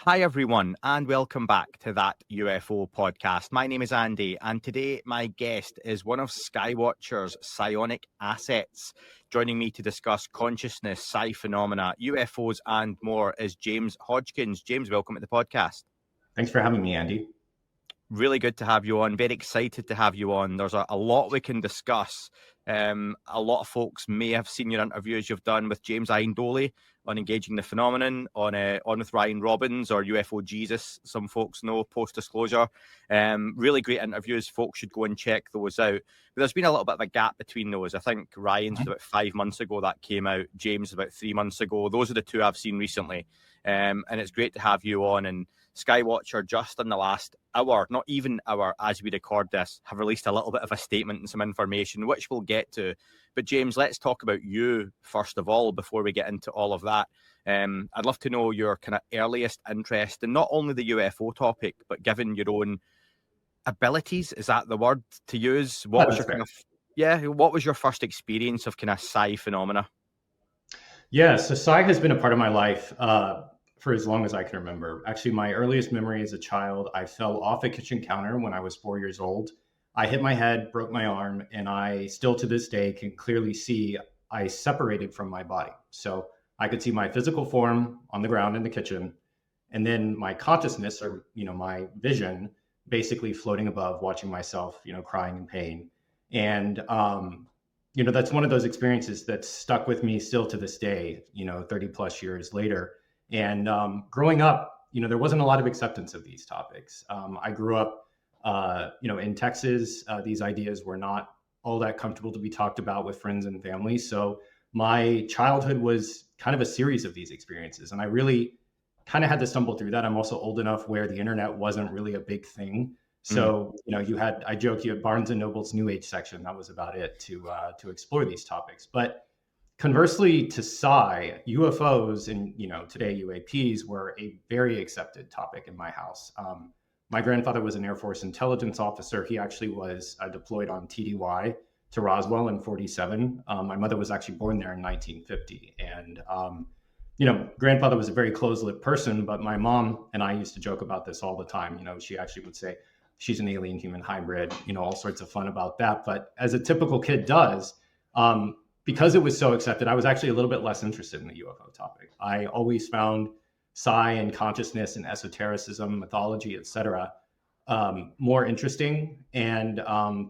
Hi, everyone, and welcome back to That UFO podcast. My name is Andy, and today my guest is one of Skywatcher's psionic assets. Joining me to discuss consciousness, psi phenomena, UFOs, and more is James Hodgkins. James, welcome to the podcast. Thanks for having me, Andy. Really good to have you on. Very excited to have you on. There's a lot we can discuss. A lot of folks may have seen your interviews you've done with James Doley on engaging the phenomenon, on with Ryan Robbins or UFO Jesus. Some folks know post-disclosure. Really great interviews. Folks should go and check those out. But there's been a little bit of a gap between those. I think Ryan's was about 5 months ago that came out. James about 3 months ago. Those are the two I've seen recently. And it's great to have you on. And Skywatcher, just in the last hour, not even hour as we record this, have released a little bit of a statement and some information, which we'll get to. But James, let's talk about you first of all, before we get into all of that. I'd love to know your kind of earliest interest in not only the UFO topic, but given your own abilities, is that the word to use? What was your what was your first experience of kind of psi phenomena? Yeah, so psi has been a part of my life for as long as I can remember. Actually, my earliest memory as a child, I fell off a kitchen counter when I was 4 years old. I hit my head, broke my arm, and I still to this day can clearly see I separated from my body. So I could see my physical form on the ground in the kitchen, and then my consciousness, or my vision, basically floating above, watching myself, crying in pain. And that's one of those experiences that's stuck with me still to this day, 30 plus years later. And growing up, there wasn't a lot of acceptance of these topics. I grew up, in Texas. These ideas were not all that comfortable to be talked about with friends and family. So my childhood was kind of a series of these experiences. And I really kind of had to stumble through that. I'm also old enough where the internet wasn't really a big thing. So, I joke, you had Barnes and Noble's New Age section. That was about it to explore these topics. But conversely to psi, UFOs and, today UAPs were a very accepted topic in my house. My grandfather was an Air Force intelligence officer. He actually was deployed on TDY to Roswell in 1947. My mother was actually born there in 1950. And, grandfather was a very close-lipped person, but my mom and I used to joke about this all the time. She actually would say she's an alien human hybrid, all sorts of fun about that. But as a typical kid does, because it was so accepted, I was actually a little bit less interested in the UFO topic. I always found psi and consciousness and esotericism, mythology, etc., more interesting. And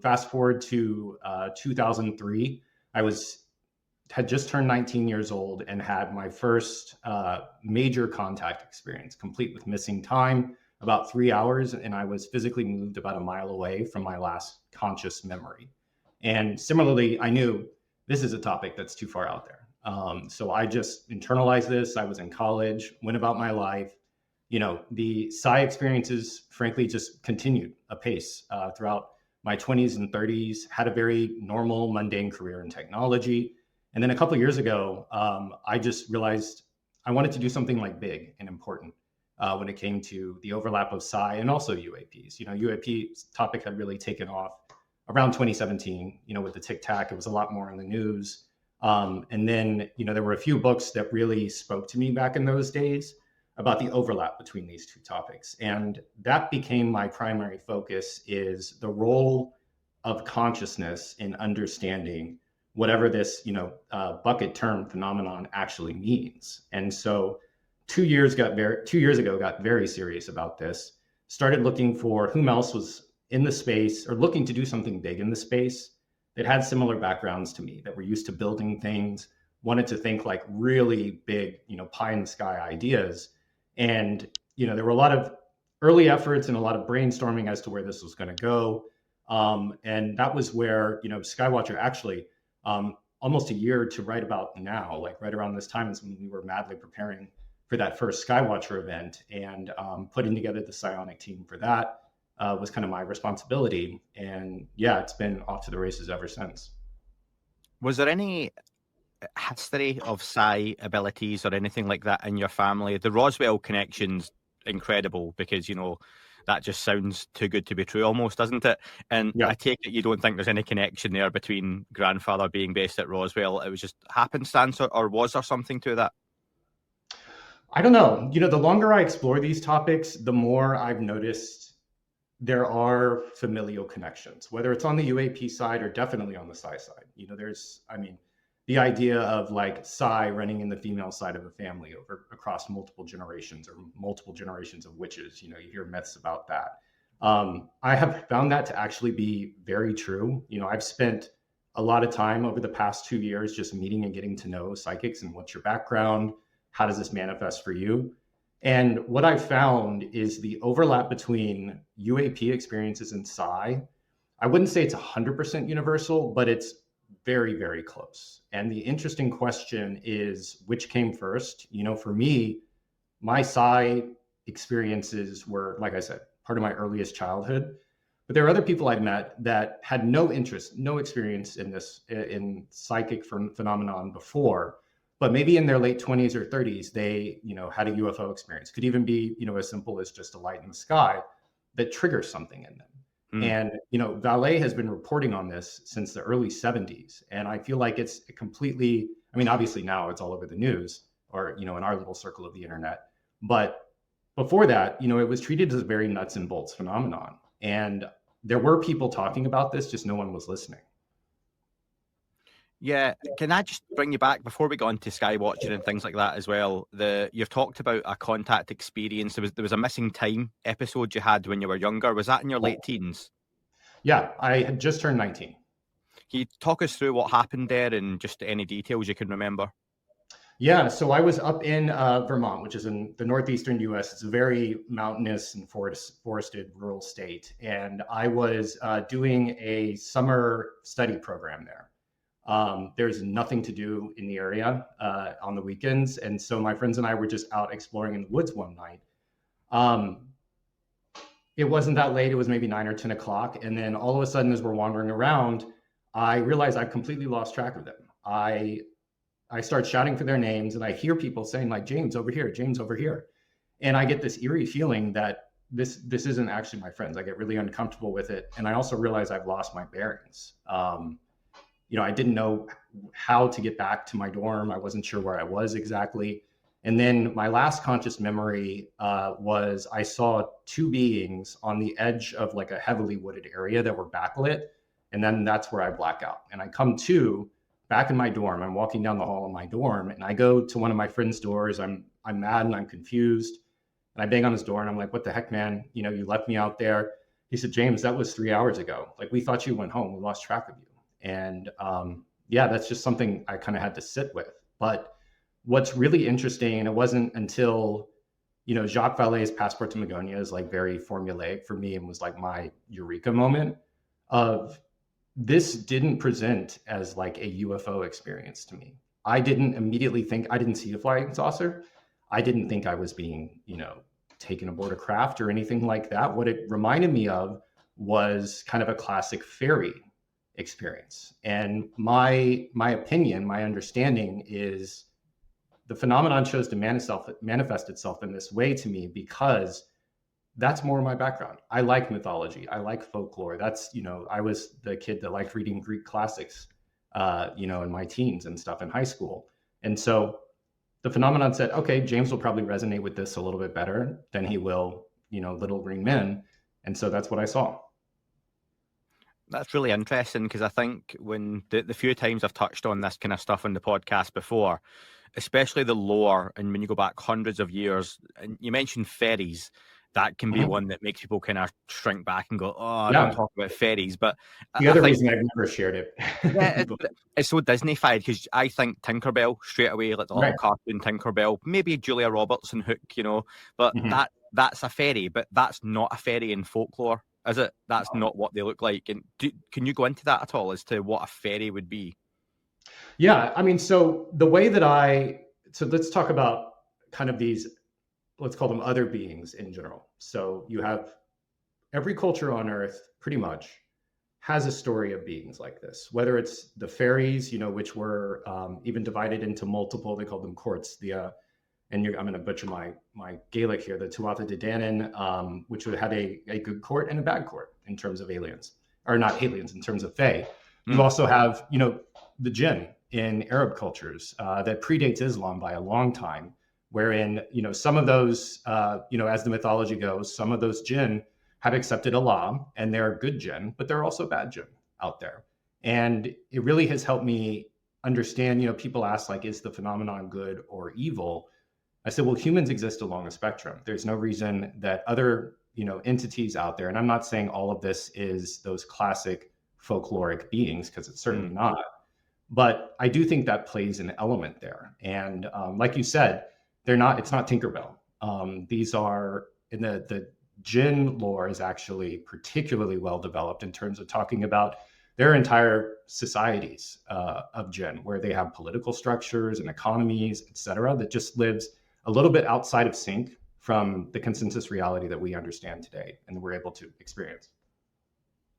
fast forward to 2003, I had just turned 19 years old and had my first major contact experience, complete with missing time, about 3 hours, and I was physically moved about a mile away from my last conscious memory. And similarly, I knew this is a topic that's too far out there. So I just internalized this. I was in college, went about my life. The psi experiences, frankly, just continued apace throughout my 20s and 30s, had a very normal, mundane career in technology. And then a couple of years ago, I just realized I wanted to do something like big and important when it came to the overlap of psi and also UAPs. UAP topic had really taken off around 2017, with the Tic Tac. It was a lot more in the news. And then, there were a few books that really spoke to me back in those days about the overlap between these two topics. And that became my primary focus, is the role of consciousness in understanding whatever this, bucket term phenomenon actually means. And so 2 years ago, got very serious about this, started looking for whom else was in the space or looking to do something big in the space that had similar backgrounds to me, that were used to building things, wanted to think like really big, pie in the sky ideas. And, there were a lot of early efforts and a lot of brainstorming as to where this was going to go. And that was where, Skywatcher actually, almost a year to right about now, like right around this time is when we were madly preparing for that first Skywatcher event, and putting together the psionic team for that. Was kind of my responsibility. And yeah, it's been off to the races ever since. Was there any history of psi abilities or anything like that in your family? The Roswell connection's incredible because, that just sounds too good to be true almost, doesn't it? And yeah. I take it you don't think there's any connection there between grandfather being based at Roswell. It was just happenstance, or was there something to that? I don't know. The longer I explore these topics, the more I've noticed there are familial connections, whether it's on the UAP side or definitely on the Psi side. The idea of like Psi running in the female side of a family across multiple generations or multiple generations of witches. You hear myths about that. I have found that to actually be very true. I've spent a lot of time over the past 2 years just meeting and getting to know psychics and what's your background, how does this manifest for you? And what I've found is the overlap between UAP experiences and Psi. I wouldn't say it's 100% universal, but it's very, very close. And the interesting question is, which came first? For me, my Psi experiences were, like I said, part of my earliest childhood. But there are other people I've met that had no interest, no experience in psychic phenomenon before, but maybe in their late 20s or 30s, they, had a UFO experience. Could even be, as simple as just a light in the sky that triggers something in them. And, Valet has been reporting on this since the early 70s. And I feel like it's completely, obviously now it's all over the news or, in our little circle of the internet. But before that, it was treated as a very nuts and bolts phenomenon. And there were people talking about this, just no one was listening. Yeah, can I just bring you back before we go on to Skywatcher and things like that as well? You've talked about a contact experience. There was a missing time episode you had when you were younger. Was that in your late teens? Yeah, I had just turned 19. Can you talk us through what happened there and just any details you can remember? Yeah, so I was up in Vermont, which is in the northeastern U.S. It's a very mountainous and forested rural state. And I was doing a summer study program there. There's nothing to do in the area on the weekends. And so my friends and I were just out exploring in the woods one night. It wasn't that late. It was maybe 9 or 10 o'clock. And then all of a sudden, as we're wandering around, I realized I've completely lost track of them. I start shouting for their names and I hear people saying like, James over here, James over here. And I get this eerie feeling that this isn't actually my friends. I get really uncomfortable with it. And I also realize I've lost my bearings. I didn't know how to get back to my dorm. I wasn't sure where I was exactly. And then my last conscious memory was I saw two beings on the edge of like a heavily wooded area that were backlit. And then that's where I black out. And I come to back in my dorm. I'm walking down the hall in my dorm and I go to one of my friends' doors. I'm mad and I'm confused. And I bang on his door and I'm like, what the heck, man? You left me out there. He said, James, that was 3 hours ago. Like, we thought you went home. We lost track of you. And that's just something I kind of had to sit with. But what's really interesting, and it wasn't until, Jacques Vallée's Passport to Magonia is like very formulaic for me and was like my eureka moment of this didn't present as like a UFO experience to me. I didn't immediately think, I didn't see a flying saucer. I didn't think I was being, taken aboard a craft or anything like that. What it reminded me of was kind of a classic fairy experience. And my opinion, my understanding is the phenomenon chose to manifest itself in this way to me because that's more my background. I like mythology. I like folklore. That's, I was the kid that liked reading Greek classics, in my teens and stuff in high school. And so the phenomenon said, okay, James will probably resonate with this a little bit better than he will, Little Green Men. And so that's what I saw. That's really interesting because I think when the few times I've touched on this kind of stuff on the podcast before, especially the lore, and when you go back hundreds of years, and you mentioned fairies, that can be one that makes people kind of shrink back and go, oh, I don't talk about fairies. But the other reason I've never shared it. It's so Disney-fied because I think Tinkerbell straight away, like the little cartoon Tinkerbell, maybe Julia Roberts and Hook, but that's a fairy, but that's not a fairy in folklore, is it? That's not what they look like. And can you go into that at all as to what a fairy would be? Yeah, so the way that so let's talk about kind of these, let's call them other beings in general. So you have every culture on Earth pretty much has a story of beings like this, whether it's the fairies, which were even divided into multiple, they called them courts, I'm going to butcher my Gaelic here, the Tuatha De Danann, which would have a good court and a bad court in terms of aliens, or not aliens, in terms of fae. You also have, the jinn in Arab cultures that predates Islam by a long time, wherein, some of those, as the mythology goes, some of those jinn have accepted Allah and they're good jinn, but there are also bad jinn out there. And it really has helped me understand, people ask, like, is the phenomenon good or evil? I said, well, humans exist along a spectrum. There's no reason that other, entities out there, and I'm not saying all of this is those classic folkloric beings, because it's certainly not, but I do think that plays an element there. And like you said, it's not Tinkerbell. These are, in the jinn lore is actually particularly well developed in terms of talking about their entire societies of jinn, where they have political structures and economies, et cetera, that just lives a little bit outside of sync from the consensus reality that we understand today and that we're able to experience.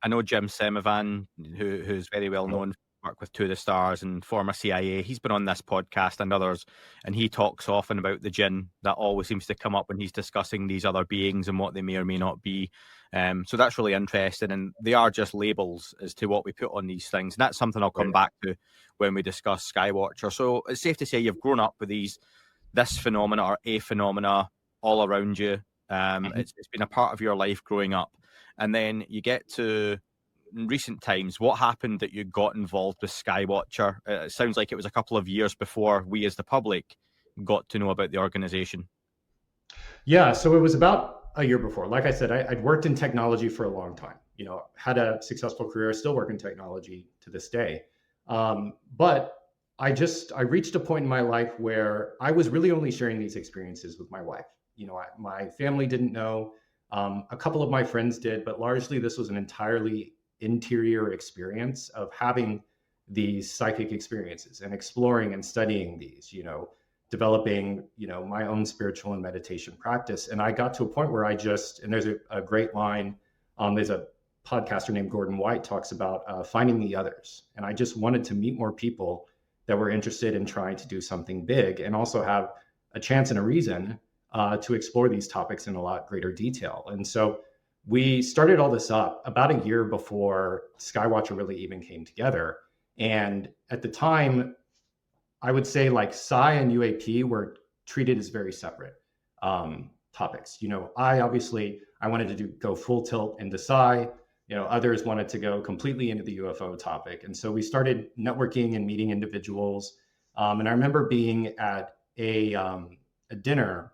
I know Jim Semivan, who's very well known, work with To the Stars and former CIA. He's been on this podcast and others, and he talks often about the jinn. That always seems to come up when he's discussing these other beings and what they may or may not be. So that's really interesting, and they are just labels as to what we put on these things. And that's something I'll come back to when we discuss Skywatcher. So it's safe to say you've grown up with this phenomena or a phenomena all around you. It's been a part of your life growing up. And then you get to recent times. What happened that you got involved with Skywatcher? It sounds like it was a couple of years before we as the public got to know about the organization. Yeah, so it was about a year before. Like I said, I'd worked in technology for a long time, had a successful career, still work in technology to this day. But I reached a point in my life where I was really only sharing these experiences with my wife. My family didn't know. A couple of my friends did, but largely this was an entirely interior experience of having these psychic experiences and exploring and studying these, developing, my own spiritual and meditation practice. And I got to a point where and there's a great line, there's a podcaster named Gordon White talks about finding the others. And I just wanted to meet more people that were interested in trying to do something big and also have a chance and a reason to explore these topics in a lot greater detail. And so we started all this up about a year before Skywatcher really even came together. And at the time, I would say like Psi and UAP were treated as very separate topics. I wanted to go full tilt into Psi. Others wanted to go completely into the UFO topic. And so we started networking and meeting individuals. And I remember being at a dinner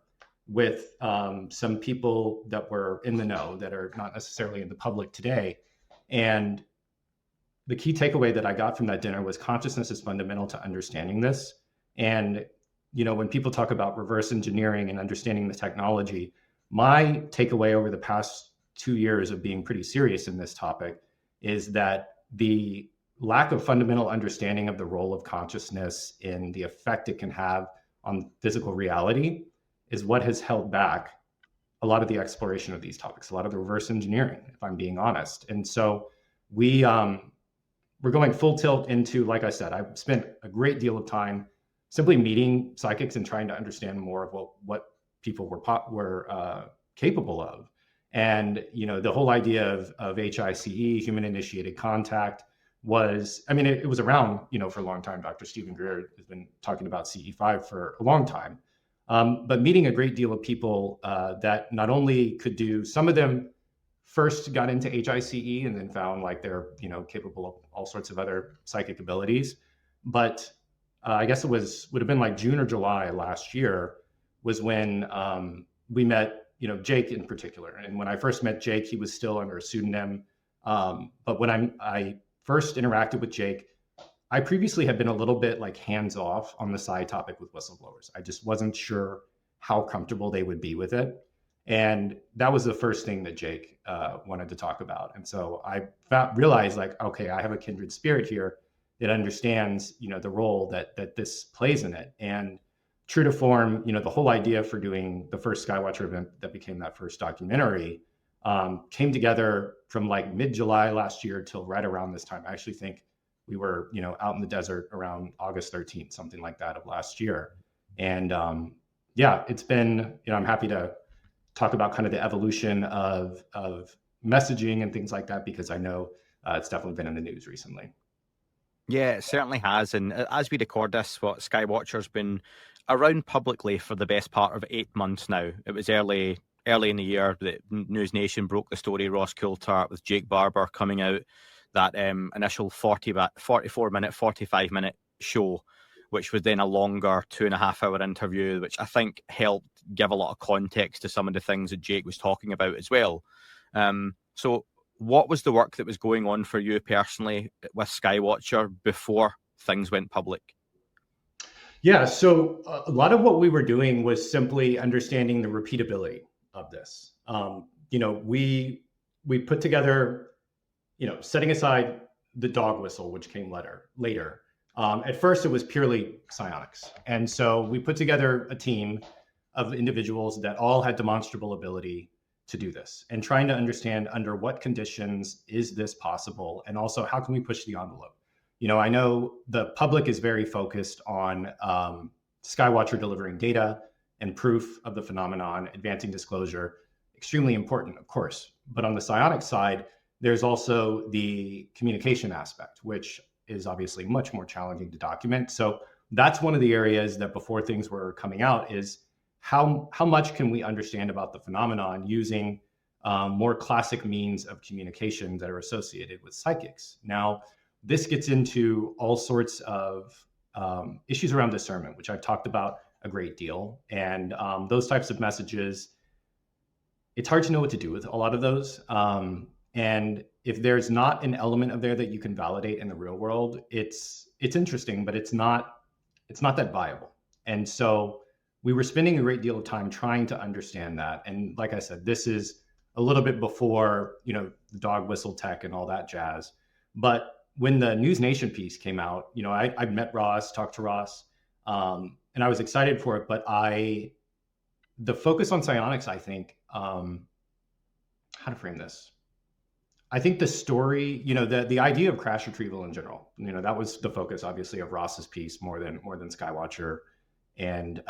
with some people that were in the know that are not necessarily in the public today. And the key takeaway that I got from that dinner was consciousness is fundamental to understanding this. And, when people talk about reverse engineering and understanding the technology, my takeaway over the past 2 years of being pretty serious in this topic is that the lack of fundamental understanding of the role of consciousness in the effect it can have on physical reality is what has held back a lot of the exploration of these topics, a lot of the reverse engineering, if I'm being honest. And so we're going full tilt into, like I said, I've spent a great deal of time simply meeting psychics and trying to understand more of what people were capable of. And, the whole idea of HICE, human initiated contact, it was around, for a long time. Dr. Stephen Greer has been talking about CE5 for a long time. But meeting a great deal of people that not only could do, some of them first got into HICE and then found like they're, capable of all sorts of other psychic abilities. But I guess would have been like June or July last year was when we met, Jake in particular. And when I first met Jake, he was still under a pseudonym. But when I first interacted with Jake, I previously had been a little bit like hands off on the side topic with whistleblowers. I just wasn't sure how comfortable they would be with it. And that was the first thing that Jake wanted to talk about. And so I realized like, okay, I have a kindred spirit here that understands, the role that this plays in it. And true to form, the whole idea for doing the first Skywatcher event that became that first documentary came together from like mid-July last year till right around this time. I actually think we were, out in the desert around August 13th, something like that of last year. And it's been, I'm happy to talk about kind of the evolution of messaging and things like that, because I know it's definitely been in the news recently. Yeah, it certainly has. And as we record this, Skywatcher's been around publicly for the best part of 8 months now. It was early in the year that News Nation broke the story, Ross Coulthart with Jake Barber coming out, that initial 44-minute, 45-minute show, which was then a longer 2.5-hour interview, which I think helped give a lot of context to some of the things that Jake was talking about as well. So what was the work that was going on for you personally with Skywatcher before things went public? Yeah, so a lot of what we were doing was simply understanding the repeatability of this. We put together, setting aside the dog whistle, which came later. At first, it was purely psionics. And so we put together a team of individuals that all had demonstrable ability to do this, and trying to understand under what conditions is this possible, and also how can we push the envelope. I know the public is very focused on Skywatcher delivering data and proof of the phenomenon, advancing disclosure, extremely important, of course. But on the psionic side, there's also the communication aspect, which is obviously much more challenging to document. So that's one of the areas that before things were coming out is how much can we understand about the phenomenon using more classic means of communication that are associated with psychics. Now, this gets into all sorts of issues around discernment, which I've talked about a great deal. And those types of messages, it's hard to know what to do with a lot of those. And if there's not an element of there that you can validate in the real world, it's interesting, but it's not that viable. And so we were spending a great deal of time trying to understand that. And like I said, this is a little bit before, the dog whistle tech and all that jazz. But when the News Nation piece came out, I met Ross, talked to Ross, and I was excited for it. But the focus on psionics, I think, how to frame this? I think the story, the idea of crash retrieval in general, that was the focus, obviously, of Ross's piece more than Skywatcher, and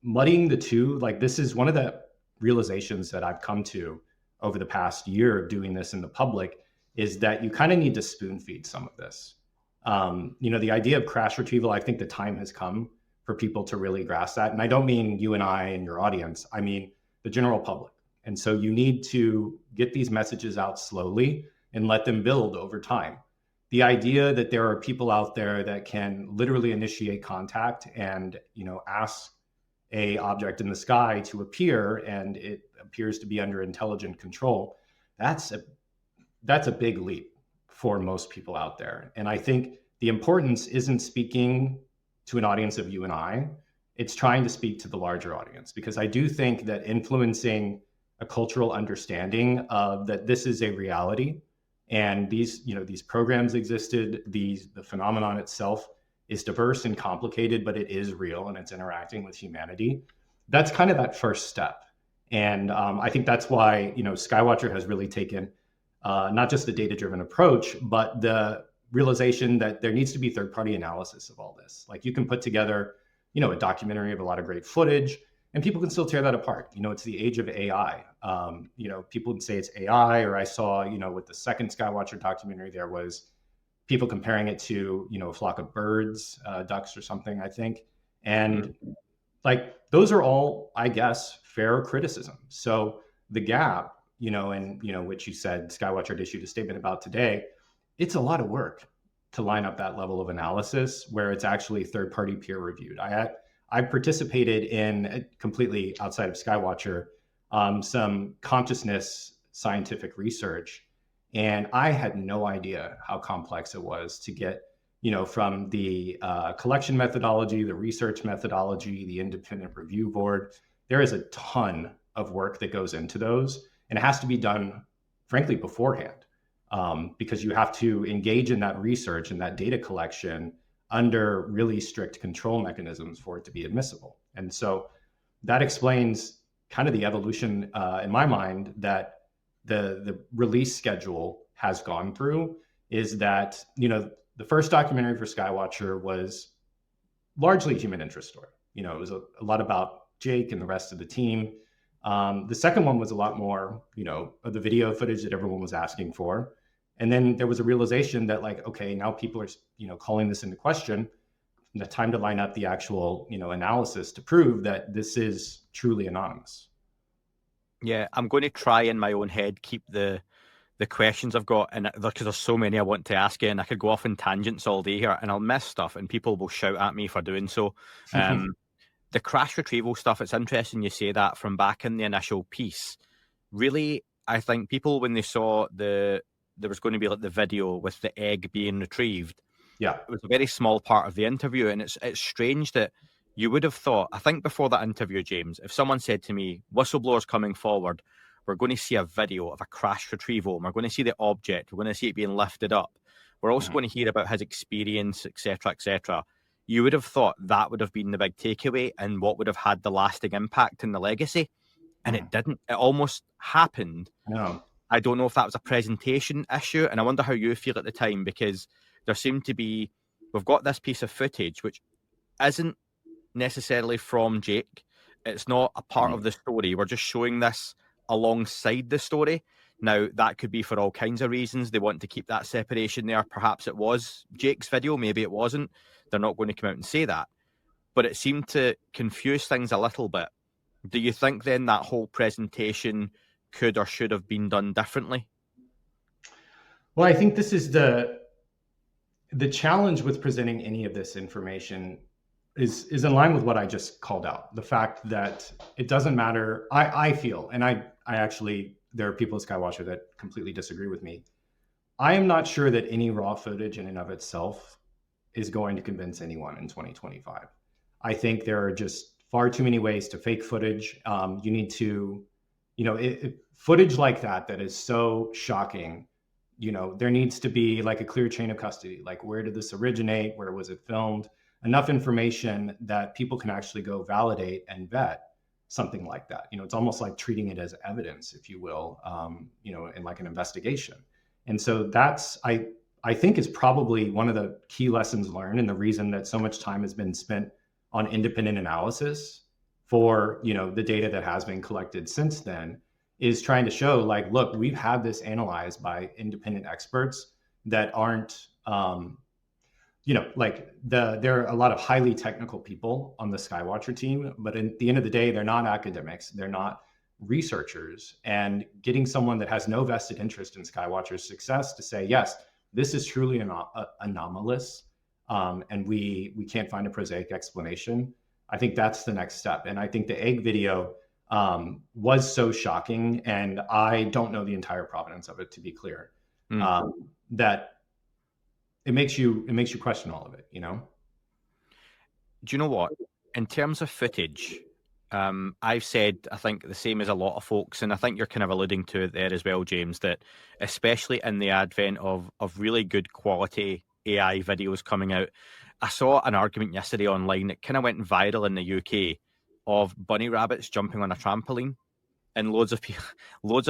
muddying the two. Like, this is one of the realizations that I've come to over the past year of doing this in the public, is that you kind of need to spoon feed some of this. The idea of crash retrieval, I think the time has come for people to really grasp that. And I don't mean you and I and your audience, I mean the general public. And so you need to get these messages out slowly and let them build over time. The idea that there are people out there that can literally initiate contact and, ask a object in the sky to appear, and it appears to be under intelligent control, that's a big leap for most people out there. And I think the importance isn't speaking to an audience of you and I, it's trying to speak to the larger audience, because I do think that influencing a cultural understanding of that this is a reality, and these programs existed, the phenomenon itself is diverse and complicated, but it is real and it's interacting with humanity. That's kind of that first step. And I think that's why, Skywatcher has really taken not just the data-driven approach, but the realization that there needs to be third-party analysis of all this. Like, you can put together, a documentary of a lot of great footage, and people can still tear that apart. It's the age of AI. People would say it's AI, or I saw, with the second Skywatcher documentary, there was people comparing it to, a flock of birds, ducks or something, I think. And like, those are all, I guess, fair criticism. So the gap, which you said Skywatcher had issued a statement about today, it's a lot of work to line up that level of analysis where it's actually third-party peer reviewed. I participated in, completely outside of Skywatcher, some consciousness scientific research, and I had no idea how complex it was to get, from the collection methodology, the research methodology, the independent review board. There is a ton of work that goes into those, and it has to be done, frankly, beforehand, because you have to engage in that research and that data collection under really strict control mechanisms for it to be admissible. And so that explains kind of the evolution, in my mind, that the release schedule has gone through, is that, the first documentary for Skywatcher was largely a human interest story. It was a lot about Jake and the rest of the team. The second one was a lot more, of the video footage that everyone was asking for. And then there was a realization that, like, okay, now people are, calling this into question. the time to line up the actual, analysis to prove that this is truly anonymous. Yeah, I'm going to try in my own head keep the questions I've got, and because there's so many I want to ask you, and I could go off in tangents all day here, and I'll miss stuff, and people will shout at me for doing so. The crash retrieval stuff, it's interesting you say that from back in the initial piece. Really, I think people, when they saw there was going to be like the video with the egg being retrieved, Yeah, it was a very small part of the interview, and it's strange that you would have thought, I think before that interview, James, if someone said to me, Whistleblowers coming forward, we're going to see a video of a crash retrieval, and we're going to see the object, we're going to see it being lifted up, we're also going to hear about his experience, etc., etc., you would have thought that would have been the big takeaway and what would have had the lasting impact in the legacy. And it didn't. It almost happened. No. I don't know if that was a presentation issue, and I wonder how you feel at the time, because there seemed to be, we've got this piece of footage which isn't necessarily from Jake. It's not a part of the story. We're just showing this alongside the story. Now, that could be for all kinds of reasons. They want to keep that separation there. Perhaps it was Jake's video. Maybe it wasn't. They're not going to come out and say that. But it seemed to confuse things a little bit. Do you think then that whole presentation could or should have been done differently? Well, I think this is the challenge with presenting any of this information is in line with what I just called out. The fact that it doesn't matter. I feel, and I actually, there are people at Skywatcher that completely disagree with me. I am not sure that any raw footage in and of itself is going to convince anyone in 2025. I think there are just far too many ways to fake footage. You need to, footage like that is so shocking. There needs to be like a clear chain of custody. Like, where did this originate? Where was it filmed? Enough information that people can actually go validate and vet something like that. It's almost like treating it as evidence, if you will, in like an investigation. And so that's, I think is probably one of the key lessons learned, and the reason that so much time has been spent on independent analysis for, the data that has been collected since then, is trying to show like, look, we've had this analyzed by independent experts that aren't, there are a lot of highly technical people on the Skywatcher team, but at the end of the day, they're not academics, they're not researchers. And getting someone that has no vested interest in Skywatcher's success to say, yes, this is truly anomalous, and we can't find a prosaic explanation. I think that's the next step. And I think the egg video was so shocking, and I don't know the entire provenance of it, to be clear, that it makes you question all of it, Do you know what? In terms of footage, I've said, I think the same as a lot of folks, and I think you're kind of alluding to it there as well, James, that especially in the advent of really good quality AI videos coming out, I saw an argument yesterday online that kind of went viral in the UK of bunny rabbits jumping on a trampoline, and loads of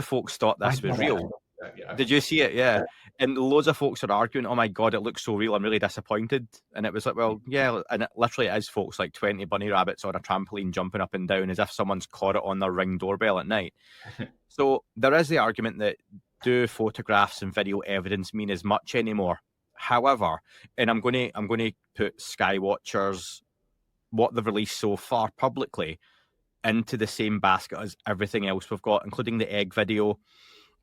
folks thought this was real. Yeah. Did you see it? Yeah. And loads of folks are arguing, oh my God, it looks so real, I'm really disappointed. And it was like, well, yeah, and it literally is, folks, like 20 bunny rabbits on a trampoline jumping up and down as if someone's caught it on their Ring doorbell at night. So there is the argument that, do photographs and video evidence mean as much anymore? However, and I'm going to put Skywatchers, what they've released so far publicly, into the same basket as everything else we've got, including the egg video,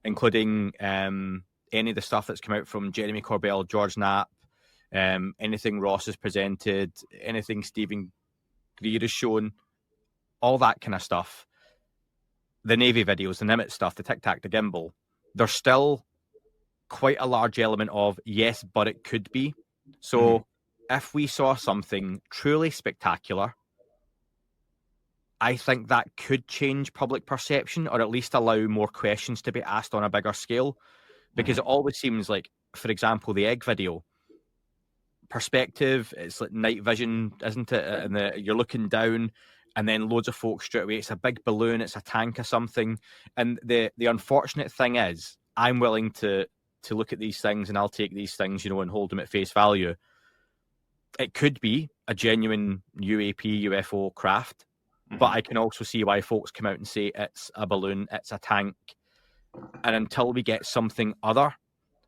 including any of the stuff that's come out from Jeremy Corbell, George Knapp, anything Ross has presented, anything Stephen Greer has shown, all that kind of stuff. The Navy videos, the Nimitz stuff, the Tic Tac, the gimbal, there's still quite a large element of yes, but it could be. So if we saw something truly spectacular, I think that could change public perception, or at least allow more questions to be asked on a bigger scale. Because it always seems like, for example, the egg video, perspective, it's like night vision, isn't it? And you're looking down, and then loads of folks straight away, it's a big balloon, it's a tank or something. And the unfortunate thing is, I'm willing to look at these things, and I'll take these things, and hold them at face value. It could be a genuine UAP, UFO craft. But I can also see why folks come out and say it's a balloon, it's a tank. And until we get something other,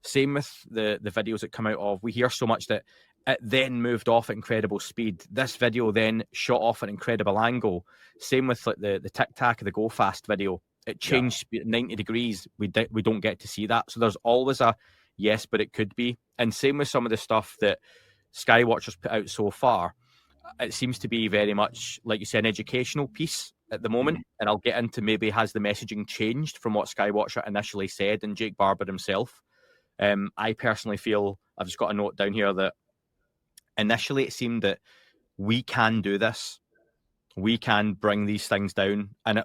same with the videos that come out of, we hear so much that It then moved off at incredible speed. This video then shot off at an incredible angle. Same with like the Tic Tac of the Go Fast video. It changed 90 degrees. We don't get to see that. So there's always a yes, but it could be. And same with some of the stuff that Skywatchers put out so far. It seems to be very much, like you said, an educational piece at the moment. And I'll get into maybe has the messaging changed from what Skywatcher initially said and Jake Barber himself. I personally feel, I've just got a note down here that initially it seemed that we can do this. We can bring these things down. And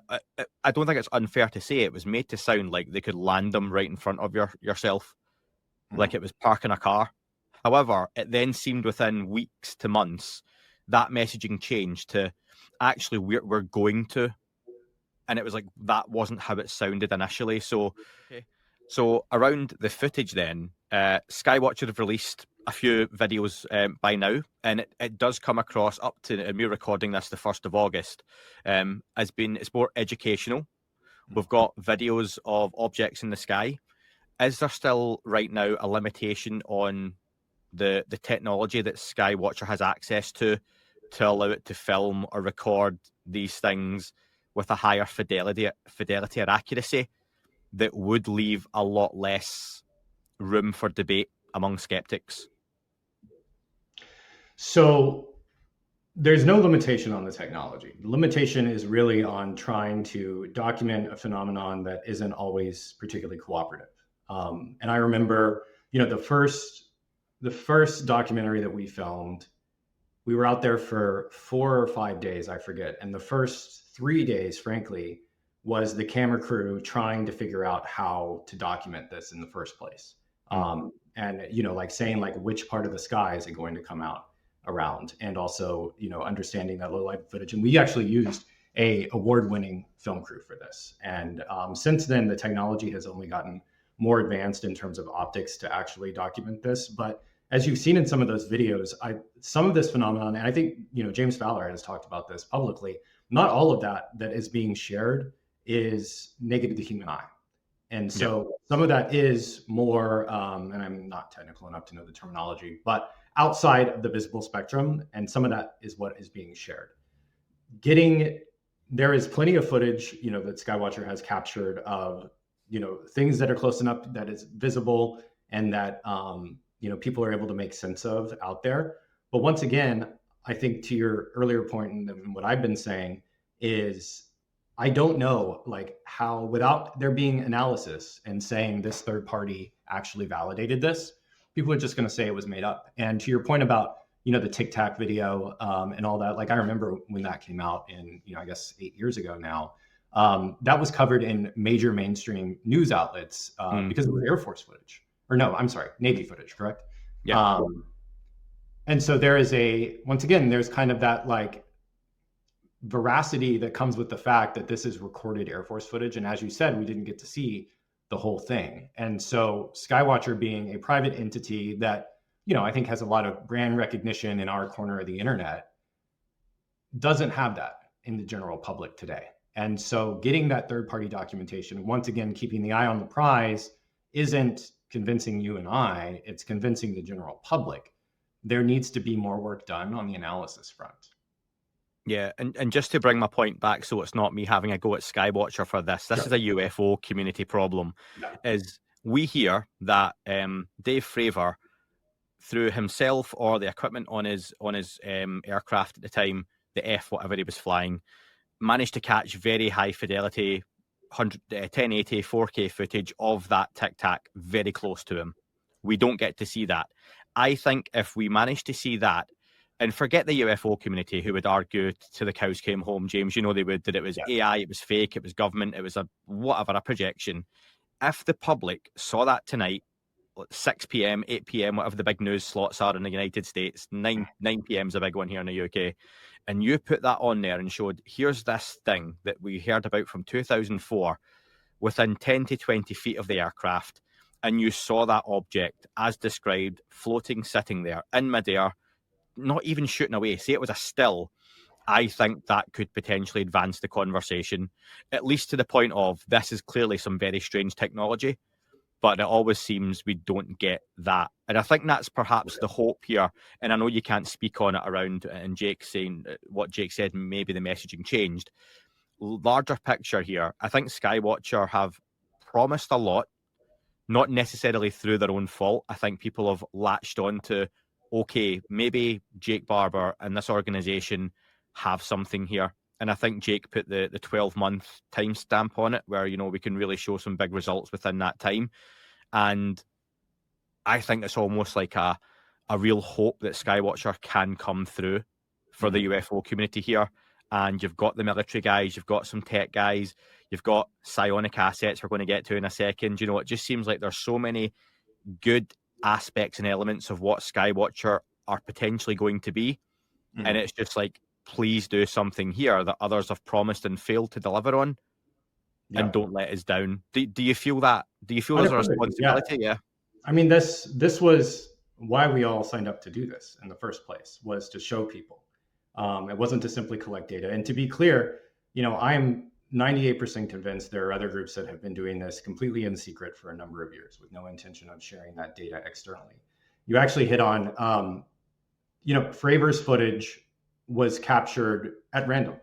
I don't think it's unfair to say it was made to sound like they could land them right in front of yourself, like it was parking a car. However, it then seemed within weeks to months that messaging changed to actually we're going to. And it was like that wasn't how it sounded initially. So around the footage then, Skywatcher have released a few videos by now, and it does come across up to, and we're recording this the 1st of August, it's more educational. We've got videos of objects in the sky. Is there still right now a limitation on the technology that Skywatcher has access to allow it to film or record these things with a higher fidelity or accuracy that would leave a lot less room for debate among skeptics? So there's no limitation on the technology. The limitation is really on trying to document a phenomenon that isn't always particularly cooperative. And I remember, the first documentary that we filmed, we were out there for 4 or 5 days, I forget. And the first 3 days, frankly, was the camera crew trying to figure out how to document this in the first place. And, like saying like which part of the sky is it going to come out around, and also, understanding that low light footage. And we actually used a award-winning film crew for this. And since then, the technology has only gotten more advanced in terms of optics to actually document this. But as you've seen in some of those videos, some of this phenomenon, and I think, James Fowler has talked about this publicly, not all of that is being shared is naked to the human eye. And so some of that is more, and I'm not technical enough to know the terminology, but outside of the visible spectrum, and some of that is what is being shared. There is plenty of footage, that Skywatcher has captured of, things that are close enough that is visible and that, people are able to make sense of out there. But once again, I think to your earlier point and what I've been saying is, I don't know how, without there being analysis and saying this third party actually validated this, people are just going to say it was made up. And to your point about, the Tic Tac video and all that, I remember when that came out in, I guess 8 years ago now, that was covered in major mainstream news outlets because it was Air Force footage. Or no, I'm sorry, Navy footage, correct? Yeah. And so there is once again, there's kind of that veracity that comes with the fact that this is recorded Air Force footage. And as you said, we didn't get to see the whole thing. And so Skywatcher, being a private entity that, I think has a lot of brand recognition in our corner of the internet, doesn't have that in the general public today. And so getting that third party documentation, once again, keeping the eye on the prize, isn't convincing you and I, it's convincing the general public. There needs to be more work done on the analysis front. Yeah, and just to bring my point back, so it's not me having a go at Skywatcher for this. This is a UFO community problem. Is we hear that Dave Fravor, through himself or the equipment on his aircraft at the time, the F whatever he was flying, managed to catch very high fidelity 1080 4K footage of that Tic Tac very close to him. We don't get to see that. I think if we manage to see that, and forget the UFO community who would argue to the cows came home, James, they would, that it was AI, it was fake, it was government, it was a projection. If the public saw that tonight, 6 p.m., 8 p.m., whatever the big news slots are in the United States, 9 p.m. is a big one here in the UK, and you put that on there and showed, here's this thing that we heard about from 2004 within 10 to 20 feet of the aircraft, and you saw that object as described, floating, sitting there in midair, not even shooting away, say it was a still, I think that could potentially advance the conversation, at least to the point of, this is clearly some very strange technology. but it always seems we don't get that. And I think that's perhaps the hope here. And I know you can't speak on it around, and Jake saying what Jake said, maybe the messaging changed. Larger picture here, I think Skywatcher have promised a lot, not necessarily through their own fault. I think people have latched on to, okay, maybe Jake Barber and this organization have something here. And I think Jake put the 12-month timestamp on it where, we can really show some big results within that time. And I think it's almost like a real hope that Skywatcher can come through for the UFO community here. And you've got the military guys, you've got some tech guys, you've got psionic assets we're going to get to in a second. It just seems like there's so many good aspects and elements of what Skywatcher are potentially going to be. And it's just like, please do something here that others have promised and failed to deliver on, and don't let us down. Do you feel that? Do you feel there's a responsibility? Yeah. I mean, this was why we all signed up to do this in the first place, was to show people. It wasn't to simply collect data. And to be clear, I'm 98% convinced there are other groups that have been doing this completely in secret for a number of years with no intention of sharing that data externally. You actually hit on, Fravors footage was captured at random.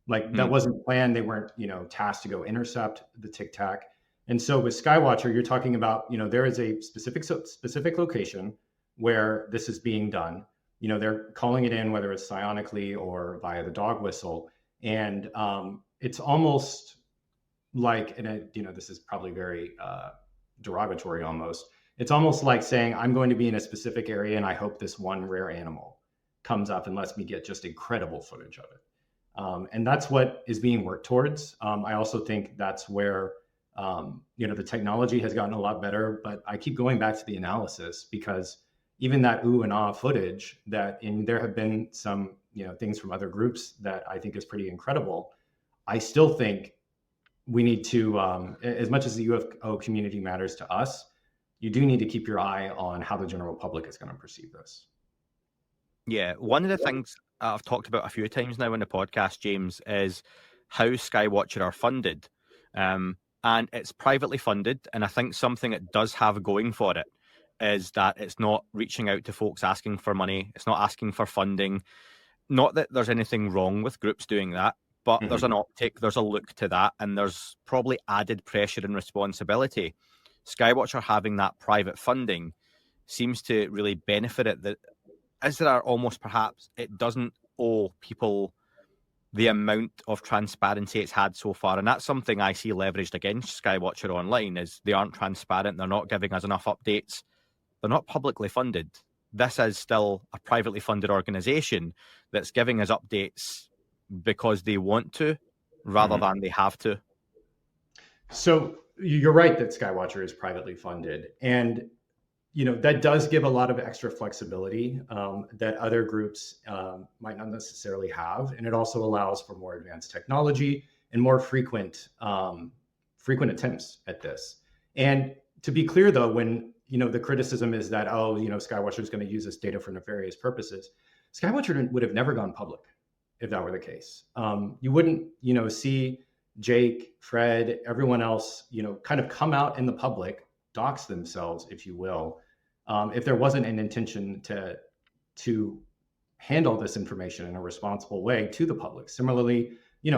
Like that wasn't planned. They weren't, tasked to go intercept the Tic Tac. And so with Skywatcher, you're talking about, there is a specific location where this is being done. They're calling it in, whether it's psionically or via the dog whistle. And it's almost like, and this is probably very derogatory almost. It's almost like saying, I'm going to be in a specific area and I hope this one rare animal comes up and lets me get just incredible footage of it. And that's what is being worked towards. I also think that's where, the technology has gotten a lot better, but I keep going back to the analysis because even that ooh and ah footage there have been some, things from other groups that I think is pretty incredible. I still think we need to, as much as the UFO community matters to us, you do need to keep your eye on how the general public is going to perceive this. Yeah, one of the things I've talked about a few times now in the podcast, James, is how Skywatcher are funded. And it's privately funded. And I think something it does have going for it is that it's not reaching out to folks asking for money. It's not asking for funding. Not that there's anything wrong with groups doing that, but there's an optic, there's a look to that, and there's probably added pressure and responsibility. Skywatcher having that private funding seems to really benefit it. That is there almost perhaps it doesn't owe people the amount of transparency it's had so far. And that's something I see leveraged against Skywatcher online is they aren't transparent. They're not giving us enough updates. They're not publicly funded. This is still a privately funded organization that's giving us updates because they want to rather than they have to. So you're right that Skywatcher is privately funded. And that does give a lot of extra flexibility that other groups might not necessarily have. And it also allows for more advanced technology and more frequent attempts at this. And to be clear, though, when, the criticism is that, Skywatcher is going to use this data for nefarious purposes, Skywatcher would have never gone public if that were the case. You wouldn't, see Jake, Fred, everyone else, kind of come out in the public, dox themselves, if you will, if there wasn't an intention to handle this information in a responsible way to the public. Similarly,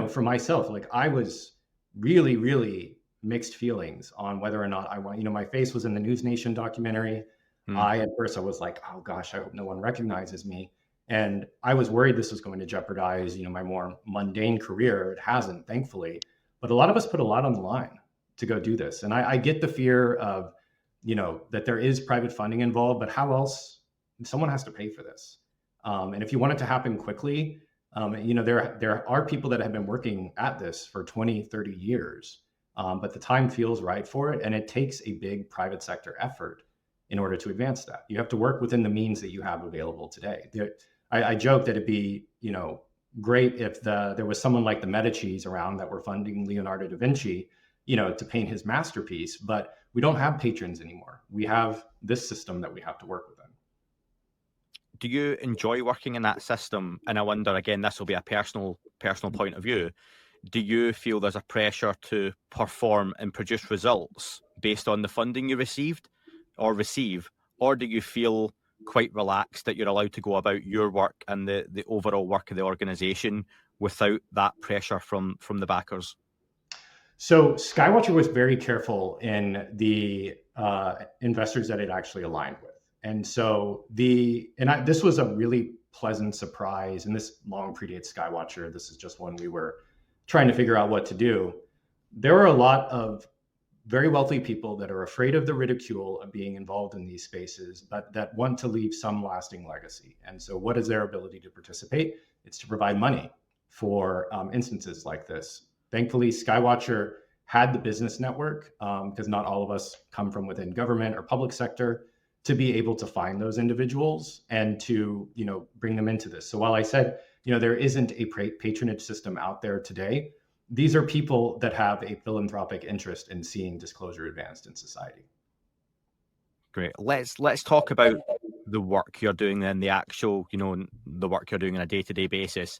for myself, like I was really, really mixed feelings on whether or not I want, my face was in the News Nation documentary. At first I was like, oh gosh, I hope no one recognizes me. And I was worried this was going to jeopardize, my more mundane career. It hasn't, thankfully, but a lot of us put a lot on the line to go do this. And I get the fear of, that there is private funding involved, but how else? Someone has to pay for this. And if you want it to happen quickly, there are people that have been working at this for 20, 30 years, but the time feels right for it. And it takes a big private sector effort in order to advance that. You have to work within the means that you have available today. I joke that it'd be, great if there was someone like the Medicis around that were funding Leonardo da Vinci, to paint his masterpiece, but we don't have patrons anymore. We have this system that we have to work within. Do you enjoy working in that system? And I wonder, again, this will be a personal point of view. Do you feel there's a pressure to perform and produce results based on the funding you received or receive, or do you feel quite relaxed that you're allowed to go about your work and the overall work of the organization without that pressure from the backers? So Skywatcher was very careful in the investors that it actually aligned with. And so this was a really pleasant surprise, and this long predates Skywatcher. This is just when we were trying to figure out what to do. There are a lot of very wealthy people that are afraid of the ridicule of being involved in these spaces, but that want to leave some lasting legacy. And so what is their ability to participate? It's to provide money for instances like this. Thankfully, Skywatcher had the business network, because not all of us come from within government or public sector, to be able to find those individuals and to, bring them into this. So while I said, there isn't a patronage system out there today, these are people that have a philanthropic interest in seeing disclosure advanced in society. Great. Let's talk about the work you're doing then, the actual, the work you're doing on a day-to-day basis.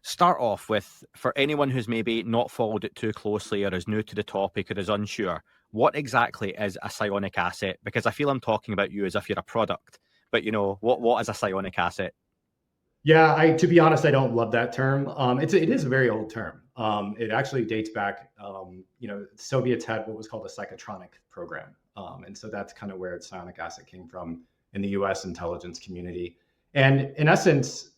Start off with, for anyone who's maybe not followed it too closely or is new to the topic or is unsure, what exactly is a psionic asset? Because I feel I'm talking about you as if you're a product, but what is a psionic asset? Yeah, to be honest, I don't love that term. It is a very old term. It actually dates back, the Soviets had what was called a psychotronic program. And so that's kind of where psionic asset came from in the US intelligence community. And in essence,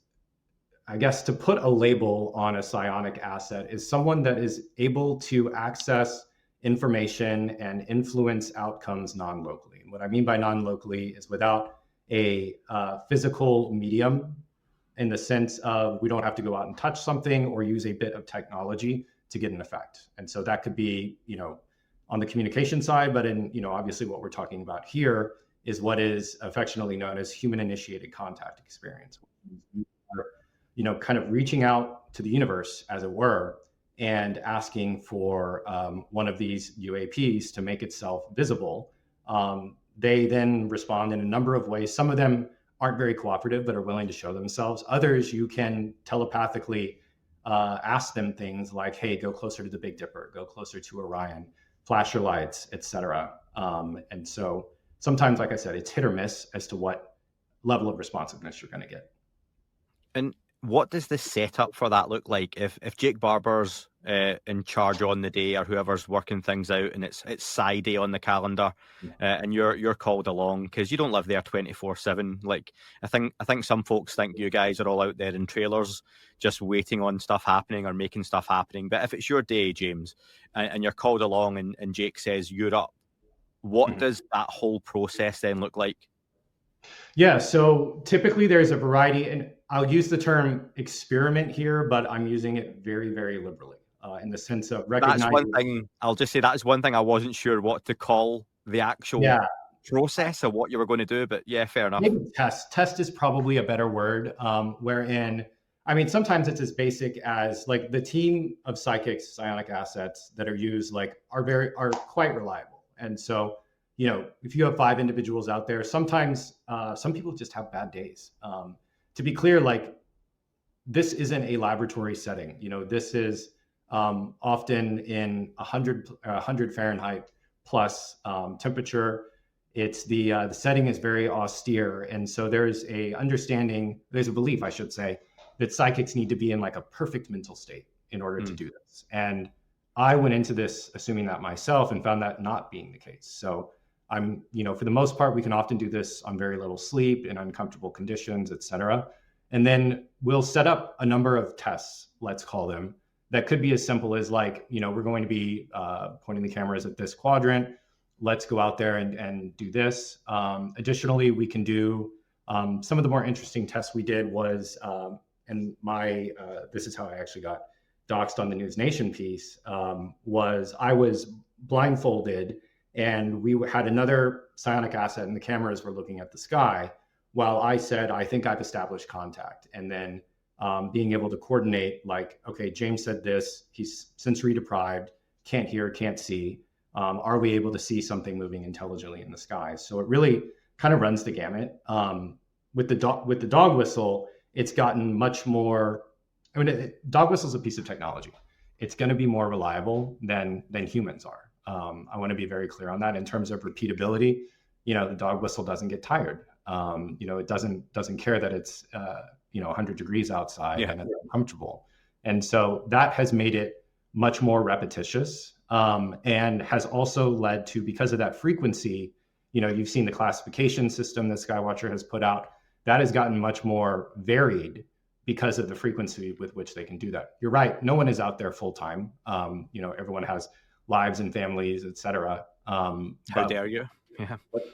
I guess to put a label on a psionic asset is someone that is able to access information and influence outcomes non-locally. And what I mean by non-locally is without a physical medium, in the sense of we don't have to go out and touch something or use a bit of technology to get an effect. And so that could be, on the communication side, but in, obviously what we're talking about here is what is affectionately known as human initiated contact experience. Kind of reaching out to the universe, as it were, and asking for one of these UAPs to make itself visible. They then respond in a number of ways. Some of them aren't very cooperative, but are willing to show themselves. Others, you can telepathically ask them things like, hey, go closer to the Big Dipper, go closer to Orion, flash your lights, etc. And so sometimes, like I said, it's hit or miss as to what level of responsiveness you're going to get. And what does the setup for that look like? If Jake Barber's in charge on the day, or whoever's working things out, and it's Psi Day on the calendar, and you're called along, because you don't live there 24/7. Like I think some folks think you guys are all out there in trailers just waiting on stuff happening or making stuff happening. But if it's your day, James, and you're called along, and Jake says you're up, what does that whole process then look like? Yeah, so typically there's a variety, and I'll use the term experiment here, but I'm using it very, very liberally in the sense of recognizing. That's one thing. I'll just say that's one thing I wasn't sure what to call the actual process of what you were going to do, but yeah, fair enough. Maybe test. Test is probably a better word, wherein, I mean, sometimes it's as basic as like the team of psychics, psionic assets that are used are quite reliable. And so, if you have 5 individuals out there, sometimes some people just have bad days. To be clear, this isn't a laboratory setting. This is often in 100 Fahrenheit plus temperature. It's the setting is very austere, and so there's a belief, I should say, that psychics need to be in like a perfect mental state in order to do this. And I went into this assuming that myself and found that not being the case. So I'm, for the most part, we can often do this on very little sleep, in uncomfortable conditions, et cetera. And then we'll set up a number of tests, let's call them, that could be as simple as we're going to be pointing the cameras at this quadrant. Let's go out there and do this. Additionally, we can do some of the more interesting tests we did was, this is how I actually got doxed on the News Nation piece, was I was blindfolded, and we had another psionic asset, and the cameras were looking at the sky while I said, I think I've established contact. And then being able to coordinate, okay, James said this, he's sensory deprived, can't hear, can't see. Are we able to see something moving intelligently in the sky? So it really kind of runs the gamut. With the dog whistle, it's gotten much more, dog whistle is a piece of technology. It's going to be more reliable than humans are. I want to be very clear on that. In terms of repeatability, the dog whistle doesn't get tired. It doesn't care that it's 100 degrees outside and it's uncomfortable. And so that has made it much more repetitious, and has also led to, because of that frequency, you've seen the classification system that Skywatcher has put out, that has gotten much more varied because of the frequency with which they can do that. You're right. No one is out there full time. Everyone has lives and families, et cetera. How dare you?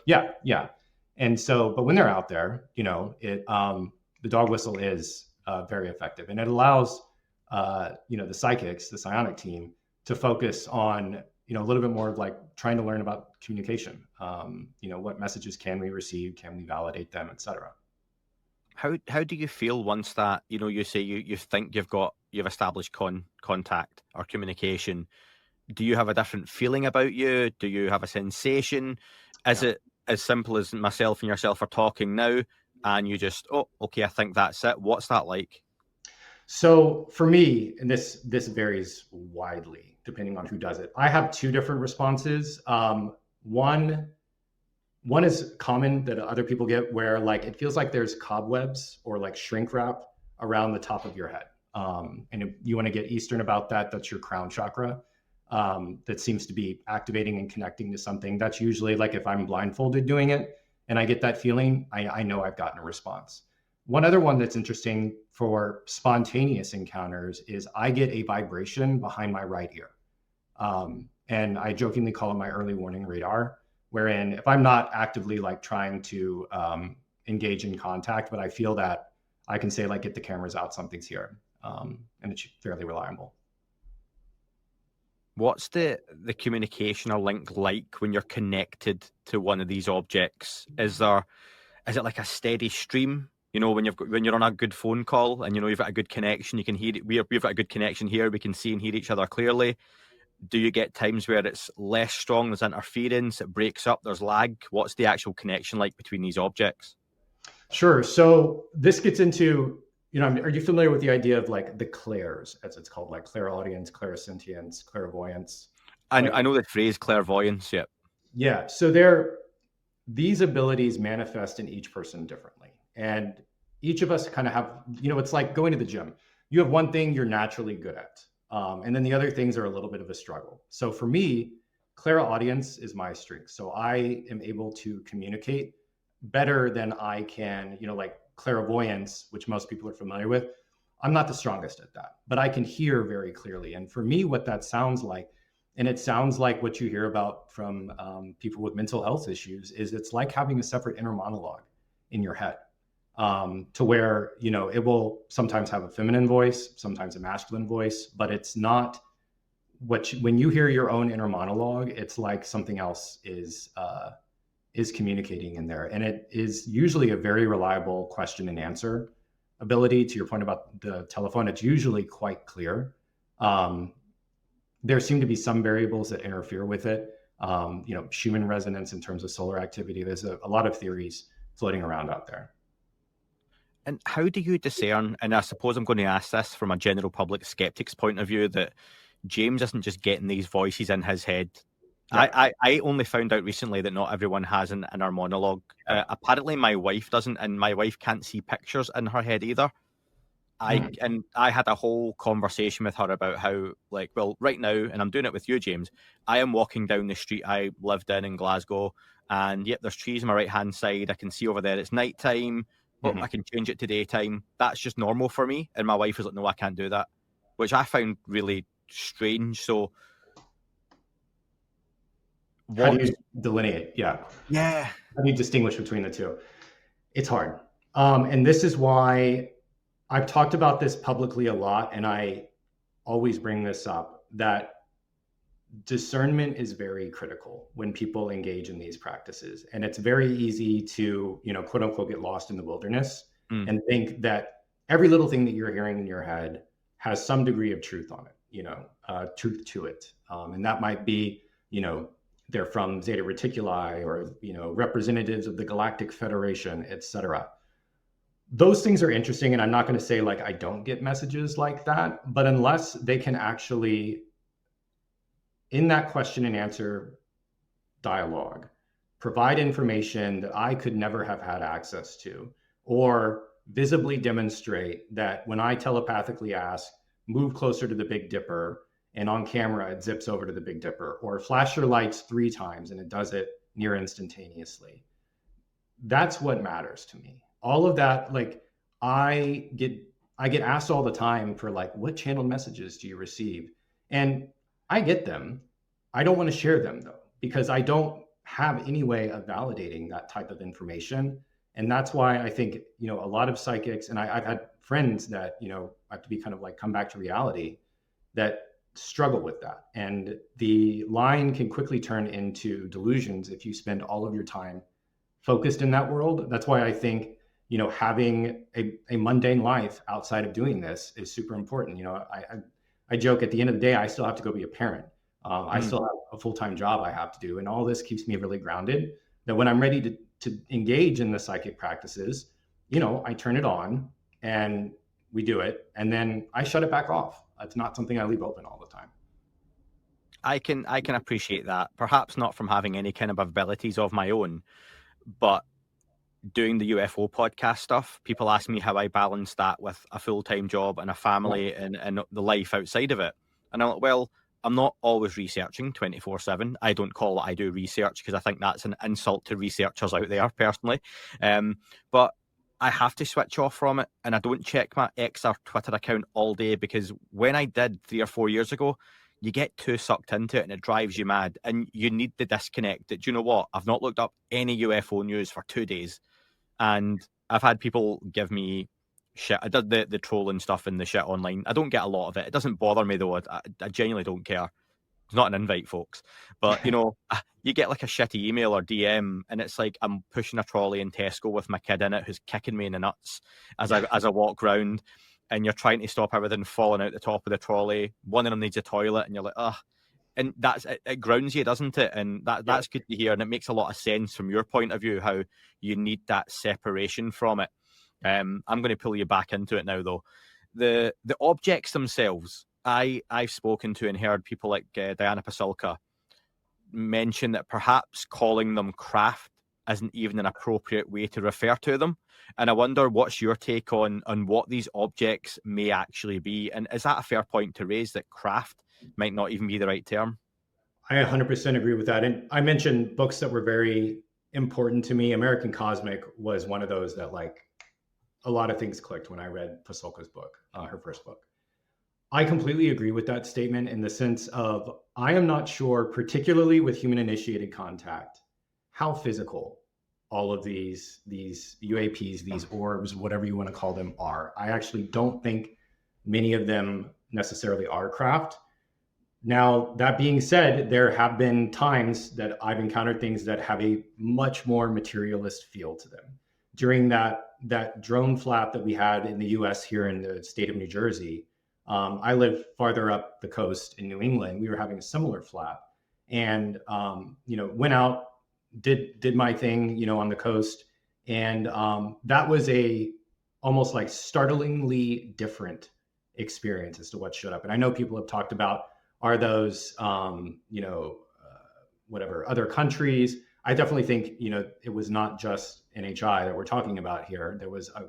Yeah. And so, but when they're out there, the dog whistle is very effective, and it allows, the psychics, the psionic team, to focus on, a little bit more of like trying to learn about communication. What messages can we receive? Can we validate them, et cetera? How do you feel once that, you say you think you've established contact or communication? Do you have a different feeling about you? Do you have a sensation? Is it as simple as myself and yourself are talking now and you just, oh, okay, I think that's it? What's that like? So for me, and this varies widely depending on who does it, I have two different responses. One is common that other people get, where like it feels like there's cobwebs or like shrink wrap around the top of your head. And if you want to get Eastern about that, that's your crown chakra. That seems to be activating and connecting to something. That's usually like if I'm blindfolded doing it and I get that feeling, I know I've gotten a response. One other one that's interesting for spontaneous encounters is I get a vibration behind my right ear. And I jokingly call it my early warning radar, wherein if I'm not actively like trying to engage in contact, but I feel that, I can say like, get the cameras out, something's here. And it's fairly reliable. What's the communication or link like when you're connected to one of these objects? Is it like a steady stream? When you're on a good phone call and you've got a good connection, you can hear it. We've got a good connection here. We can see and hear each other clearly. Do you get times where it's less strong? There's interference. It breaks up. There's lag. What's the actual connection like between these objects? Sure. So this gets into, are you familiar with the idea of like the clairs, as it's called, like clairaudience, clairsentience, clairvoyance? I know the phrase clairvoyance. Yeah. Yeah. So these abilities manifest in each person differently. And each of us kind of have, it's like going to the gym. You have one thing you're naturally good at. And then the other things are a little bit of a struggle. So for me, clairaudience is my strength. So I am able to communicate better than I can, like clairvoyance, which most people are familiar with. I'm not the strongest at that, but I can hear very clearly. And for me, what that sounds like, and it sounds like what you hear about from people with mental health issues, is it's like having a separate inner monologue in your head. To where, it will sometimes have a feminine voice, sometimes a masculine voice, but it's not when you hear your own inner monologue, it's like something else is communicating in there. And it is usually a very reliable question and answer ability. To your point about the telephone, it's usually quite clear. There seem to be some variables that interfere with it. Schumann resonance in terms of solar activity. There's a lot of theories floating around out there. And how do you discern, and I suppose I'm going to ask this from a general public skeptic's point of view, that James isn't just getting these voices in his head? Yeah. I only found out recently that not everyone has an inner monologue. Apparently my wife doesn't, and my wife can't see pictures in her head either. And I had a whole conversation with her about how, like, well, right now, and I'm doing it with you, James, I am walking down the street I lived in Glasgow, and yep, there's trees on my right-hand side. I can see over there it's nighttime. But I can change it to daytime. That's just normal for me. And my wife was like, no, I can't do that, which I found really strange. So how do you delineate? Yeah. How do you distinguish between the two? It's hard. And this is why I've talked about this publicly a lot. And I always bring this up, that discernment is very critical when people engage in these practices. And it's very easy to, quote unquote, get lost in the wilderness and think that every little thing that you're hearing in your head has some degree of truth on it, truth to it. And that might be, they're from Zeta Reticuli or, representatives of the Galactic Federation, et cetera. Those things are interesting. And I'm not going to say like, I don't get messages like that, but unless they can actually in that question and answer dialogue, provide information that I could never have had access to, or visibly demonstrate that when I telepathically ask, move closer to the Big Dipper, and on camera it zips over to the Big Dipper, or flash your lights 3 times and it does it near instantaneously. That's what matters to me. All of that, like I get asked all the time for like, what channeled messages do you receive? And I get them. I don't want to share them though, because I don't have any way of validating that type of information. And that's why I think, a lot of psychics, and I've had friends that, have to be kind of like come back to reality, that struggle with that. And the line can quickly turn into delusions if you spend all of your time focused in that world. That's why I think, having a mundane life outside of doing this is super important. I joke at the end of the day, I still have to go be a parent. I still have a full-time job I have to do. And all this keeps me really grounded, that when I'm ready to engage in the psychic practices, I turn it on and we do it. And then I shut it back off. It's not something I leave open all the time. I can appreciate that. Perhaps not from having any kind of abilities of my own, but doing the UFO podcast stuff, people ask me how I balance that with a full-time job and a family and the life outside of it. And I'm like, well, I'm not always researching 24/7. I don't call what I do research, because I think that's an insult to researchers out there personally. But I have to switch off from it, and I don't check my X or Twitter account all day, because when I did 3 or 4 years ago, you get too sucked into it and it drives you mad, and you need the disconnect. That, you know what? I've not looked up any UFO news for 2 days, and I've had people give me shit. I did the trolling stuff and the shit online. I don't get a lot of it. It doesn't bother me though. I genuinely don't care. It's not an invite, folks. But, you get like a shitty email or DM, and it's like I'm pushing a trolley in Tesco with my kid in it who's kicking me in the nuts as I walk round, and you're trying to stop everything falling out the top of the trolley. One of them needs a toilet, and you're like, ugh. And it grounds you, doesn't it? And that's good to hear, and it makes a lot of sense from your point of view how you need that separation from it. I'm going to pull you back into it now, though. The objects themselves, I've spoken to and heard people like Diana Pasulka mention that perhaps calling them craft isn't even an appropriate way to refer to them. And I wonder, what's your take on what these objects may actually be? And is that a fair point to raise, that craft might not even be the right term? I 100% agree with that. And I mentioned books that were very important to me. American Cosmic was one of those that, like, a lot of things clicked when I read Pasulka's book, her first book. I completely agree with that statement, in the sense of, I am not sure, particularly with human initiated contact, how physical all of these UAPs, these orbs, whatever you want to call them, are. I actually don't think many of them necessarily are craft. Now, that being said, there have been times that I've encountered things that have a much more materialist feel to them. During that drone flap that we had in the US here in the state of New Jersey, I live farther up the coast in New England. We were having a similar flap, and went out, did my thing, on the coast, and that was a almost like startlingly different experience as to what showed up. And I know people have talked about, are those whatever other countries? I definitely think it was not just NHI that we're talking about here. There was a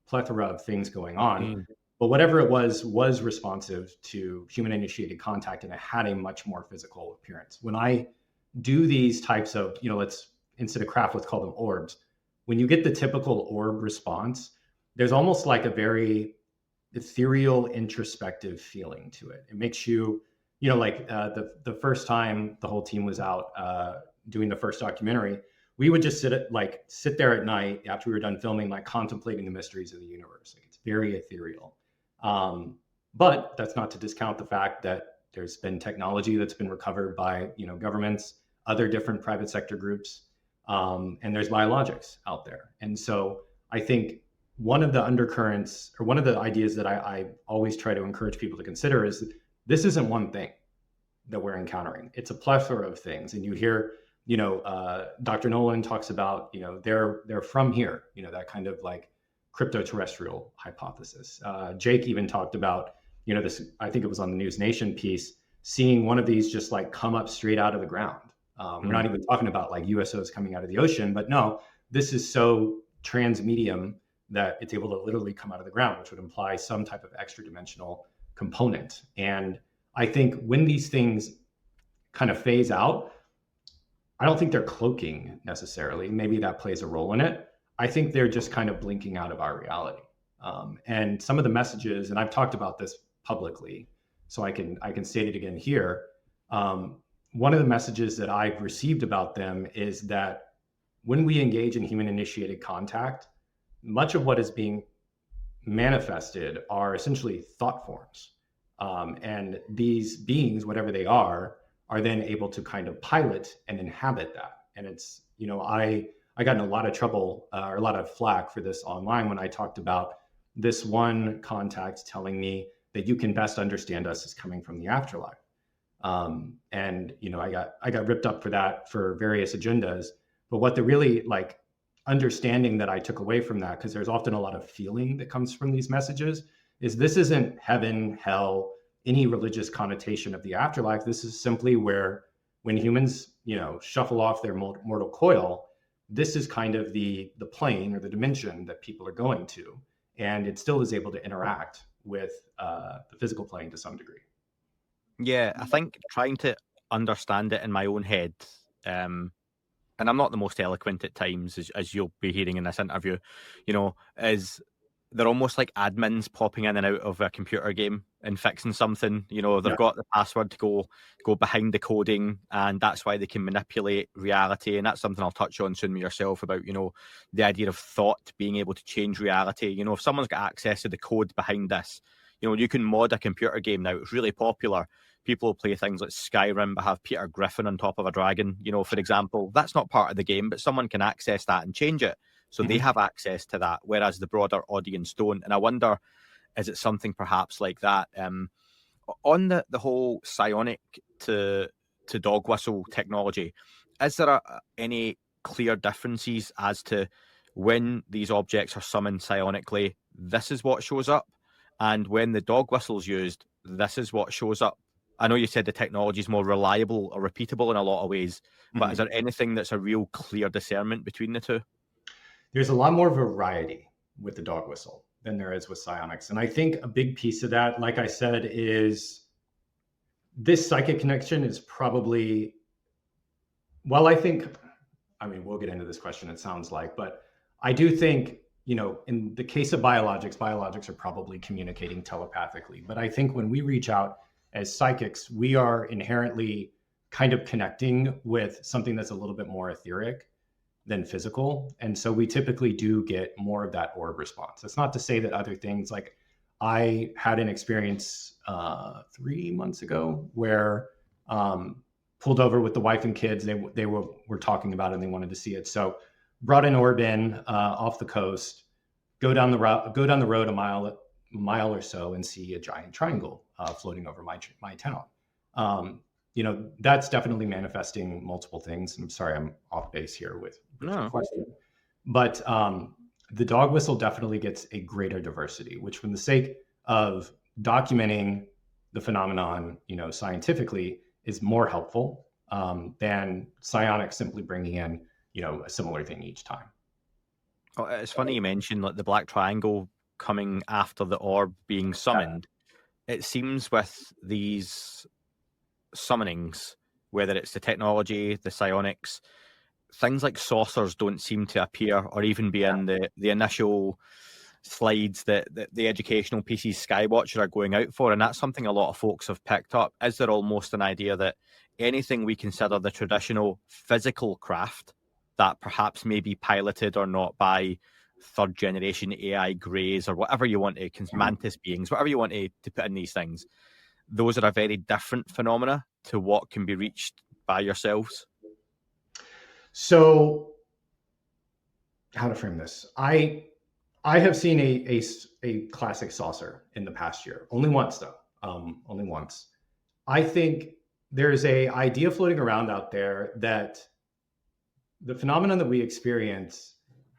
plethora of things going on. But whatever it was responsive to human initiated contact, and it had a much more physical appearance. When I do these types of, let's, instead of craft, let's call them orbs. When you get the typical orb response, there's almost like a very ethereal, introspective feeling to it. It makes you, like the first time the whole team was out doing the first documentary, we would just sit there at night after we were done filming, like contemplating the mysteries of the universe. Like, it's very ethereal. But that's not to discount the fact that there's been technology that's been recovered by, governments, other different private sector groups, and there's biologics out there. And so I think one of the undercurrents, or one of the ideas that I always try to encourage people to consider, is that this isn't one thing that we're encountering. It's a plethora of things. And you hear, Dr. Nolan talks about, they're from here, that kind of like crypto-terrestrial hypothesis. Jake even talked about, this, I think it was on the News Nation piece, seeing one of these just like come up straight out of the ground. We're not even talking about like USOs coming out of the ocean, but no, this is so transmedium that it's able to literally come out of the ground, which would imply some type of extra dimensional component. And I think when these things kind of phase out, I don't think they're cloaking necessarily. Maybe that plays a role in it. I think they're just kind of blinking out of our reality. And some of the messages, and I've talked about this publicly, so I can state it again here. One of the messages that I've received about them is that when we engage in human initiated contact, much of what is being manifested are essentially thought forms. And these beings, whatever they are then able to kind of pilot and inhabit that. And it's, I got in a lot of trouble or a lot of flack for this online when I talked about this one contact telling me that you can best understand us as coming from the afterlife. And I got ripped up for that for various agendas. But what the really like understanding that I took away from that, because there's often a lot of feeling that comes from these messages, is this isn't heaven, hell, any religious connotation of the afterlife. This is simply where when humans, shuffle off their mortal coil, this is kind of the plane or the dimension that people are going to. And it still is able to interact with the physical plane to some degree. Yeah, I think trying to understand it in my own head, and I'm not the most eloquent at times, as you'll be hearing in this interview, is they're almost like admins popping in and out of a computer game and fixing something. They've got the password to go behind the coding, and that's why they can manipulate reality. And that's something I'll touch on soon with yourself about, the idea of thought being able to change reality. If someone's got access to the code behind this, you can mod a computer game now. It's really popular. People will play things like Skyrim, but have Peter Griffin on top of a dragon, for example. That's not part of the game, but someone can access that and change it. So they have access to that, whereas the broader audience don't. And I wonder, is it something perhaps like that? On the whole psionic to dog whistle technology, is there any clear differences as to when these objects are summoned psionically, this is what shows up, and when the dog whistle's used, this is what shows up? I know you said the technology is more reliable or repeatable in a lot of ways, but is there anything that's a real clear discernment between the two? There's a lot more variety with the dog whistle than there is with psionics. And I think a big piece of that, like I said, is this psychic connection is probably, we'll get into this question, it sounds like, but I do think, in the case of biologics are probably communicating telepathically. But I think when we reach out as psychics, we are inherently kind of connecting with something that's a little bit more etheric than physical. And so we typically do get more of that orb response. That's not to say that other things, like I had an experience 3 months ago where pulled over with the wife and kids. They were talking about it and they wanted to see it. So brought an orb in off the coast, go down the road a mile or so and see a giant triangle floating over my town. That's definitely manifesting multiple things. I'm sorry, I'm off base here with the question. But the dog whistle definitely gets a greater diversity, which for the sake of documenting the phenomenon, scientifically is more helpful than psionic simply bringing in, a similar thing each time. Oh, it's funny you mentioned like the black triangle coming after the orb being summoned. Yeah. It seems with these summonings, whether it's the technology, the psionics, things like saucers don't seem to appear or even be in the initial slides that the educational pieces Skywatcher are going out for. And that's something a lot of folks have picked up. Is there almost an idea that anything we consider the traditional physical craft that perhaps may be piloted or not by third generation AI greys or whatever you want to, mantis beings, whatever you want to put in these things, those are a very different phenomena to what can be reached by yourselves? So how to frame this? I have seen a classic saucer in the past year. Only once though. Only once. I think there's a idea floating around out there that the phenomenon that we experience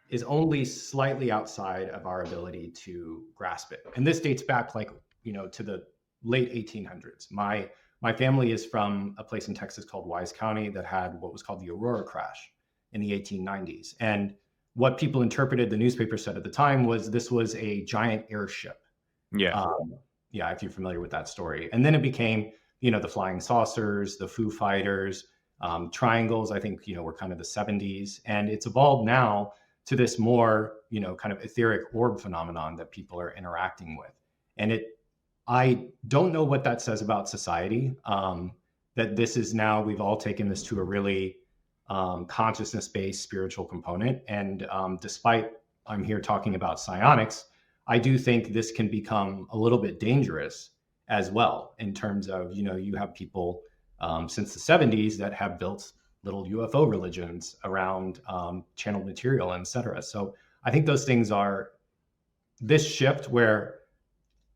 is only slightly outside of our ability to grasp it. And this dates back to the late 1800s. My My family is from a place in Texas called Wise County that had what was called the Aurora crash in the 1890s. And what people interpreted, the newspaper said at the time, was this was a giant airship. Yeah. Yeah, if you're familiar with that story. And then it became, the flying saucers, the Foo Fighters, triangles, I think, were kind of the 70s. And it's evolved now to this more, kind of etheric orb phenomenon that people are interacting with. And I don't know what that says about society, that this is now, we've all taken this to a really consciousness-based spiritual component. And despite I'm here talking about psionics, I do think this can become a little bit dangerous as well, in terms of, you have people since the 70s that have built little UFO religions around channeled material, et cetera. So I think those things are this shift where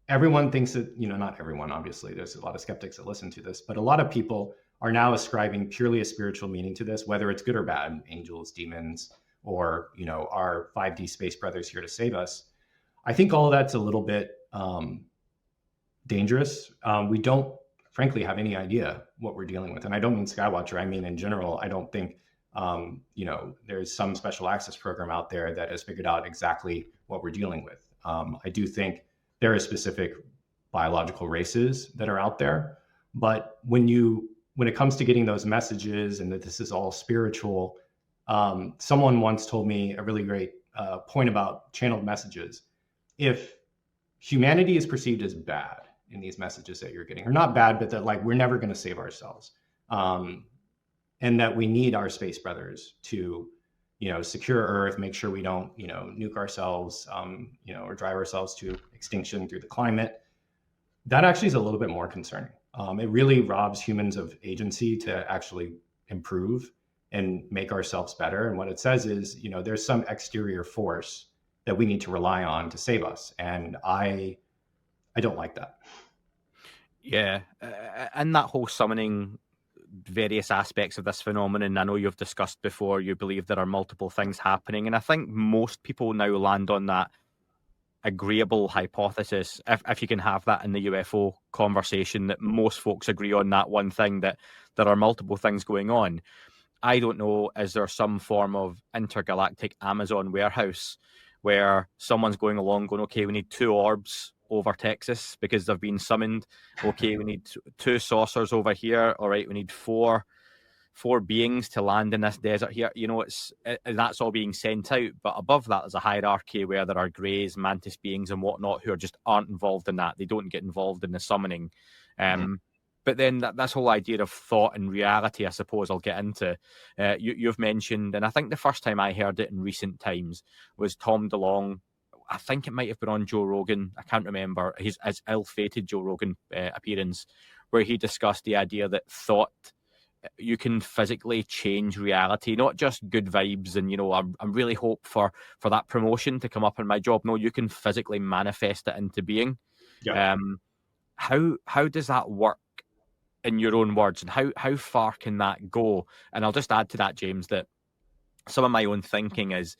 everyone thinks that, not everyone, obviously, there's a lot of skeptics that listen to this, but a lot of people are now ascribing purely a spiritual meaning to this, whether it's good or bad, angels, demons, or, our 5D space brothers here to save us. I think all of that's a little bit dangerous. We don't, frankly, have any idea what we're dealing with. And I don't mean Skywatcher. I mean, in general, I don't think, there's some special access program out there that has figured out exactly what we're dealing with. I do think there are specific biological races that are out there. But when it comes to getting those messages and that this is all spiritual, someone once told me a really great point about channeled messages. If humanity is perceived as bad in these messages that you're getting, or not bad, but that like we're never going to save ourselves, and that we need our space brothers to, secure Earth, make sure we don't, nuke ourselves, or drive ourselves to extinction through the climate. That actually is a little bit more concerning. It really robs humans of agency to actually improve and make ourselves better. And what it says is, there's some exterior force that we need to rely on to save us. And I don't like that. Yeah. And that whole summoning various aspects of this phenomenon, I know you've discussed before, you believe there are multiple things happening. And I think most people now land on that agreeable hypothesis, if you can have that in the UFO conversation, that most folks agree on that one thing, that there are multiple things going on. I don't know, is there some form of intergalactic Amazon warehouse where someone's going along going, okay, we need 2 orbs over Texas because they've been summoned. Okay, we need 2 saucers over here. All right, we need 4 beings to land in this desert here. That's all being sent out. But above that, there's a hierarchy where there are greys, mantis beings and whatnot who just aren't involved in that. They don't get involved in the summoning. But then this whole idea of thought and reality, I suppose I'll get into. You've mentioned, and I think the first time I heard it in recent times was Tom DeLonge. I think it might have been on Joe Rogan. I can't remember his ill-fated Joe Rogan appearance, where he discussed the idea that thought, you can physically change reality, not just good vibes and, I'm really hope for that promotion to come up in my job. No, you can physically manifest it into being. Yeah. How does that work in your own words, and how far can that go? And I'll just add to that, James, that some of my own thinking is,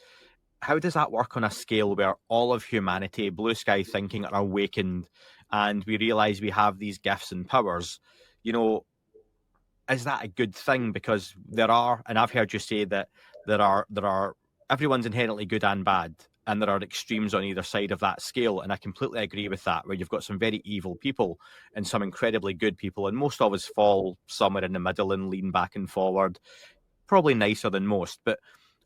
how does that work on a scale where all of humanity, blue sky thinking, are awakened and we realize we have these gifts and powers? Is that a good thing? Because there are, and I've heard you say that there are everyone's inherently good and bad, and there are extremes on either side of that scale. And I completely agree with that, where you've got some very evil people and some incredibly good people, and most of us fall somewhere in the middle and lean back and forward, probably nicer than most. But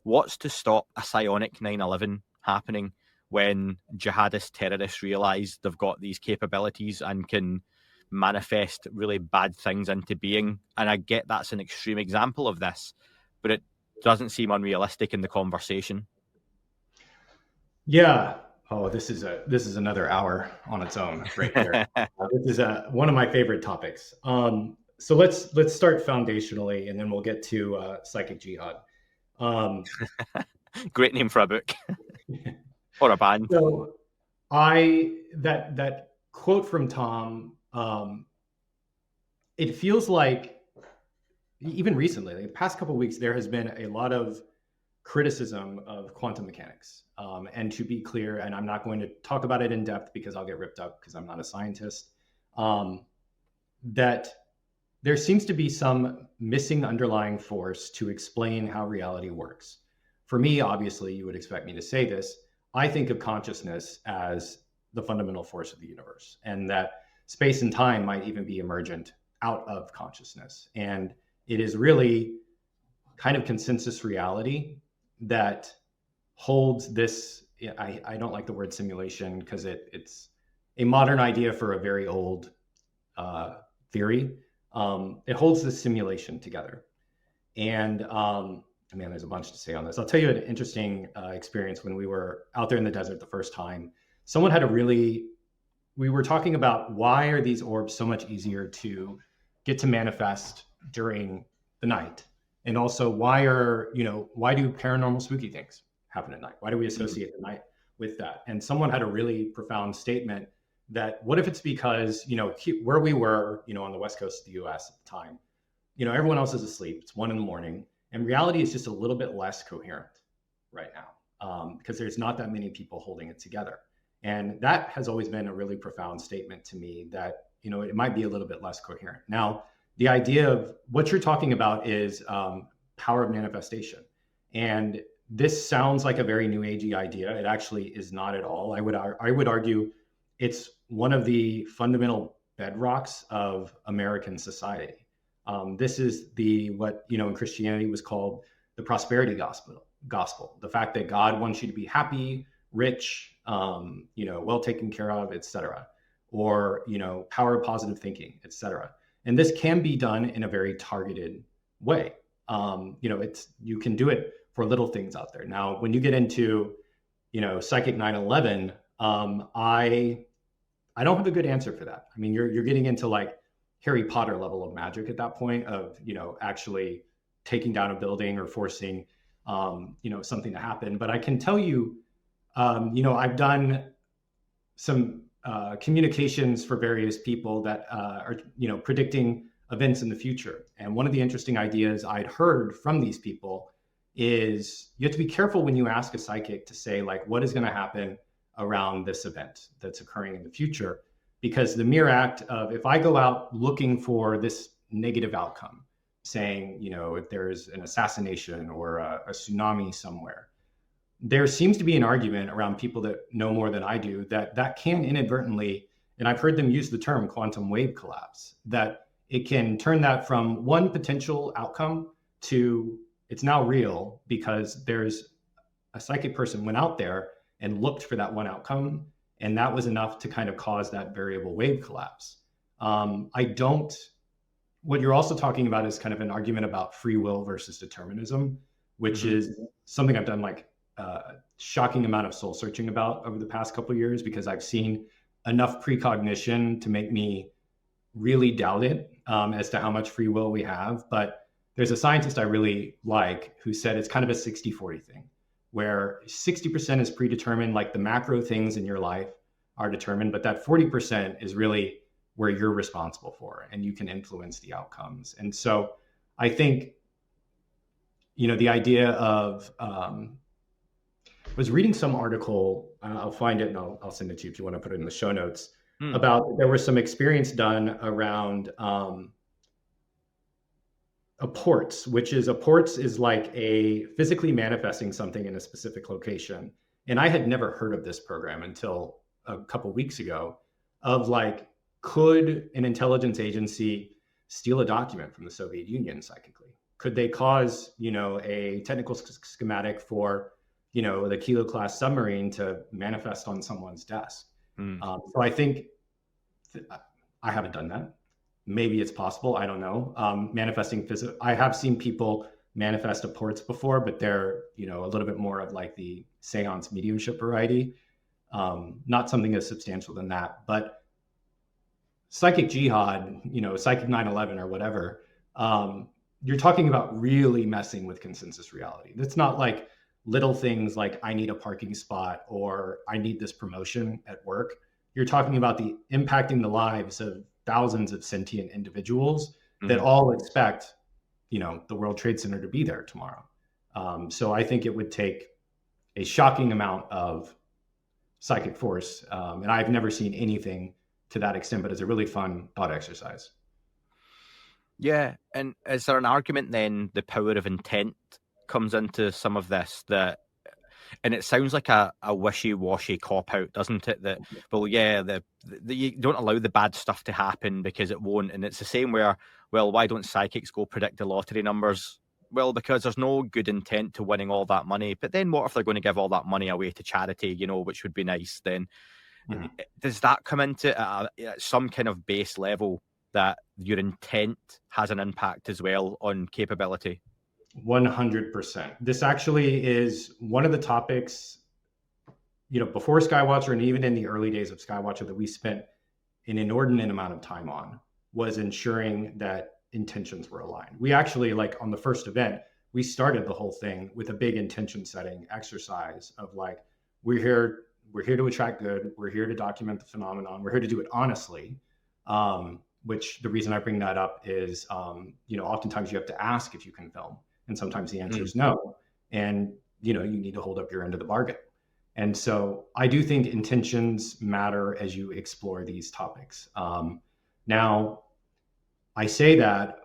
what's to stop a psionic 9/11 happening when jihadist terrorists realize they've got these capabilities and can manifest really bad things into being? And I get that's an extreme example of this, but it doesn't seem unrealistic in the conversation. Yeah. Oh, this is another hour on its own right here. This is one of my favorite topics. So let's start foundationally, and then we'll get to psychic jihad. Great name for a book or a band. So that quote from Tom, it feels like even recently, like the past couple of weeks, there has been a lot of criticism of quantum mechanics. And to be clear, and I'm not going to talk about it in depth because I'll get ripped up because I'm not a scientist, that there seems to be some missing underlying force to explain how reality works. For me, obviously, you would expect me to say this. I think of consciousness as the fundamental force of the universe, and that space and time might even be emergent out of consciousness. And it is really kind of consensus reality that holds this. I don't like the word simulation because it's a modern idea for a very old theory. It holds this simulation together. And man, there's a bunch to say on this. I'll tell you an interesting experience when we were out there in the desert the first time. Someone had we were talking about why are these orbs so much easier to get to manifest during the night? And also why do paranormal spooky things happen at night? Why do we associate the night with that? And someone had a really profound statement that what if it's because, where we were, on the West Coast of the US at the time, everyone else is asleep. It's 1 a.m. and reality is just a little bit less coherent right now because there's not that many people holding it together. And that has always been a really profound statement to me that, it might be a little bit less coherent. Now, the idea of what you're talking about is power of manifestation. And this sounds like a very new agey idea. It actually is not at all. I would argue it's one of the fundamental bedrocks of American society. This is what in Christianity was called the prosperity gospel. The fact that God wants you to be happy, rich, well taken care of, etc. Or power of positive thinking, etc. And this can be done in a very targeted way. You can do it for little things out there. Now, when you get into, psychic 9/11, I don't have a good answer for that. I mean, you're getting into like Harry Potter level of magic at that point of, actually taking down a building or forcing, something to happen. But I can tell you, I've done some communications for various people that are, predicting events in the future. And one of the interesting ideas I'd heard from these people is you have to be careful when you ask a psychic to say, like, what is going to happen around this event that's occurring in the future? Because the mere act of, if I go out looking for this negative outcome, saying, if there's an assassination or a tsunami somewhere, there seems to be an argument around people that know more than I do that can inadvertently, and I've heard them use the term quantum wave collapse, that it can turn that from one potential outcome to it's now real because there's a psychic person went out there and looked for that one outcome, and that was enough to kind of cause that variable wave collapse. What you're also talking about is kind of an argument about free will versus determinism, which is something I've done like shocking amount of soul searching about over the past couple of years, because I've seen enough precognition to make me really doubt it as to how much free will we have. But there's a scientist I really like who said it's kind of a 60-40 thing, where 60% is predetermined, like the macro things in your life are determined, but that 40% is really where you're responsible for and you can influence the outcomes. And so I think, the idea of, was reading some article, I'll find it and I'll send it to you if you want to put it in the show notes, about there was some experience done around apports, apports is like a physically manifesting something in a specific location. And I had never heard of this program until a couple of weeks ago, of like, could an intelligence agency steal a document from the Soviet Union psychically? Could they cause, a technical schematic for, the Kilo class submarine to manifest on someone's desk? So I think I haven't done that. Maybe it's possible. I don't know. Manifesting physical. I have seen people manifest apports before, but they're, a little bit more of like the seance mediumship variety. Not something as substantial than that, but psychic jihad, psychic 9/11 or whatever, you're talking about really messing with consensus reality. That's not like little things like I need a parking spot or I need this promotion at work. You're talking about the impacting the lives of thousands of sentient individuals that all expect, the World Trade Center to be there tomorrow. So I think it would take a shocking amount of psychic force. And I've never seen anything to that extent, but it's a really fun thought exercise. Yeah, and is there an argument then the power of intent comes into some of this, that, and it sounds like a wishy-washy cop-out, doesn't it? That, well, yeah, you don't allow the bad stuff to happen because it won't. And it's the same where, well, why don't psychics go predict the lottery numbers? Well, because there's no good intent to winning all that money. But then what if they're going to give all that money away to charity, which would be nice? Then does that come into it at some kind of base level, that your intent has an impact as well on capability? 100%. This actually is one of the topics, before Skywatcher and even in the early days of Skywatcher, that we spent an inordinate amount of time on, was ensuring that intentions were aligned. We actually, like on the first event, we started the whole thing with a big intention setting exercise of like, we're here to attract good. We're here to document the phenomenon. We're here to do it honestly. Which the reason I bring that up is, oftentimes you have to ask if you can film. And sometimes the answer is no. And, you need to hold up your end of the bargain. And so I do think intentions matter as you explore these topics. Now, I say that,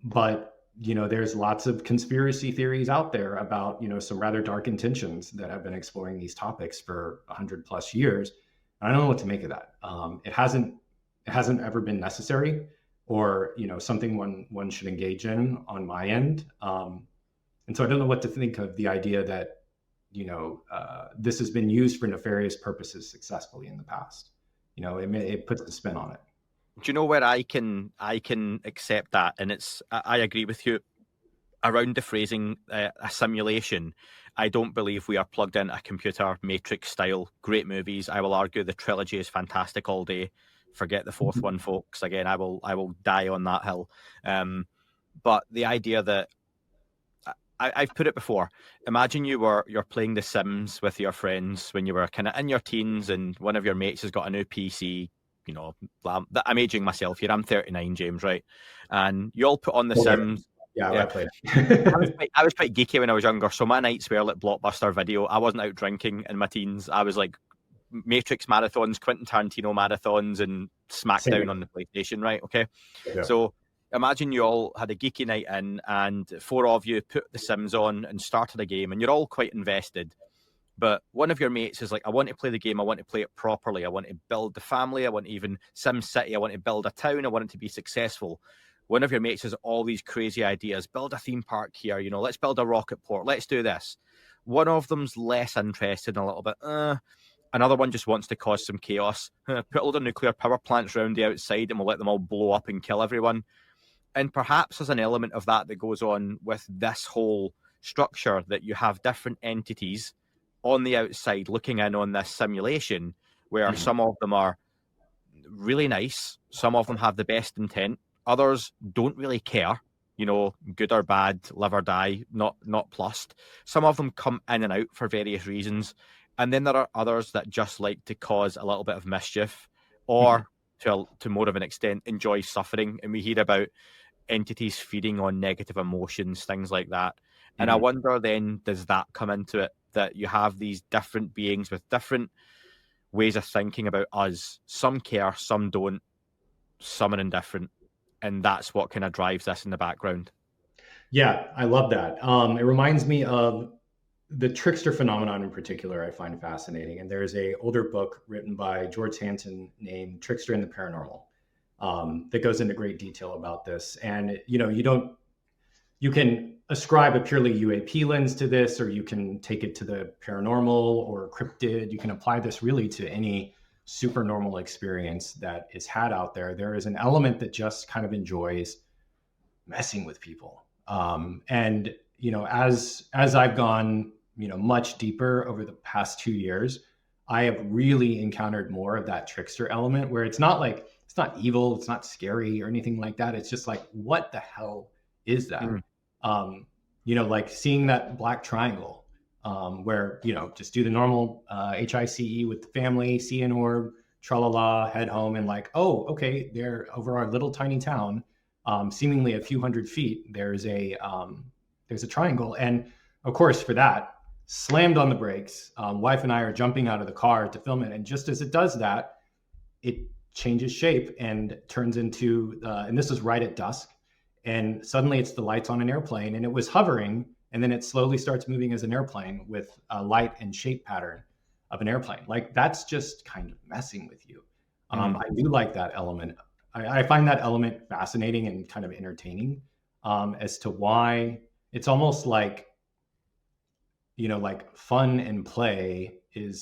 but, there's lots of conspiracy theories out there about, some rather dark intentions that have been exploring these topics for 100+ years. And I don't know what to make of that. It hasn't ever been necessary, or something one should engage in on my end. And so I don't know what to think of the idea that this has been used for nefarious purposes successfully in the past. It puts a spin on it. Do you know where I can accept that? And I agree with you around the phrasing, a simulation. I don't believe we are plugged into a computer, Matrix style. Great movies. I will argue the trilogy is fantastic all day. Forget the fourth one, folks. Again, I will die on that hill. But the idea that I've put it before. Imagine you're playing The Sims with your friends when you were kind of in your teens, and one of your mates has got a new PC. I'm aging myself here. I'm 39, James, right? And you all put on The Sims. Yeah, I played. I was quite geeky when I was younger, so my nights were like Blockbuster Video. I wasn't out drinking in my teens. I was like Matrix marathons, Quentin Tarantino marathons, and Smackdown on the PlayStation, right? Okay. Yeah. So imagine you all had a geeky night in, and 4 of you put The Sims on and started a game, and you're all quite invested. But one of your mates is like, I want to play the game. I want to play it properly. I want to build the family. I want to even Sim City. I want to build a town. I want it to be successful. One of your mates has all these crazy ideas. Build a theme park here. Let's build a rocket port. Let's do this. One of them's less interested and a little bit, Another one just wants to cause some chaos. Put a load of nuclear power plants around the outside and we'll let them all blow up and kill everyone. And perhaps there's an element of that goes on with this whole structure, that you have different entities on the outside looking in on this simulation, where some of them are really nice, some of them have the best intent, others don't really care, good or bad, live or die, not plussed. Some of them come in and out for various reasons. And then there are others that just like to cause a little bit of mischief, or to more of an extent, enjoy suffering. And we hear about entities feeding on negative emotions, things like that. And I wonder then, does that come into it, that you have these different beings with different ways of thinking about us? Some care, some don't, some are indifferent. And that's what kind of drives this in the background. Yeah, I love that. It reminds me of the trickster phenomenon in particular. I find fascinating. And there's a older book written by George Hansen named Trickster and the Paranormal that goes into great detail about this. And, you can ascribe a purely UAP lens to this, or you can take it to the paranormal or cryptid. You can apply this really to any supernormal experience that is had out there. There is an element that just kind of enjoys messing with people. And, as I've gone, much deeper over the past 2 years, I have really encountered more of that trickster element, where it's not evil, it's not scary or anything like that. It's just like, what the hell is that? Like seeing that black triangle, where, just do the normal HICE with the family, see an orb, tra-la-la, head home, and like, oh, okay, they're over our little tiny town, seemingly a few hundred feet, there's a triangle. And of course, for that, slammed on the brakes. Wife and I are jumping out of the car to film it. And just as it does that, it changes shape and turns into, and this is right at dusk, and suddenly it's the lights on an airplane, and it was hovering, and then it slowly starts moving as an airplane with a light and shape pattern of an airplane. Like, that's just kind of messing with you. I do like that element. I find that element fascinating and kind of entertaining, as to why it's almost like, like fun and play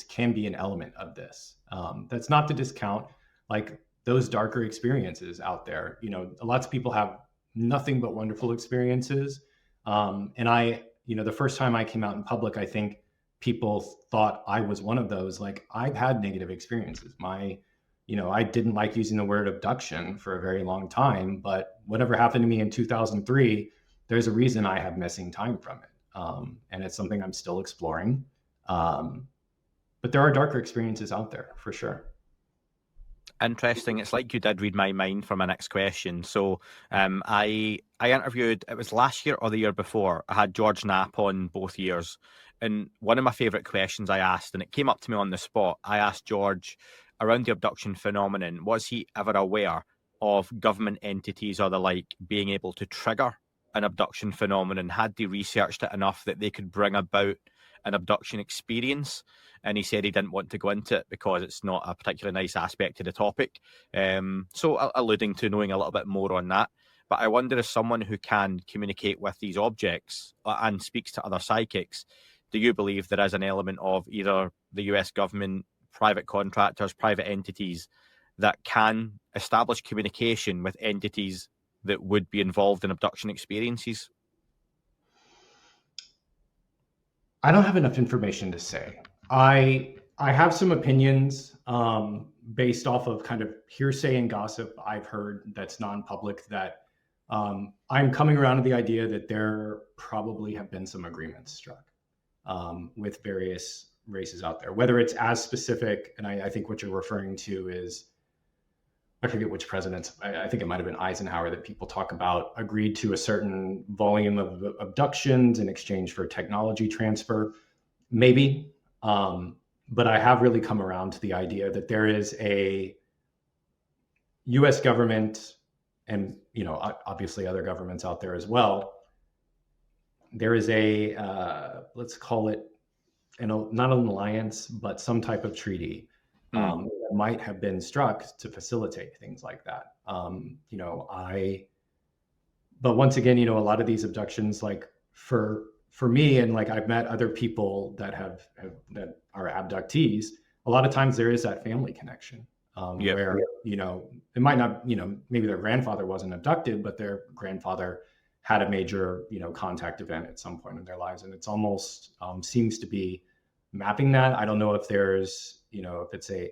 can be an element of this. That's not to discount like those darker experiences out there. Lots of people have nothing but wonderful experiences. And the first time I came out in public, I think people thought I was one of those. Like, I've had negative experiences. I didn't like using the word abduction for a very long time, but whatever happened to me in 2003, there's a reason I have missing time from it. And it's something I'm still exploring. But there are darker experiences out there for sure. Interesting. It's like you did read my mind for my next question. So I interviewed, it was last year or the year before, I had George Knapp on both years. And one of my favorite questions I asked, and it came up to me on the spot, I asked George around the abduction phenomenon, was he ever aware of government entities or the like being able to trigger an abduction phenomenon? Had they researched it enough that they could bring about an abduction experience? And he said he didn't want to go into it because it's not a particularly nice aspect of the topic. So alluding to knowing a little bit more on that. But I wonder, as someone who can communicate with these objects and speaks to other psychics, do you believe there is an element of either the US government, private contractors, private entities that can establish communication with entities that would be involved in abduction experiences? I don't have enough information to say. I have some opinions based off of kind of hearsay and gossip I've heard that's non-public, that I'm coming around to the idea that there probably have been some agreements struck with various races out there, whether it's as specific, and I think what you're referring to is, I forget which presidents, I think it might have been Eisenhower, that people talk about agreed to a certain volume of abductions in exchange for technology transfer. Maybe. But I have really come around to the idea that there is a US government, and obviously other governments out there as well. There is a, let's call it, not an alliance, but some type of treaty that might have been struck to facilitate things like that. But once again, a lot of these abductions, like for me, and like I've met other people that that are abductees, a lot of times there is that family connection where, it might not, maybe their grandfather wasn't abducted, but their grandfather had a major, contact event at some point in their lives. And it's almost seems to be mapping that. I don't know if there's, if it's a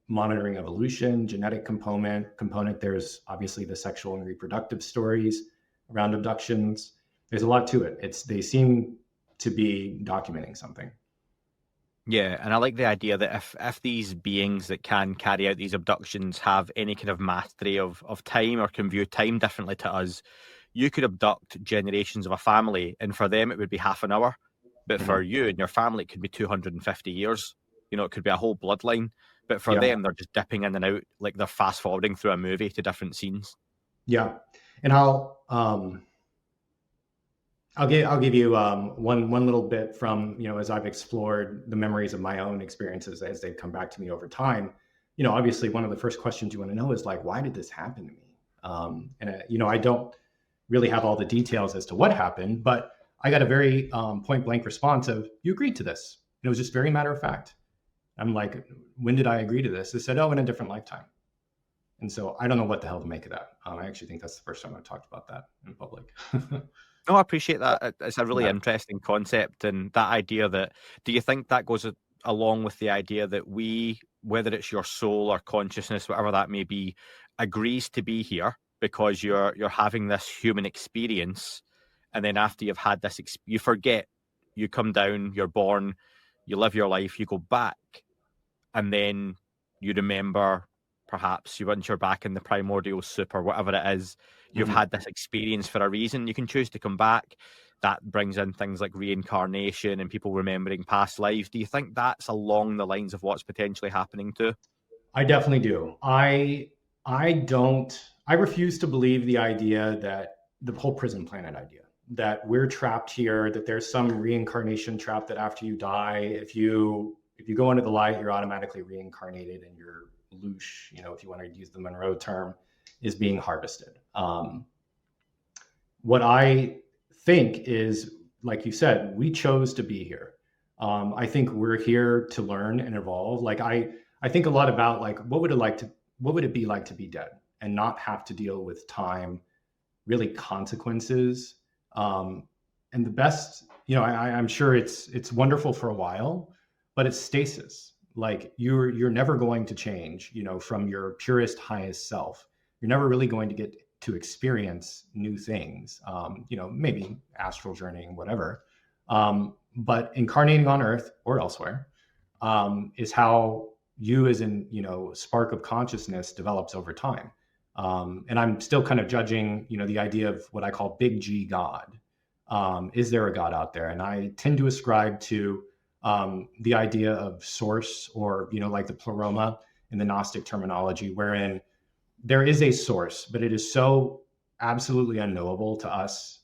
monitoring evolution, genetic component. There's obviously the sexual and reproductive stories around abductions. There's a lot to it. They seem to be documenting something. Yeah, and I like the idea that if these beings that can carry out these abductions have any kind of mastery of time, or can view time differently to us, you could abduct generations of a family, and for them it would be half an hour. But for you and your family, it could be 250 years. It could be a whole bloodline. But for them, they're just dipping in and out, like they're fast forwarding through a movie to different scenes. Yeah. And I'll give you one little bit from, as I've explored the memories of my own experiences as they've come back to me over time. Obviously one of the first questions you want to know is like, why did this happen to me? And I don't really have all the details as to what happened, but I got a very point blank response of, you agreed to this. It was just very matter of fact. I'm like, when did I agree to this? They said, oh, in a different lifetime. And so I don't know what the hell to make of that. I actually think that's the first time I've talked about that in public. No, I appreciate that. It's a really interesting concept. And that idea that, do you think that goes along with the idea that we, whether it's your soul or consciousness, whatever that may be, agrees to be here because you're having this human experience, and then after you've had this, you forget, you come down, you're born, you live your life, you go back, and then you remember, perhaps once you're back in the primordial soup or whatever it is, you've had this experience for a reason. You can choose to come back. That brings in things like reincarnation and people remembering past lives. Do you think that's along the lines of what's potentially happening too? I definitely do. I refuse to believe the idea that the whole prison planet idea, that we're trapped here, that there's some reincarnation trap, that after you die, if you go into the light, you're automatically reincarnated, and your loosh, if you want to use the Monroe term, is being harvested. What I think is, like you said, we chose to be here. I think we're here to learn and evolve. Like I think a lot about like what would it be like to be dead and not have to deal with time, really consequences. And the best, I'm sure it's wonderful for a while, but it's stasis. Like you're never going to change, from your purest, highest self. You're never really going to get to experience new things, maybe astral journeying, whatever. But incarnating on Earth or elsewhere is how you as in, spark of consciousness develops over time. And I'm still kind of judging, the idea of what I call big G God. Is there a God out there? And I tend to ascribe to the idea of source, or, like the pleroma in the Gnostic terminology, wherein there is a source, but it is so absolutely unknowable to us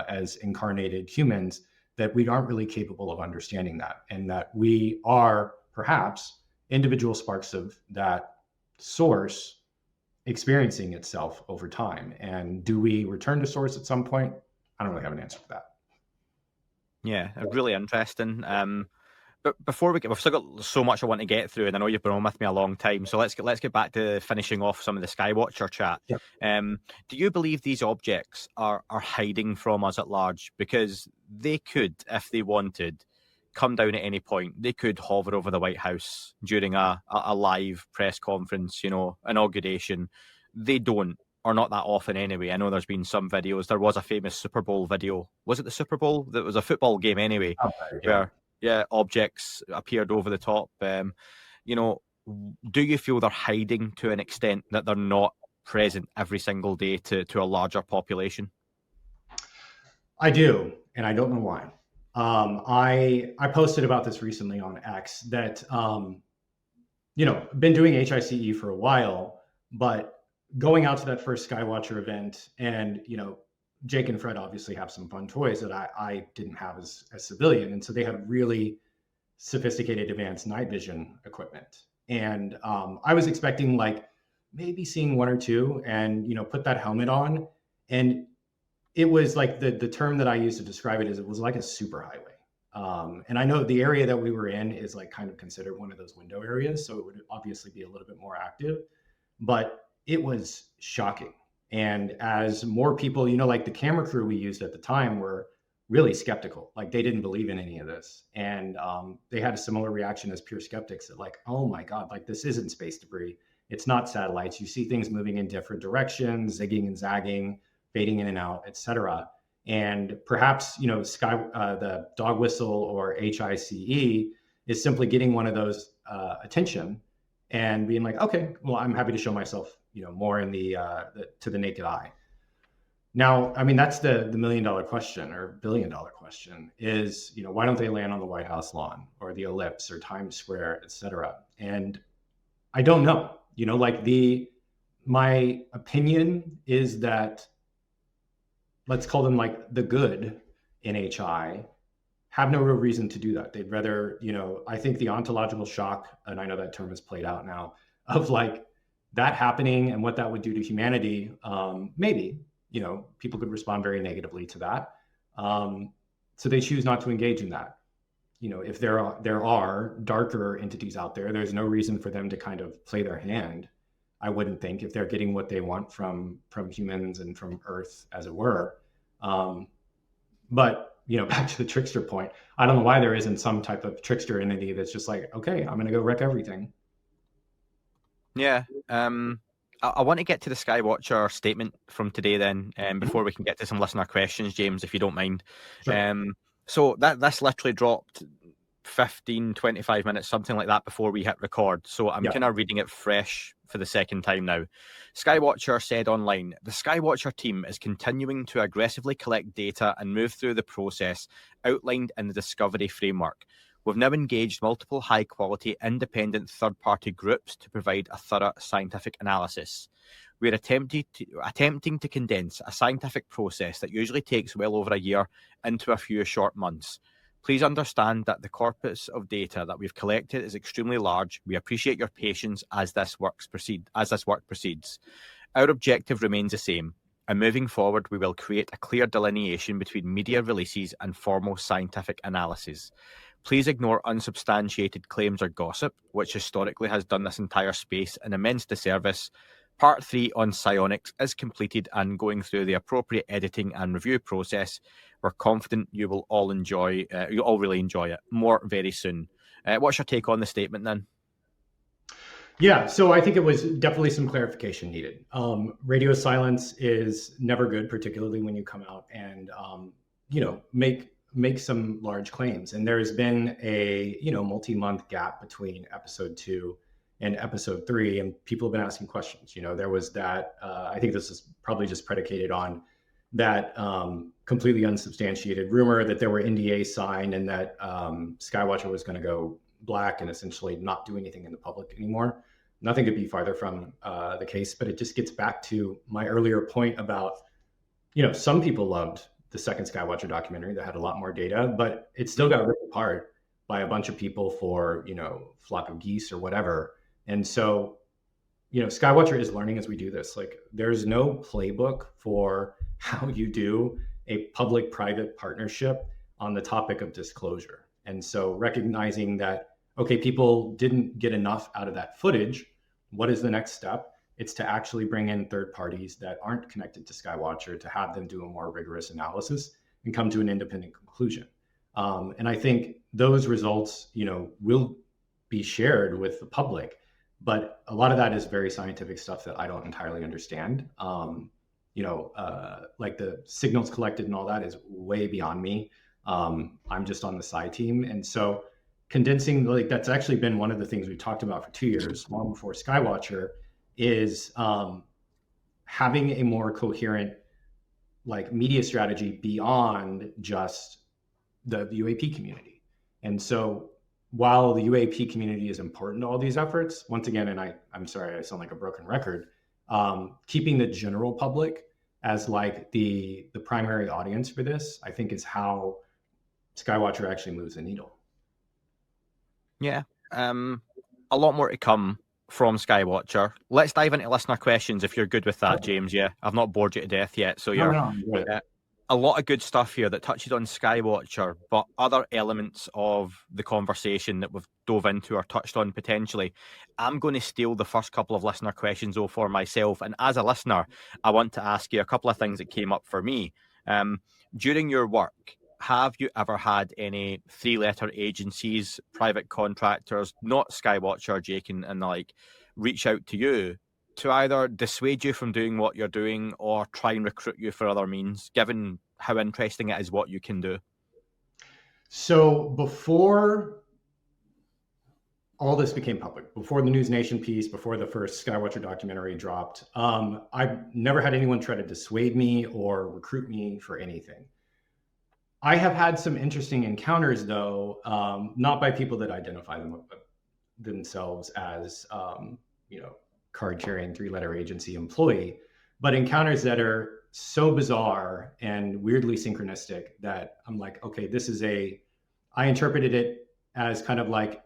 as incarnated humans that we aren't really capable of understanding that, and that we are perhaps individual sparks of that source experiencing itself over time. And do we return to source at some point? I don't really have an answer for that. Yeah, really interesting. But before we've still got so much I want to get through, and I know you've been on with me a long time, so let's get back to finishing off some of the Skywatcher chat. Yep. Do you believe these objects are hiding from us at large? Because they could, if they wanted, come down at any point. They could hover over the White House during a live press conference, inauguration. They don't, or not that often anyway. I know there's been some videos. There was a famous Super Bowl video. Was it the Super Bowl? That was a football game anyway, where objects appeared over the top. Do you feel they're hiding to an extent that they're not present every single day to a larger population? I do, and I don't know why. I posted about this recently on X that, been doing HICE for a while, but going out to that first Skywatcher event, and, Jake and Fred obviously have some fun toys that I didn't have as a civilian. And so they had really sophisticated advanced night vision equipment. And I was expecting like maybe seeing one or two and, put that helmet on. And it was like the term that I used to describe it is it was like a superhighway. And I know the area that we were in is like kind of considered one of those window areas. So it would obviously be a little bit more active, but it was shocking. And as more people, like the camera crew we used at the time were really skeptical. Like they didn't believe in any of this. And they had a similar reaction as pure skeptics that like, oh my God, like this isn't space debris. It's not satellites. You see things moving in different directions, zigging and zagging, fading in and out, etc. And perhaps, the dog whistle or HICE is simply getting one of those attention and being like, okay, well, I'm happy to show myself, more in to the naked eye. Now, I mean, that's the $1 million question or $1 billion question is, why don't they land on the White House lawn or the Ellipse or Times Square, et cetera? And I don't know, my opinion is that, let's call them like the good in HI, have no real reason to do that. They'd rather, I think the ontological shock, and I know that term is played out now, of like that happening and what that would do to humanity, maybe, people could respond very negatively to that. So they choose not to engage in that. If there are darker entities out there, there's no reason for them to kind of play their hand, I wouldn't think, if they're getting what they want from humans and from Earth, as it were. But, back to the trickster point, I don't know why there isn't some type of trickster entity that's just like, okay, I'm going to go wreck everything. Yeah. I want to get to the Skywatcher statement from today then, before we can get to some listener questions, James, if you don't mind. Sure. So that's literally dropped 15, 25 minutes, something like that, before we hit record. So I'm kind of reading it fresh for the second time now. Skywatcher said online, the Skywatcher team is continuing to aggressively collect data and move through the process outlined in the Discovery Framework. We've now engaged multiple high-quality, independent third-party groups to provide a thorough scientific analysis. We're attempting to condense a scientific process that usually takes well over a year into a few short months. Please understand that the corpus of data that we've collected is extremely large. We appreciate your patience as this work proceeds. Our objective remains the same, and moving forward, we will create a clear delineation between media releases and formal scientific analysis. Please ignore unsubstantiated claims or gossip, which historically has done this entire space an immense disservice. Part 3 on psionics is completed and going through the appropriate editing and review process. We're confident you will all really enjoy it. More very soon. What's your take on the statement then? Yeah, so I think it was definitely some clarification needed. Radio silence is never good, particularly when you come out and make some large claims. And there has been a multi-month gap between episode 2 and episode 3, and people have been asking questions. There was that. I think this is probably just predicated on that completely unsubstantiated rumor that there were NDAs signed and that Skywatcher was going to go black and essentially not do anything in the public anymore. Nothing could be farther from the case, but it just gets back to my earlier point about, some people loved the second Skywatcher documentary that had a lot more data, but it still got ripped apart by a bunch of people for, flock of geese or whatever. And so, Skywatcher is learning as we do this. Like, there's no playbook for how you do a public-private partnership on the topic of disclosure. And so recognizing that, okay, people didn't get enough out of that footage, what is the next step? It's to actually bring in third parties that aren't connected to Skywatcher to have them do a more rigorous analysis and come to an independent conclusion. And I think those results, will be shared with the public, but a lot of that is very scientific stuff that I don't entirely understand. Like the signals collected and all that is way beyond me. I'm just on the sci team. And so condensing, like, that's actually been one of the things we talked about for 2 years, long before Skywatcher, is having a more coherent media strategy beyond just the UAP community. And so while the UAP community is important to all these efforts, once again, and I'm sorry, I sound like a broken record, keeping the general public as the primary audience for this, I think, is how Skywatcher actually moves the needle. Yeah. A lot more to come from Skywatcher. Let's dive into listener questions if you're good with that, James. Yeah, I've not bored you to death yet, so you're a lot of good stuff here that touches on Skywatcher, but other elements of the conversation that we've dove into or touched on potentially. I'm going to steal the first couple of listener questions though for myself, and as a listener, I want to ask you a couple of things that came up for me. During your work, have you ever had any 3-letter agencies, private contractors, not Skywatcher, Jake, and the like, reach out to you to either dissuade you from doing what you're doing or try and recruit you for other means, given how interesting it is what you can do? So before all this became public, before the News Nation piece, before the first Skywatcher documentary dropped, I've never had anyone try to dissuade me or recruit me for anything. I have had some interesting encounters, though, not by people that identify themselves as, card-carrying 3-letter agency employee, but encounters that are so bizarre and weirdly synchronistic that I'm like, okay, I interpreted it as kind of like,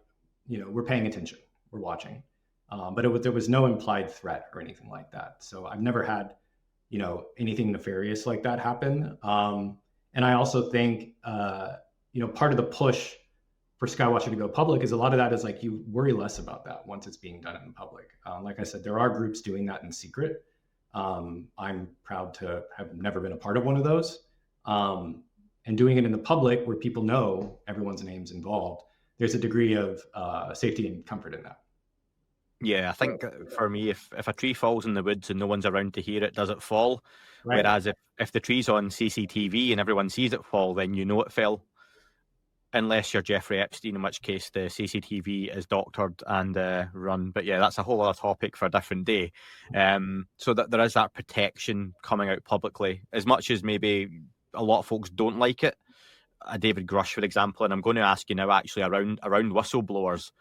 we're paying attention, we're watching. But there was no implied threat or anything like that. So I've never had, anything nefarious like that happen. And I also think, part of the push for Skywatcher to go public is a lot of that is you worry less about that once it's being done in public. Like I said, there are groups doing that in secret. I'm proud to have never been a part of one of those. And doing it in the public where people know everyone's name's involved, there's a degree of safety and comfort in that. Yeah, I think for me, if a tree falls in the woods and no one's around to hear it, does it fall? Right. Whereas if the tree's on CCTV and everyone sees it fall, then it fell. Unless you're Jeffrey Epstein, in which case the CCTV is doctored and run. But yeah, that's a whole other topic for a different day. So that there is that protection coming out publicly, as much as maybe a lot of folks don't like it. David Grusch, for example, and I'm going to ask you now actually around whistleblowers.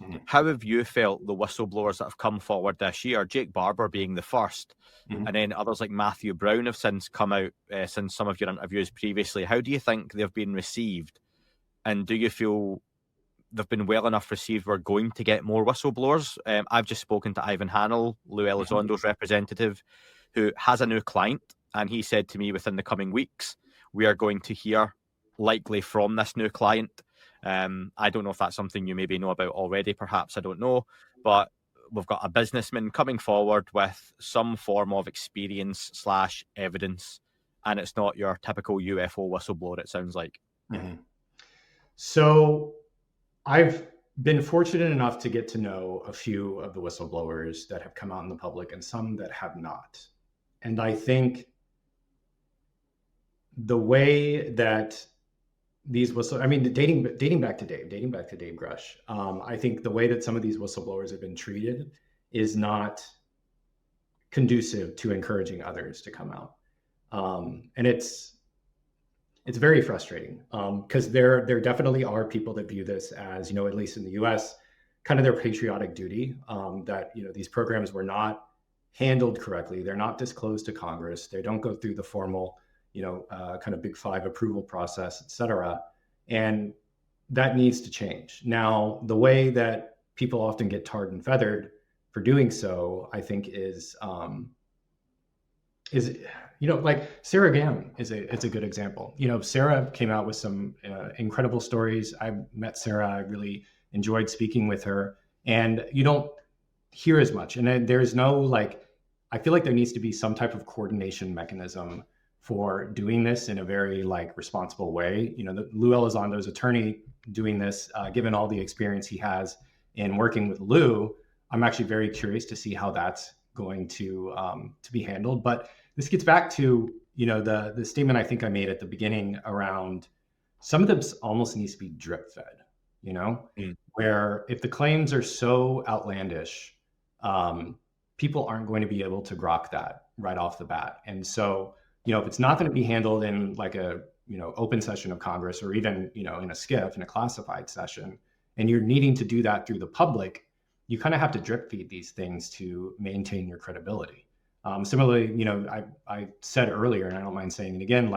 Mhm. How have you felt the whistleblowers that have come forward this year, Jake Barber being the first, Mhm. and then others like Matthew Brown have since come out since some of your interviews previously? How do you think they've been received? And do you feel they've been well enough received we're going to get more whistleblowers? I've just spoken to Ivan Hanel, Lou Elizondo's representative, who has a new client, and he said to me within the coming weeks, we are going to hear likely from this new client. I don't know if that's something you maybe know about already, perhaps, I don't know, but we've got a businessman coming forward with some form of experience slash evidence, and it's not your typical UFO whistleblower, it sounds like. Mhm. So I've been fortunate enough to get to know a few of the whistleblowers that have come out in the public and some that have not. And I think the way that I mean, dating back to Dave Grusch, I think the way that some of these whistleblowers have been treated is not conducive to encouraging others to come out. And it's very frustrating because there definitely are people that view this as, at least in the U.S., kind of their patriotic duty, that these programs were not handled correctly. They're not disclosed to Congress. They don't go through the formal, kind of Big Five approval process, et cetera. And that needs to change. Now, the way that people often get tarred and feathered for doing so, I think, is like Sarah Gammon is a good example. Sarah came out with some incredible stories. I met Sarah. I really enjoyed speaking with her, and you don't hear as much. And there's no I feel like there needs to be some type of coordination mechanism for doing this in a very responsible way. Lou Elizondo's attorney doing this, given all the experience he has in working with Lou, I'm actually very curious to see how that's going to be handled. But this gets back to the statement I think I made at the beginning around some of this almost needs to be drip fed, where if the claims are so outlandish, people aren't going to be able to grok that right off the bat. And so, if it's not going to be handled in a open session of Congress or even in a SCIF, in a classified session, and you're needing to do that through the public, you kind of have to drip feed these things to maintain your credibility. Similarly, I said earlier, and I don't mind saying it again,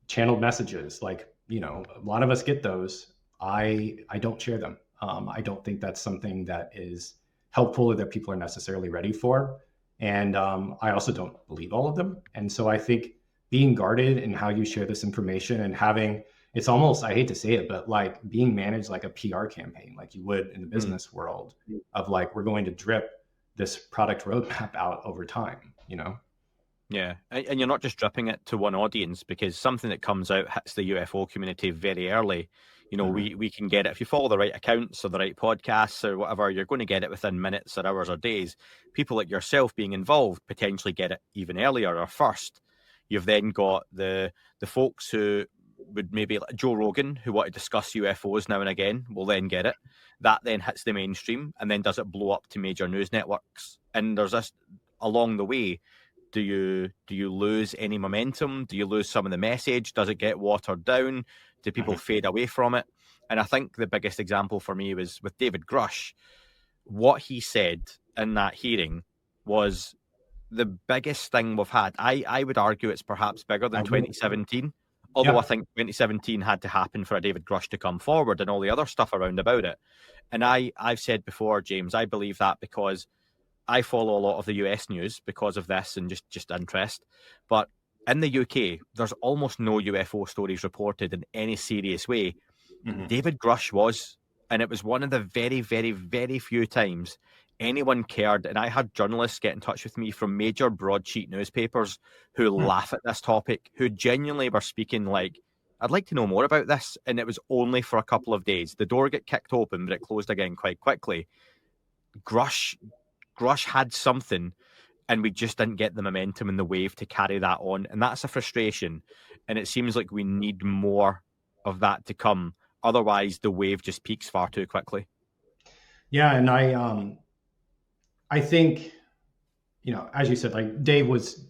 channeled messages, a lot of us get those. I don't share them. I don't think that's something that is helpful or that people are necessarily ready for. And I also don't believe all of them. And so I think being guarded in how you share this information and having, it's almost, I hate to say it, but being managed like a PR campaign, like you would in the business world of we're going to drip this product roadmap out over time, Yeah, and you're not just dripping it to one audience, because something that comes out hits the UFO community very early. We can get it if you follow the right accounts or the right podcasts or whatever. You're going to get it within minutes or hours or days. People like yourself being involved potentially get it even earlier or first. You've then got the folks who would maybe, like Joe Rogan, who want to discuss UFOs now and again, will then get it. That then hits the mainstream and then does it blow up to major news networks. And there's this along the way. Do you lose any momentum? Do you lose some of the message? Does it get watered down? Do people fade away from it? And I think the biggest example for me was with David Grusch. What he said in that hearing was the biggest thing we've had. I would argue it's perhaps bigger than 2017, although I think 2017 had to happen for a David Grusch to come forward and all the other stuff around about it. And I've said before, James, I believe that because I follow a lot of the US news because of this and just interest. But in the UK, there's almost no UFO stories reported in any serious way. David Grusch was, and it was one of the very, very, very few times anyone cared. And I had journalists get in touch with me from major broadsheet newspapers who laugh at this topic, who genuinely were speaking I'd like to know more about this. And it was only for a couple of days. The door got kicked open, but it closed again quite quickly. Grusch had something, and we just didn't get the momentum and the wave to carry that on. And that's a frustration. And it seems like we need more of that to come. Otherwise, the wave just peaks far too quickly. Yeah. And I think, as you said, Dave was,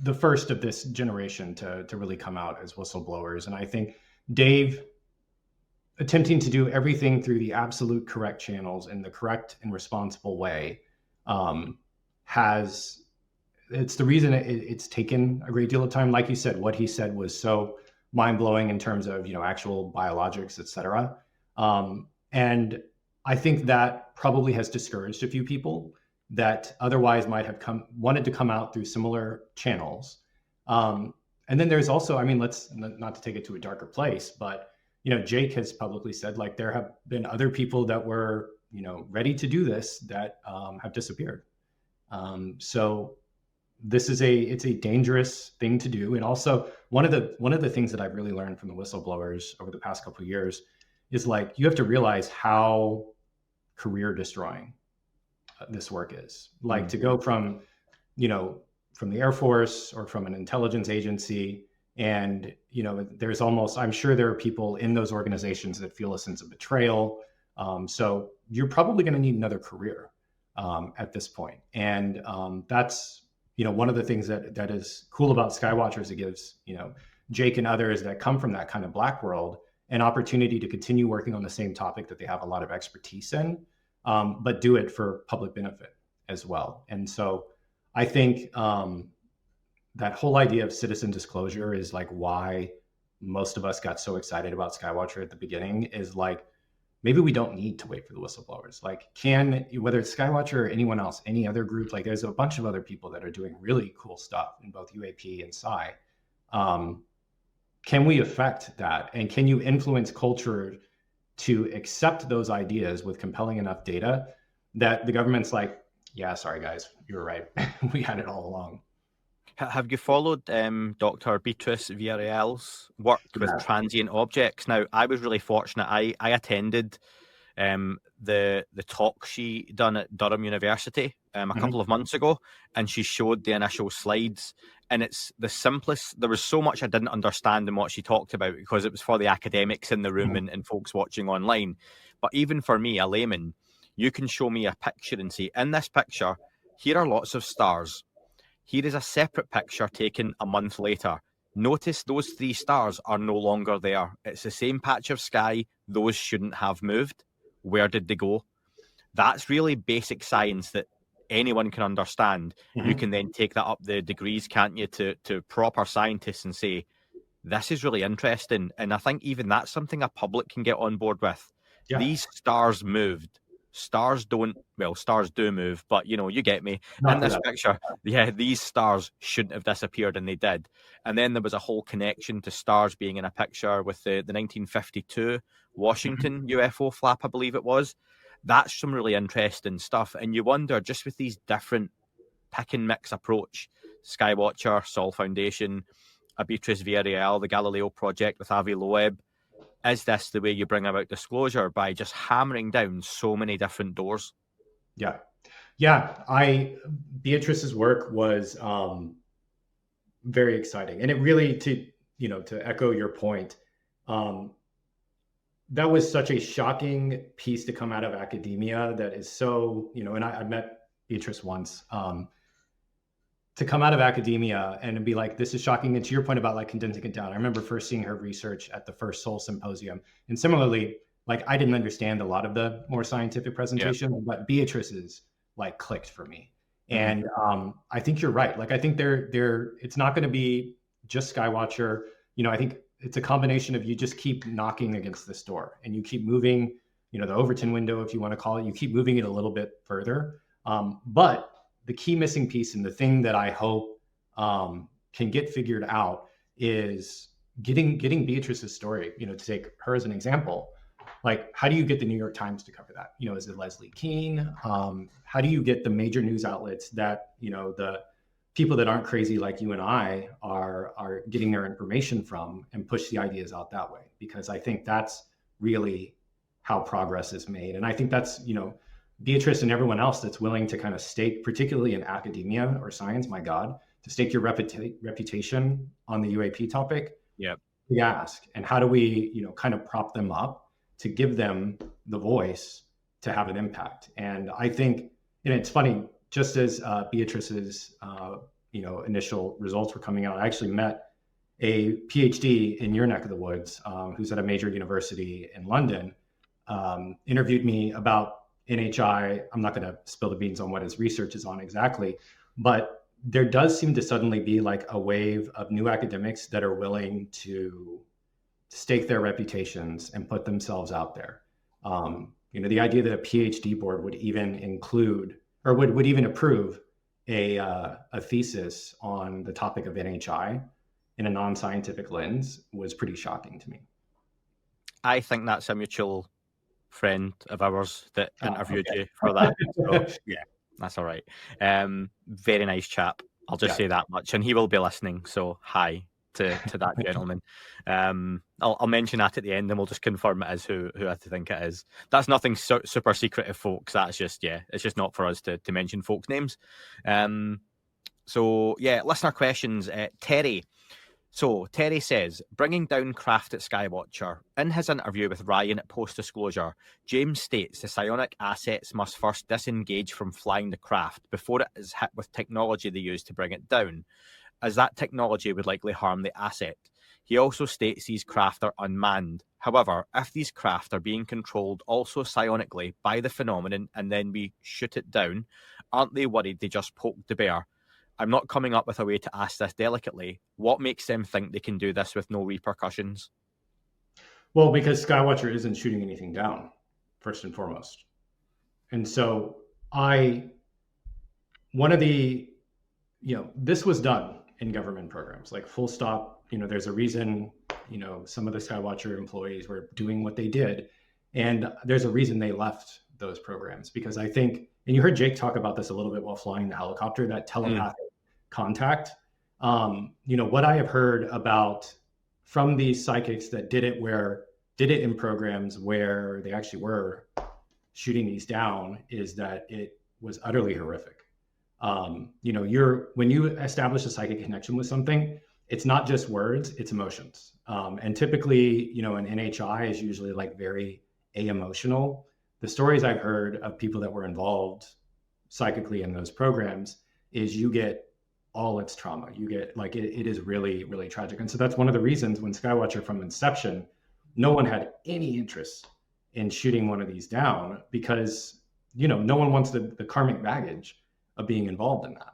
the first of this generation to really come out as whistleblowers. And I think Dave attempting to do everything through the absolute correct channels in the correct and responsible way it's the reason it's taken a great deal of time. Like you said, what he said was so mind-blowing in terms of, actual biologics, et cetera. And I think that probably has discouraged a few people that otherwise might have wanted to come out through similar channels. And then there's also, let's not to take it to a darker place, but Jake has publicly said, like, there have been other people that were, ready to do this that have disappeared. So this is it's a dangerous thing to do. And also one of the things that I've really learned from the whistleblowers over the past couple of years is, like, you have to realize how career destroying this work is. Like, to go from the Air Force or from an intelligence agency, and there's almost, I'm sure there are people in those organizations that feel a sense of betrayal. So you're probably going to need another career at this point. And that's one of the things that is cool about Skywatchers. It gives Jake and others that come from that kind of black world an opportunity to continue working on the same topic that they have a lot of expertise in, but do it for public benefit as well. And so I think that whole idea of citizen disclosure is, like, why most of us got so excited about Skywatcher at the beginning, is like, maybe we don't need to wait for the whistleblowers. Like, whether it's Skywatcher or anyone else, any other group, like, there's a bunch of other people that are doing really cool stuff in both UAP and Psi. Can we affect that? And can you influence culture to accept those ideas with compelling enough data that the government's like, yeah, sorry guys, you were right. We had it all along. Have you followed Dr. Beatriz Villaroel's work with transient objects? Now, I was really fortunate. I attended the talk she done at Durham University a couple of months ago, and she showed the initial slides. And it's the simplest. There was so much I didn't understand in what she talked about because it was for the academics in the room and folks watching online. But even for me, a layman, you can show me a picture and say, in this picture, here are lots of stars. Here is a separate picture taken a month later. Notice those 3 stars are no longer there. It's the same patch of sky. Those shouldn't have moved. Where did they go? That's really basic science that anyone can understand. You can then take that up the degrees, can't you, to proper scientists and say, this is really interesting. And I think even that's something a public can get on board with. Yeah. These stars moved. Stars do move, but you get me. In this picture, these stars shouldn't have disappeared, and they did. And then there was a whole connection to stars being in a picture with the 1952 Washington UFO flap, I believe it was. That's some really interesting stuff. And you wonder, just with these different pick and mix approach, Skywatcher, Sol Foundation, Beatriz Villaroel, the Galileo Project with Avi Loeb, is this the way you bring about disclosure, by just hammering down so many different doors? Yeah. Beatriz's work was very exciting, and it really, to echo your point, that was such a shocking piece to come out of academia. That is so, and I met Beatriz once. To come out of academia and be like, this is shocking. And to your point about, like, condensing it down, I remember first seeing her research at the first Soul Symposium. And similarly, like, I didn't understand a lot of the more scientific presentation, but Beatriz's, like, clicked for me. And I think you're right. Like, I think it's not going to be just Skywatcher. I think it's a combination of, you just keep knocking against this door and you keep moving, the Overton window, if you want to call it, you keep moving it a little bit further. But the key missing piece, and the thing that I hope can get figured out, is getting Beatriz's story, to take her as an example. Like, how do you get the New York Times to cover that? Is it Leslie Keane? How do you get the major news outlets that, the people that aren't crazy like you and I are getting their information from, and push the ideas out that way? Because I think that's really how progress is made. And I think that's, Beatriz and everyone else that's willing to kind of stake, particularly in academia or science, my God, to stake your reputation on the UAP topic. Yep. We ask, and how do we, kind of prop them up to give them the voice to have an impact? And I think, it's funny, just as Beatriz's, initial results were coming out, I actually met a PhD in your neck of the woods, who's at a major university in London, interviewed me about NHI. I'm not going to spill the beans on what his research is on exactly, but there does seem to suddenly be like a wave of new academics that are willing to stake their reputations and put themselves out there. The idea that a PhD board would even include or would even approve a thesis on the topic of NHI in a non-scientific lens was pretty shocking to me. I think that's a mutual friend of ours that interviewed you for that. So, yeah, that's all right. Very nice chap. I'll just say that much. And he will be listening. So hi to that gentleman. I'll mention that at the end and we'll just confirm it as who I think it is. That's nothing super secretive, folks. That's just, it's just not for us to mention folks' names. So yeah, listener questions. Terry. So Terry says, bringing down craft at Skywatcher. In his interview with Ryan at Post-Disclosure, James states the psionic assets must first disengage from flying the craft before it is hit with technology they use to bring it down, as that technology would likely harm the asset. He also states these craft are unmanned. However, if these craft are being controlled also psionically by the phenomenon and then we shoot it down, aren't they worried they just poked the bear? I'm not coming up with a way to ask this delicately. What makes them think they can do this with no repercussions? Well, because Skywatcher isn't shooting anything down, first and foremost. And so this was done in government programs, like full stop. There's a reason, some of the Skywatcher employees were doing what they did. And there's a reason they left those programs, because I think, and you heard Jake talk about this a little bit while flying the helicopter, that telepathic contact. What I have heard about from these psychics that did it in programs where they actually were shooting these down is that it was utterly horrific. When you establish a psychic connection with something, it's not just words, it's emotions. And typically, an NHI is usually like very emotional. The stories I've heard of people that were involved psychically in those programs is you get all its trauma. You get like, it is really, really tragic. And so that's one of the reasons when Skywatcher from inception, no one had any interest in shooting one of these down, because, no one wants the karmic baggage of being involved in that.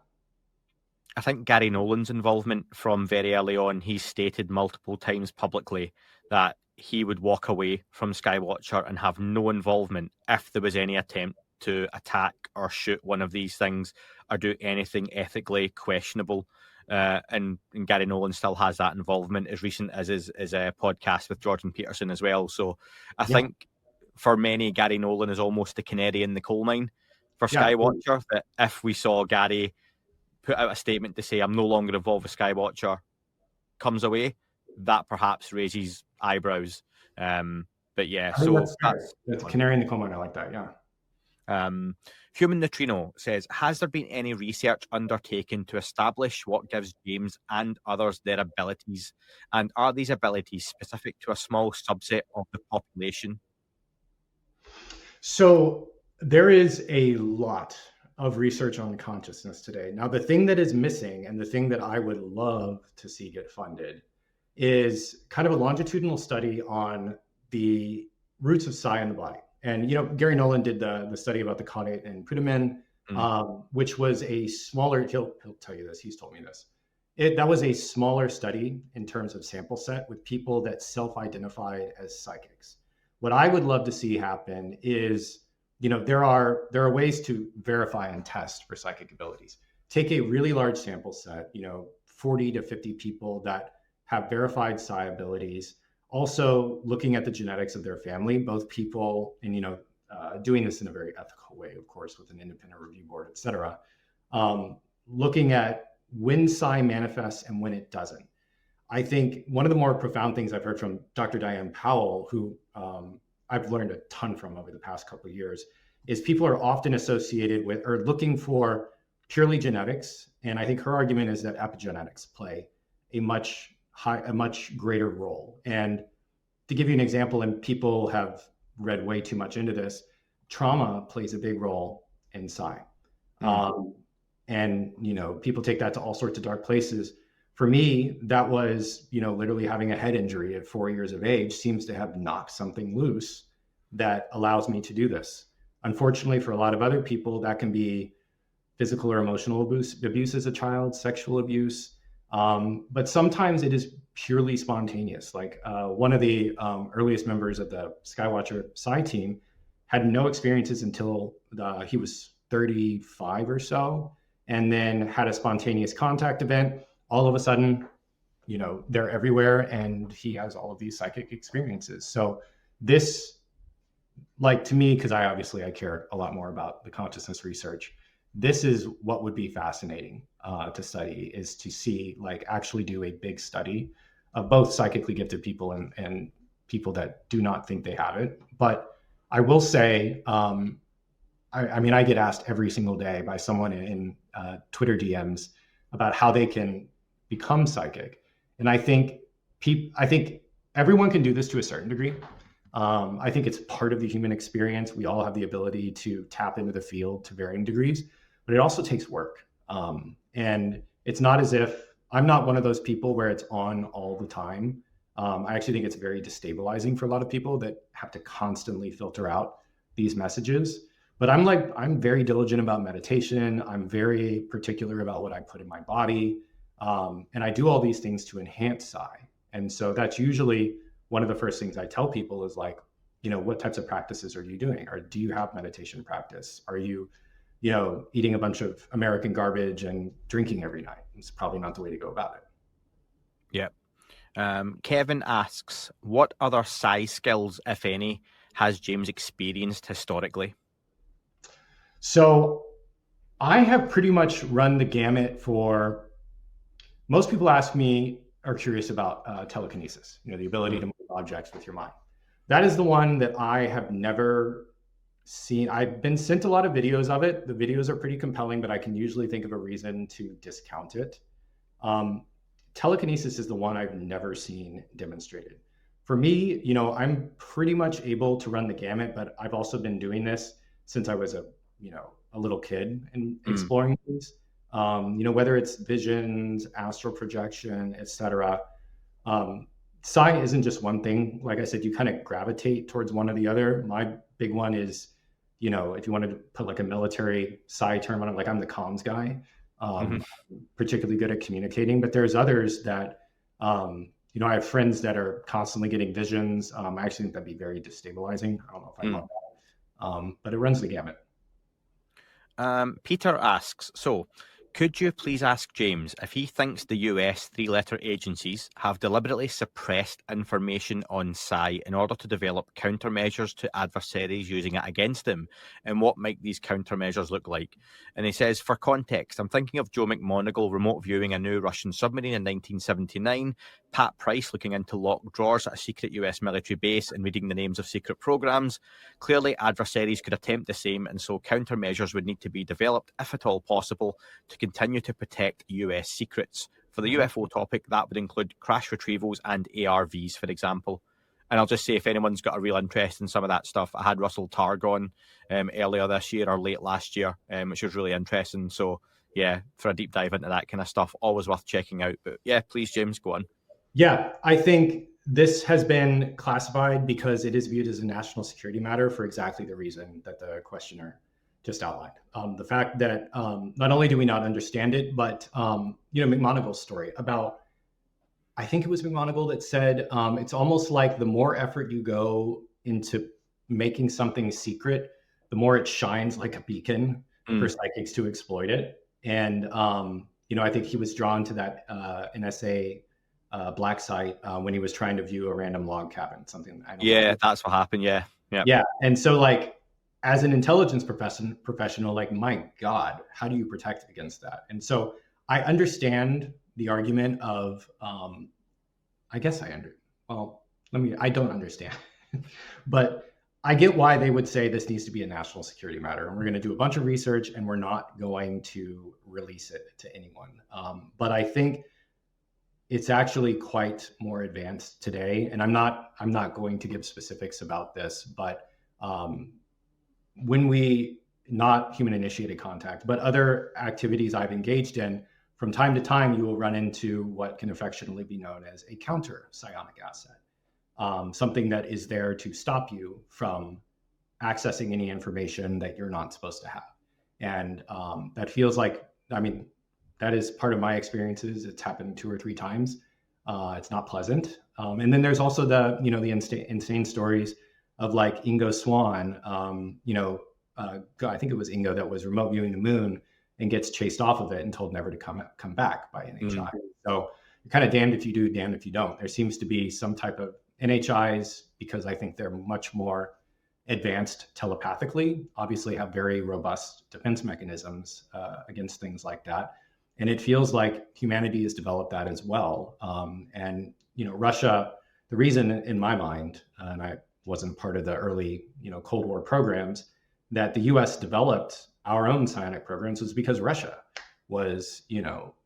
I think Gary Nolan's involvement from very early on, he's stated multiple times publicly that he would walk away from Skywatcher and have no involvement if there was any attempt to attack or shoot one of these things or do anything ethically questionable. And Gary Nolan still has that involvement as recent as his podcast with Jordan Peterson as well. So I think for many, Gary Nolan is almost the canary in the coal mine for Skywatcher, that if we saw Gary put out a statement to say, I'm no longer involved with Skywatcher, comes away, that perhaps raises eyebrows. But yeah, so that's canary in the coal mine. I like that. Yeah. Human Neutrino says, has there been any research undertaken to establish what gives James and others their abilities? And are these abilities specific to a small subset of the population? So there is a lot of research on consciousness today. Now, the thing that is missing, and the thing that I would love to see get funded, is kind of a longitudinal study on the roots of psi in the body. And, Gary Nolan did the study about the caudate and putamen, which was a smaller, he'll tell you this, he's told me this. That was a smaller study in terms of sample set with people that self-identified as psychics. What I would love to see happen is, there are ways to verify and test for psychic abilities. Take a really large sample set, 40 to 50 people that have verified psi abilities. Also looking at the genetics of their family, both people, and doing this in a very ethical way, of course, with an independent review board, et cetera. Looking at when psi manifests and when it doesn't. I think one of the more profound things I've heard from Dr. Diane Powell, who I've learned a ton from over the past couple of years, is people are often associated with or looking for purely genetics. And I think her argument is that epigenetics play a much greater role. And to give you an example, and people have read way too much into this, trauma plays a big role in psi. And, people take that to all sorts of dark places. For me, that was, literally having a head injury at 4 years of age seems to have knocked something loose that allows me to do this. Unfortunately, for a lot of other people, that can be physical or emotional abuse as a child, sexual abuse. But sometimes it is purely spontaneous. Like one of the earliest members of the Skywatcher Psi team had no experiences until he was 35 or so, and then had a spontaneous contact event. All of a sudden, they're everywhere, and he has all of these psychic experiences. So this, like, to me, because I care a lot more about the consciousness research, this is what would be fascinating to study, is to see, like, actually do a big study of both psychically gifted people and people that do not think they have it. But I will say, I get asked every single day by someone in Twitter DMs about how they can become psychic. And I think everyone can do this to a certain degree. I think it's part of the human experience. We all have the ability to tap into the field to varying degrees, but it also takes work. And it's not as if I'm not one of those people where it's on all the time. I actually think it's very destabilizing for a lot of people that have to constantly filter out these messages. But I'm very diligent about meditation. I'm very particular about what I put in my body. And I do all these things to enhance psi. And so that's usually one of the first things I tell people is, like, what types of practices are you doing? Or do you have meditation practice? Are you, eating a bunch of American garbage and drinking every night? It's probably not the way to go about it. Yeah. Kevin asks, what other psi skills, if any, has James experienced historically? So I have pretty much run the gamut for, most people are curious about telekinesis, the ability to move objects with your mind. That is the one that I have never seen. I've been sent a lot of videos of it. The videos are pretty compelling, but I can usually think of a reason to discount it. Telekinesis is the one I've never seen demonstrated. For me, I'm pretty much able to run the gamut, but I've also been doing this since I was a little kid and exploring things. Whether it's visions, astral projection, etc. Psi isn't just one thing. Like I said, you kind of gravitate towards one or the other. My big one is, if you wanted to put like a military psi term on it, like I'm the comms guy, particularly good at communicating. But there's others that, I have friends that are constantly getting visions. I actually think that'd be very destabilizing. I don't know if I love that, but it runs the gamut. Peter asks, so could you please ask James if he thinks the US three-letter agencies have deliberately suppressed information on psi in order to develop countermeasures to adversaries using it against him, and what might these countermeasures look like? And he says, for context, I'm thinking of Joe McMoneagle remote viewing a new Russian submarine in 1979, Pat Price looking into locked drawers at a secret US military base and reading the names of secret programs. Clearly, adversaries could attempt the same, and so countermeasures would need to be developed, if at all possible, to continue to protect US secrets. For the UFO topic, that would include crash retrievals and ARVs, for example. And I'll just say, if anyone's got a real interest in some of that stuff, I had Russell Targ on earlier this year or late last year, which was really interesting. So, yeah, for a deep dive into that kind of stuff, always worth checking out. But yeah, please, James, go on. Yeah, I think this has been classified because it is viewed as a national security matter for exactly the reason that the questioner just outlined. The fact that not only do we not understand it, but McMoneagle's story about, I think it was McMoneagle that said, it's almost like the more effort you go into making something secret, the more it shines like a beacon for psychics to exploit it. And I think he was drawn to that NSA black site when he was trying to view a random log cabin, something. That's what happened. Yeah. And so, like, as an intelligence professional, like, my God, how do you protect against that? And so I understand the argument of, I don't understand, but I get why they would say this needs to be a national security matter. And we're going to do a bunch of research and we're not going to release it to anyone. But I think it's actually quite more advanced today. And I'm not going to give specifics about this, but when we, not human initiated contact, but other activities I've engaged in, from time to time, you will run into what can affectionately be known as a counter psionic asset, something that is there to stop you from accessing any information that you're not supposed to have. And that feels like, I mean, that is part of my experiences. It's happened 2 or 3 times. It's not pleasant. And then there's also the, the insane stories of like Ingo Swann, I think it was Ingo that was remote viewing the moon and gets chased off of it and told never to come back by NHI. So you're kind of damned if you do, damned if you don't. There seems to be some type of NHIs, because I think they're much more advanced telepathically, obviously have very robust defense mechanisms against things like that. And it feels like humanity has developed that as well. And, Russia, the reason in my mind, and I wasn't part of the early, Cold War programs, that the US developed our own psionic programs was because Russia was,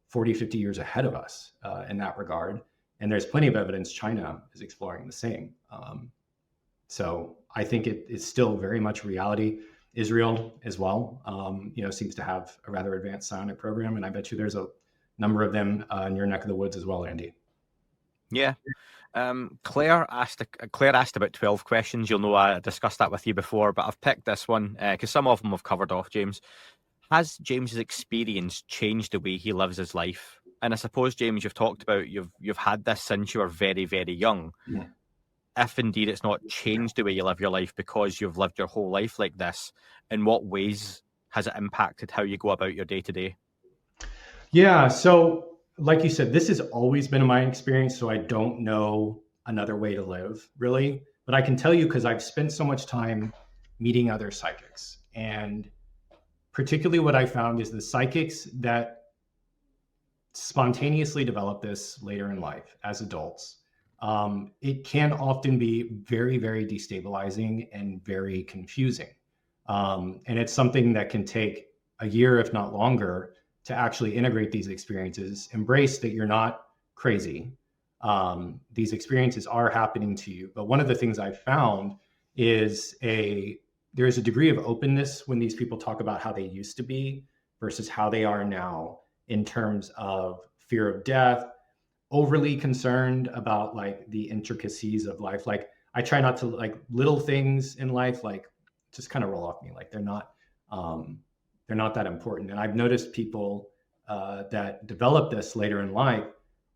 40, 50 years ahead of us in that regard. And there's plenty of evidence China is exploring the same. So I think it is still very much reality. Israel as well, seems to have a rather advanced psionic program. And I bet you there's a number of them in your neck of the woods as well, Andy. Yeah. Claire asked about 12 questions. You'll know I discussed that with you before, but I've picked this one because some of them have covered off, James. Has James's experience changed the way he lives his life? And I suppose, James, you've talked about you've had this since you were very, very young. Yeah. If indeed it's not changed the way you live your life because you've lived your whole life like this, in what ways has it impacted how you go about your day to day? Yeah, so like you said, this has always been my experience, so I don't know another way to live, really. But I can tell you, because I've spent so much time meeting other psychics, and particularly what I found is the psychics that spontaneously develop this later in life as adults, it can often be very, very destabilizing and very confusing. And it's something that can take a year, if not longer, to actually integrate these experiences, embrace that you're not crazy. These experiences are happening to you. But one of the things I've found is there's a degree of openness when these people talk about how they used to be versus how they are now in terms of fear of death, overly concerned about like the intricacies of life. Like I try not to like little things in life, like just kind of roll off me. Like they're not that important. And I've noticed people that develop this later in life,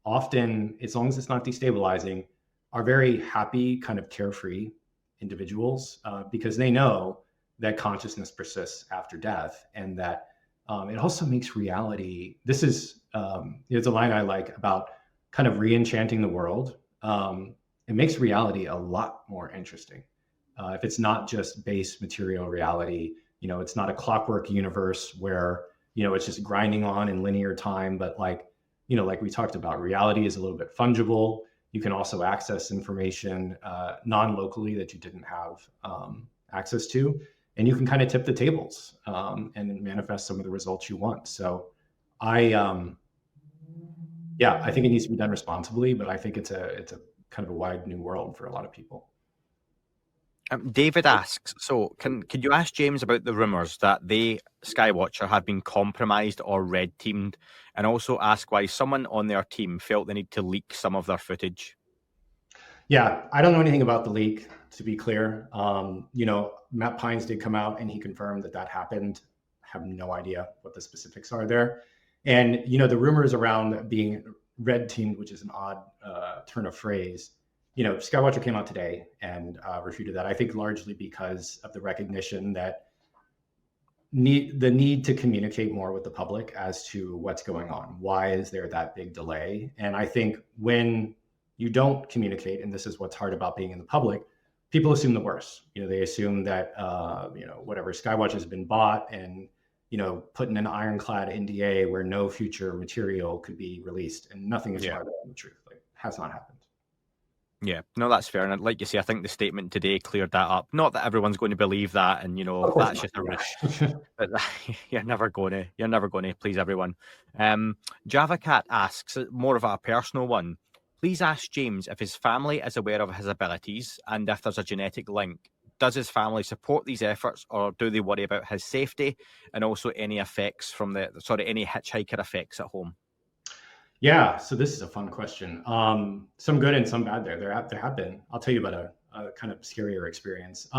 often, as long as it's not destabilizing, are very happy, kind of carefree individuals because they know that consciousness persists after death, and that it also makes reality. This is there's a line I like about kind of re-enchanting the world. It makes reality a lot more interesting. If it's not just base material reality, it's not a clockwork universe where, it's just grinding on in linear time, but like we talked about, reality is a little bit fungible. You can also access information non-locally that you didn't have access to, and you can kind of tip the tables and manifest some of the results you want. So I think it needs to be done responsibly, but I think it's a kind of a wide new world for a lot of people. David asks, so can you ask James about the rumours that Skywatcher, had been compromised or red teamed, and also ask why someone on their team felt the need to leak some of their footage? Yeah, I don't know anything about the leak, to be clear. Matt Pines did come out and he confirmed that happened. I have no idea what the specifics are there. And, the rumors around being red teamed, which is an odd turn of phrase, Skywatcher came out today and refuted that, I think largely because of the recognition that the need to communicate more with the public as to what's going on. Why is there that big delay? And I think when you don't communicate, and this is what's hard about being in the public, people assume the worst. They assume that, whatever, Skywatch has been bought and, put in an ironclad NDA where no future material could be released, and nothing is farther from the truth. Like, it has not happened. Yeah, no, that's fair. And like you say, I think the statement today cleared that up. Not that everyone's going to believe that, and that's just a risk. But you're never going to please everyone. Java Cat asks, more of a personal one. Please ask James if his family is aware of his abilities and if there's a genetic link. does his family support these efforts, or do they worry about his safety and also any effects from any hitchhiker effects at home? Yeah, so this is a fun question. Some good and some bad there. There have been. I'll tell you about a kind of scarier experience.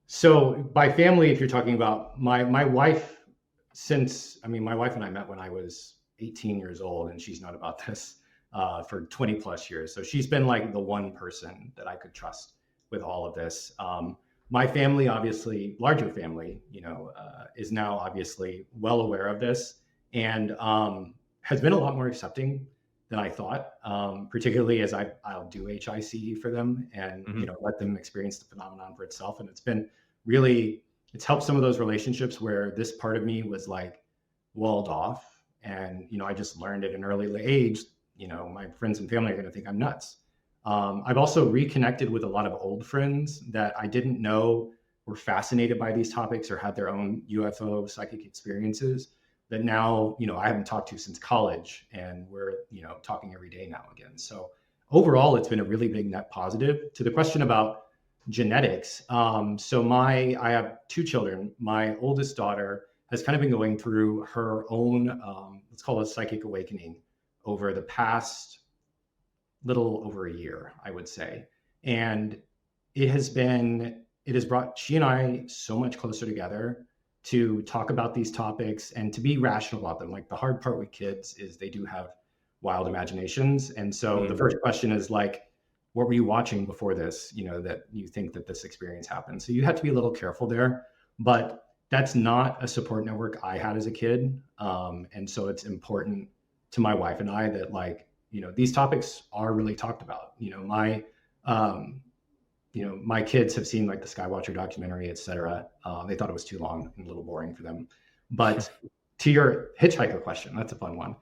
So by family, if you're talking about my wife, my wife and I met when I was 18 years old, and she's known about this for 20 plus years. So she's been like the one person that I could trust with all of this. My family, obviously, larger family, is now obviously well aware of this, and has been a lot more accepting than I thought, particularly as I'll do HICE for them and, let them experience the phenomenon for itself. And it's helped some of those relationships where this part of me was like walled off. And, I just learned at an early age, my friends and family are going to think I'm nuts. I've also reconnected with a lot of old friends that I didn't know were fascinated by these topics or had their own UFO psychic experiences that now, I haven't talked to since college, and we're, talking every day now again. So overall, it's been a really big net positive. To the question about genetics. I have two children. My oldest daughter has kind of been going through her own, let's call it psychic awakening over the past little over a year, I would say. And it has brought she and I so much closer together to talk about these topics and to be rational about them. Like, the hard part with kids is they do have wild imaginations. And so the first question is like, what were you watching before this, that you think that this experience happened? So you have to be a little careful there, but that's not a support network I had as a kid. And so it's important to my wife and I that, like, these topics are really talked about. My kids have seen like the Skywatcher documentary, et cetera. They thought it was too long and a little boring for them. But to your hitchhiker question, that's a fun one.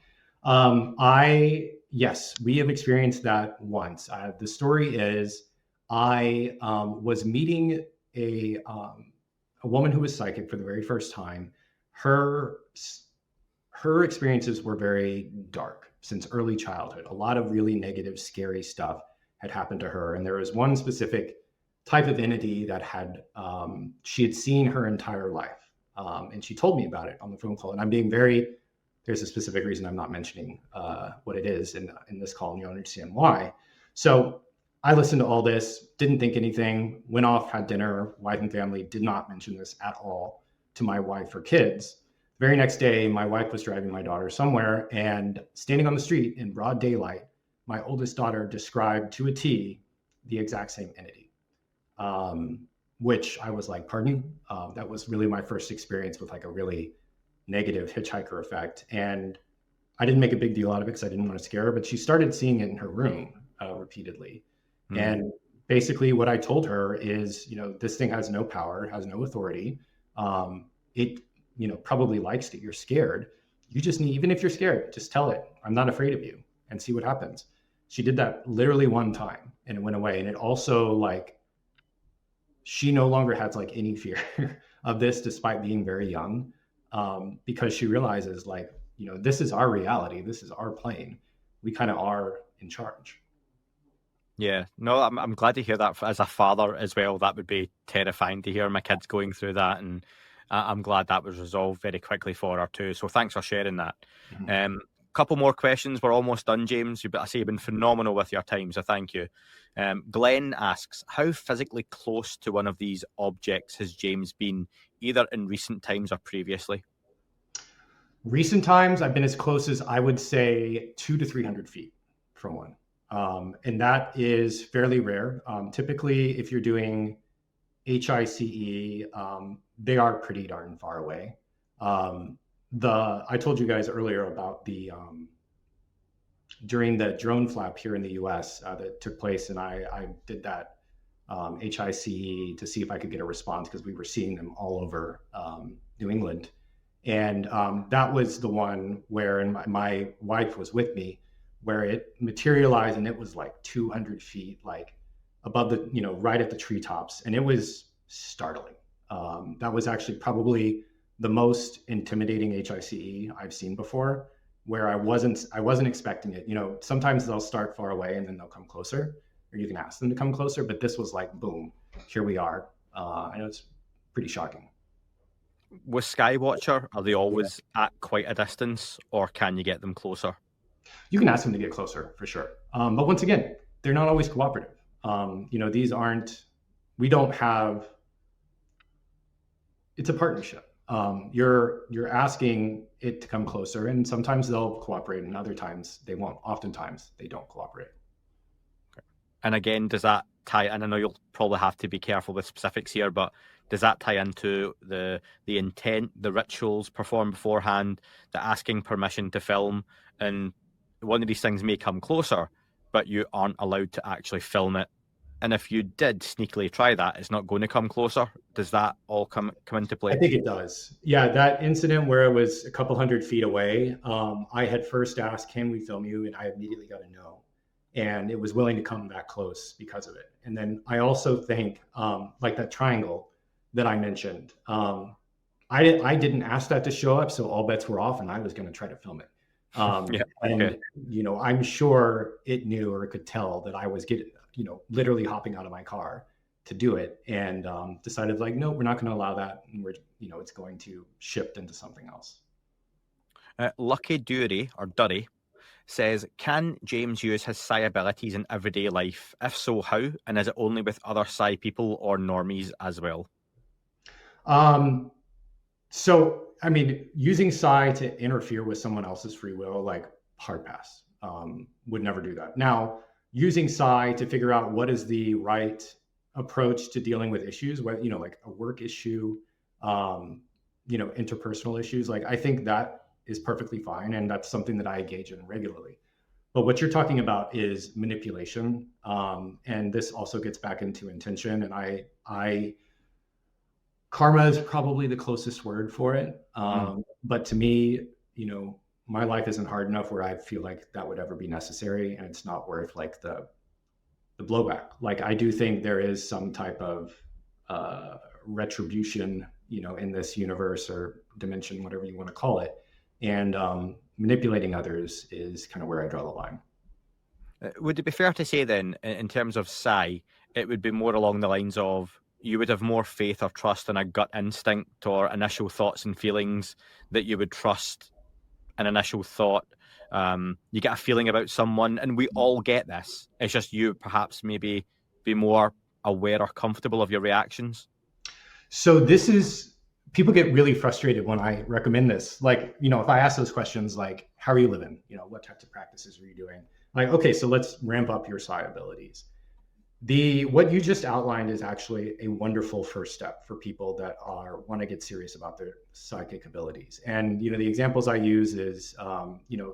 Yes, we have experienced that once. The story is I was meeting a woman who was psychic for the very first time. Her experiences were very dark since early childhood. A lot of really negative, scary stuff had happened to her. And there was one specific type of entity that she had seen her entire life. And she told me about it on the phone call. And there's a specific reason I'm not mentioning what it is in this call, and you'll understand why. So I listened to all this, didn't think anything, went off, had dinner, wife and family, did not mention this at all to my wife or kids. The very next day, my wife was driving my daughter somewhere, and standing on the street in broad daylight, my oldest daughter described to a T the exact same entity, which I was like, pardon? That was really my first experience with like a really negative hitchhiker effect. And I didn't make a big deal out of it because I didn't want to scare her, but she started seeing it in her room repeatedly. And basically what I told her is, this thing has no power, has no authority. It, probably likes that you're scared. You just need, even if you're scared, just tell it, I'm not afraid of you, and see what happens. She did that literally one time and it went away. And it also, like, she no longer has like any fear of this despite being very young, because she realizes, like, this is our reality. This is our plane. We kind of are in charge. Yeah, no, I'm glad to hear that as a father as well. That would be terrifying to hear my kids going through that, and I'm glad that was resolved very quickly for her too. So thanks for sharing that. Couple more questions. We're almost done, James. I say you've been phenomenal with your time, so thank you. Glenn asks, how physically close to one of these objects has James been, either in recent times or previously? Recent times, I've been as close as, I would say, 200 to 300 feet from one. And that is fairly rare. Typically, if you're doing HICE, they are pretty darn far away. I told you guys earlier about during the drone flap here in the US that took place, and I did that HICE to see if I could get a response, because we were seeing them all over New England. And that was the one where, and my wife was with me, where it materialized, and it was like 200 feet, like above the, right at the treetops. And it was startling. That was actually probably the most intimidating HICE I've seen before, where I wasn't expecting it. Sometimes they'll start far away and then they'll come closer. or you can ask them to come closer. But this was like, boom, here we are. And it was pretty shocking. With Skywatcher, are they always at quite a distance, or can you get them closer? You can ask them to get closer for sure. But once again, they're not always cooperative. These aren't, we don't have, it's a partnership. You're asking it to come closer, and sometimes they'll cooperate and other times they won't. Oftentimes they don't cooperate. And again, does that tie, and I know you'll probably have to be careful with specifics here, but does that tie into the intent, the rituals performed beforehand, the asking permission to film? And one of these things may come closer, but you aren't allowed to actually film it. And if you did sneakily try that, it's not going to come closer. Does that all come into play? I think it does. Yeah, that incident where it was a couple 100 feet away, I had first asked, can we film you? And I immediately got a no. And it was willing to come that close because of it. And then I also think, like that triangle that I mentioned, I didn't ask that to show up, so all bets were off, and I was going to try to film it. I'm sure it knew or could tell that I was literally hopping out of my car to do it, and decided like, no, we're not going to allow that, and it's going to shift into something else. Lucky Dury or Durry says, can James use his psi abilities in everyday life? If so, how? And is it only with other psi people or normies as well? So, I mean, using psi to interfere with someone else's free will, like hard pass, would never do that. Now, using psi to figure out what is the right approach to dealing with issues, like a work issue, interpersonal issues, like I think that is perfectly fine. And that's something that I engage in regularly. But what you're talking about is manipulation. And this also gets back into intention. And karma is probably the closest word for it. But to me, my life isn't hard enough where I feel like that would ever be necessary. And it's not worth like the blowback. Like I do think there is some type of retribution, in this universe or dimension, whatever you want to call it. And manipulating others is kind of where I draw the line. Would it be fair to say then, in terms of psi, it would be more along the lines of you would have more faith or trust in a gut instinct or initial thoughts and feelings, that you would trust an initial thought? You get a feeling about someone, and we all get this. It's just you perhaps maybe be more aware or comfortable of your reactions. So people get really frustrated when I recommend this. Like, if I ask those questions, like, how are you living? What types of practices are you doing? Like, okay, so let's ramp up your psi abilities. What you just outlined is actually a wonderful first step for people that want to get serious about their psychic abilities. And, the examples I use is,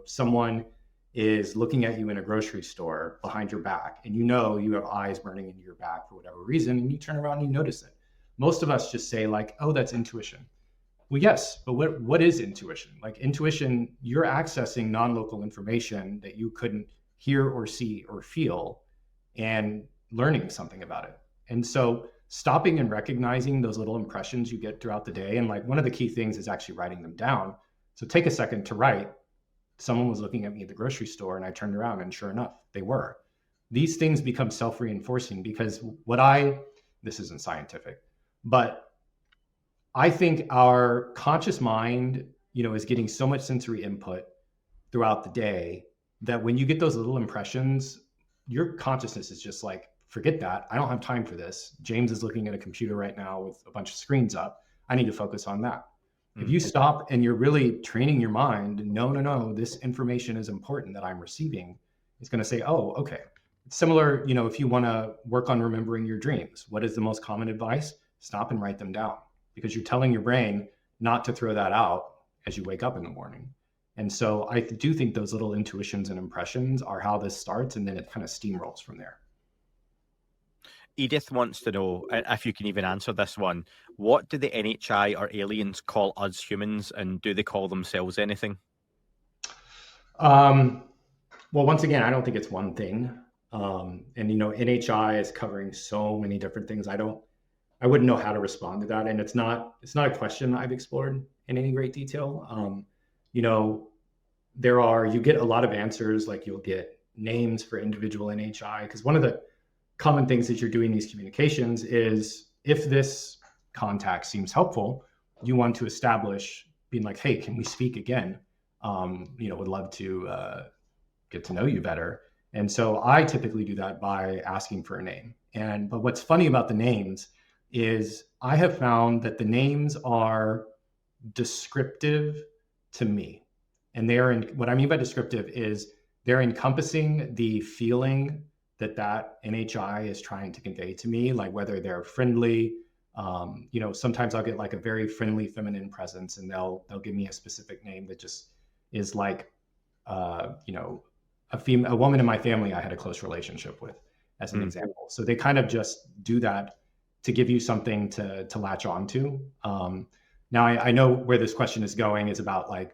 someone is looking at you in a grocery store behind your back, and you have eyes burning into your back for whatever reason, and you turn around and you notice it. Most of us just say like, oh, that's intuition. Well, yes, but what is intuition? Like intuition, you're accessing non-local information that you couldn't hear or see or feel and learning something about it. And so stopping and recognizing those little impressions you get throughout the day. And like one of the key things is actually writing them down. So take a second to write. Someone was looking at me at the grocery store and I turned around and sure enough, they were. These things become self-reinforcing because this isn't scientific, but I think our conscious mind, is getting so much sensory input throughout the day that when you get those little impressions, your consciousness is just like, forget that. I don't have time for this. James is looking at a computer right now with a bunch of screens up. I need to focus on that. Mm-hmm. If you stop and you're really training your mind, no, this information is important that I'm receiving, it's going to say, oh, okay. It's similar, if you want to work on remembering your dreams, what is the most common advice? Stop and write them down, because you're telling your brain not to throw that out as you wake up in the morning. And so I do think those little intuitions and impressions are how this starts, and then it kind of steamrolls from there. Edith wants to know, if you can even answer this one, what do the NHI or aliens call us humans, and do they call themselves anything? Well, once again, I don't think it's one thing. And NHI is covering so many different things. I wouldn't know how to respond to that. And it's not a question I've explored in any great detail. You get a lot of answers, like you'll get names for individual NHI, because one of the common things that you're doing these communications is, if this contact seems helpful, you want to establish being like, hey, can we speak again? Would love to get to know you better. And so I typically do that by asking for a name. But what's funny about the names is I have found that the names are descriptive to me. And what I mean by descriptive is they're encompassing the feeling that NHI is trying to convey to me, like whether they're friendly. Sometimes I'll get like a very friendly feminine presence, and they'll give me a specific name that just is like, a woman in my family I had a close relationship with, as an example. So they kind of just do that to give you something to latch onto. Now I know where this question is going is about like,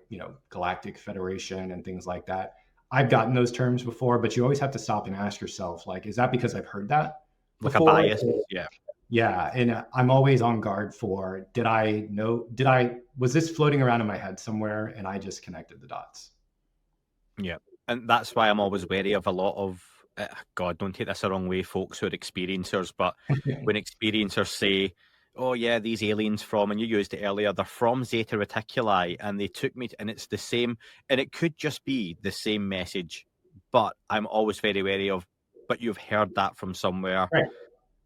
Galactic Federation and things like that. I've gotten those terms before, but you always have to stop and ask yourself, like, is that because I've heard that before? Like a bias, yeah. Yeah, and I'm always on guard for, was this floating around in my head somewhere and I just connected the dots? Yeah, and that's why I'm always wary of a lot of, God, don't take this the wrong way, folks who are experiencers, but when experiencers say, oh yeah, these aliens from, and you used it earlier, they're from Zeta Reticuli, and they took me, and it's the same, and it could just be the same message, but I'm always very wary of, but you've heard that from somewhere. Right.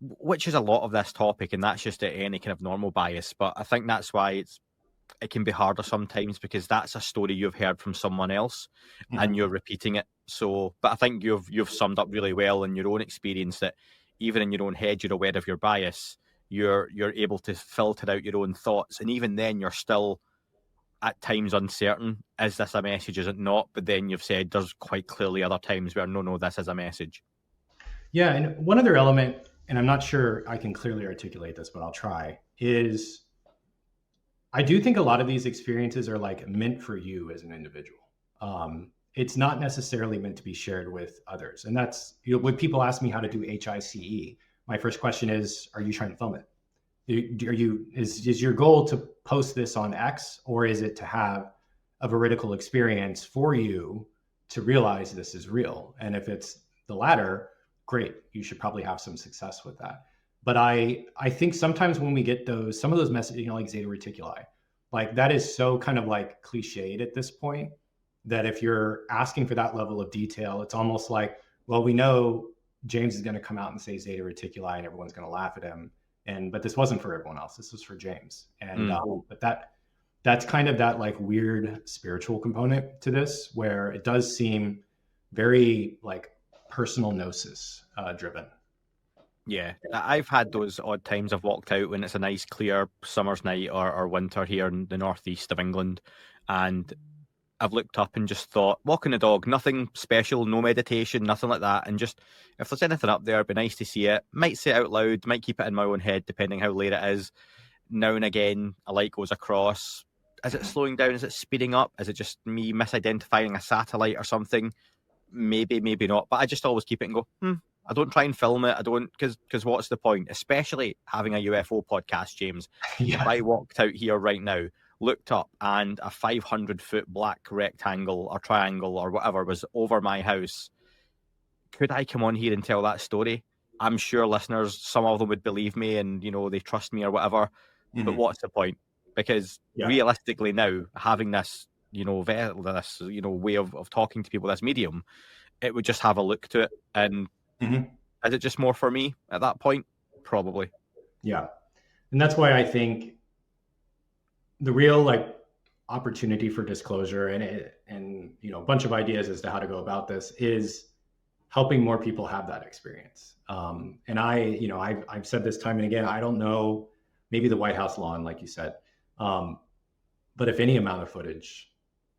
Which is a lot of this topic, and that's just any kind of normal bias. But I think that's why it can be harder sometimes, because that's a story you've heard from someone else, and you're repeating it. So, but I think you've summed up really well in your own experience that even in your own head, you're aware of your bias. You're able to filter out your own thoughts, and even then, you're still at times uncertain: is this a message? Is it not? But then you've said there's quite clearly other times where no, this is a message. Yeah, and one other element, and I'm not sure I can clearly articulate this, but I'll try, is I do think a lot of these experiences are like meant for you as an individual. It's not necessarily meant to be shared with others. And that's, when people ask me how to do HICE, my first question is, are you trying to film it? Is your goal to post this on X, or is it to have a veridical experience for you to realize this is real? And if it's the latter, great, you should probably have some success with that. But I think sometimes when we get some of those messages, like Zeta Reticuli, like that is so kind of like cliched at this point, that if you're asking for that level of detail, it's almost like, well, we know James is going to come out and say Zeta Reticuli and everyone's going to laugh at him. But this wasn't for everyone else. This was for James. And but that's kind of that like weird spiritual component to this, where it does seem very like personal gnosis driven. Yeah, I've had those odd times I've walked out when it's a nice clear summer's night or winter here in the northeast of England, and I've looked up and just thought, walking the dog, nothing special, no meditation, nothing like that, and just, if there's anything up there, it'd be nice to see it. Might say it out loud, might keep it in my own head, depending how late it is. Now and again, a light goes across. Is it slowing down? Is it speeding up? Is it just me misidentifying a satellite or something? Maybe, maybe not. But I just always keep it and go, I don't try and film it. I don't, because what's the point? Especially having a UFO podcast, James. Yeah. If I walked out here right now, looked up, and a 500-foot black rectangle or triangle or whatever was over my house, could I come on here and tell that story? I'm sure listeners, some of them would believe me and, they trust me or whatever. But what's the point? Because realistically now, having this, this, way of talking to people, this medium, it would just have a look to it. And is it just more for me at that point? Probably. Yeah. And that's why I think the real opportunity for disclosure and a bunch of ideas as to how to go about this is helping more people have that experience. And I've said this time and again, I don't know, maybe the White House lawn, like you said, but if any amount of footage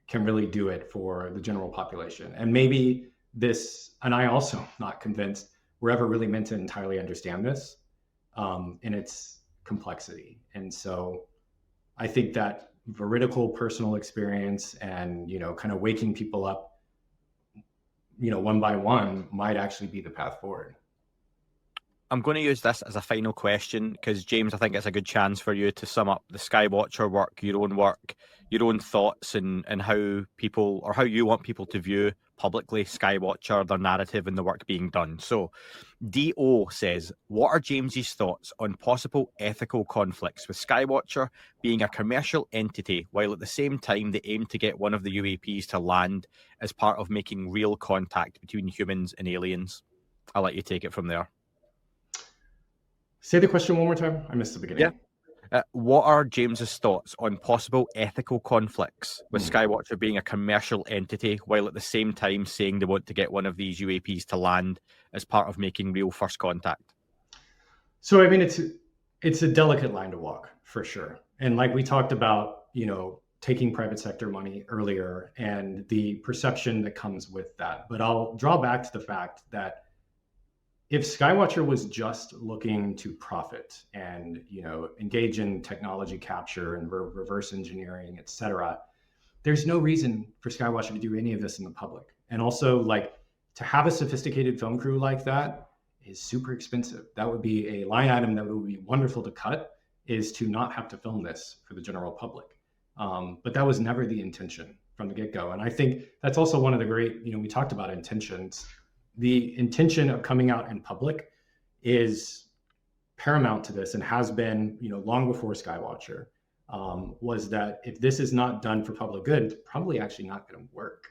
can really do it for the general population. And maybe this, and I also not convinced we're ever really meant to entirely understand this in its complexity. And so I think that veridical personal experience and, kind of waking people up, one by one might actually be the path forward. I'm going to use this as a final question because, James, I think it's a good chance for you to sum up the Skywatcher work, your own thoughts, and how people, or how you want people to view publicly Skywatcher, their narrative, and the work being done. So, DO says, what are James's thoughts on possible ethical conflicts with Skywatcher being a commercial entity while at the same time they aim to get one of the UAPs to land as part of making real contact between humans and aliens? I'll let you take it from there. Say the question one more time. I missed the beginning. Yeah. What are James's thoughts on possible ethical conflicts with Skywatcher being a commercial entity while at the same time saying they want to get one of these UAPs to land as part of making real first contact? So, I mean, it's a delicate line to walk for sure. And like we talked about, taking private sector money earlier and the perception that comes with that. But I'll draw back to the fact that if Skywatcher was just looking to profit and, engage in technology capture and reverse engineering, et cetera, there's no reason for Skywatcher to do any of this in the public. And also, like, to have a sophisticated film crew like that is super expensive. That would be a line item that would be wonderful to cut, is to not have to film this for the general public. But that was never the intention from the get-go. And I think that's also one of the great, we talked about intentions. The intention of coming out in public is paramount to this and has been, long before Skywatcher, was that if this is not done for public good, it's probably actually not going to work.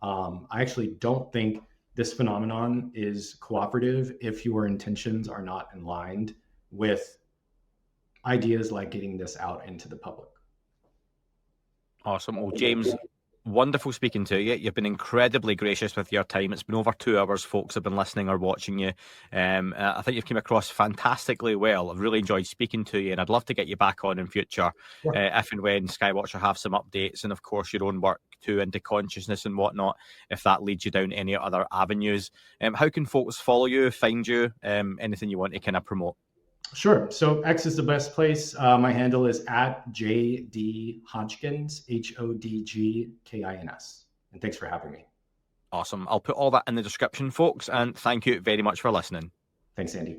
I actually don't think this phenomenon is cooperative if your intentions are not aligned with ideas like getting this out into the public. Awesome. Well, James, wonderful speaking to you. You've been incredibly gracious with your time. It's been over 2 hours. Folks have been listening or watching you. I think you've come across fantastically well. I've really enjoyed speaking to you, and I'd love to get you back on in future, if and when Skywatcher have some updates, and of course your own work too into consciousness and whatnot, if that leads you down any other avenues. How can folks follow you, find you, anything you want to kind of promote? Sure. So X is the best place. My handle is at JD Hodgkins, HODGKINS. And thanks for having me. Awesome. I'll put all that in the description, folks. And thank you very much for listening. Thanks, Andy.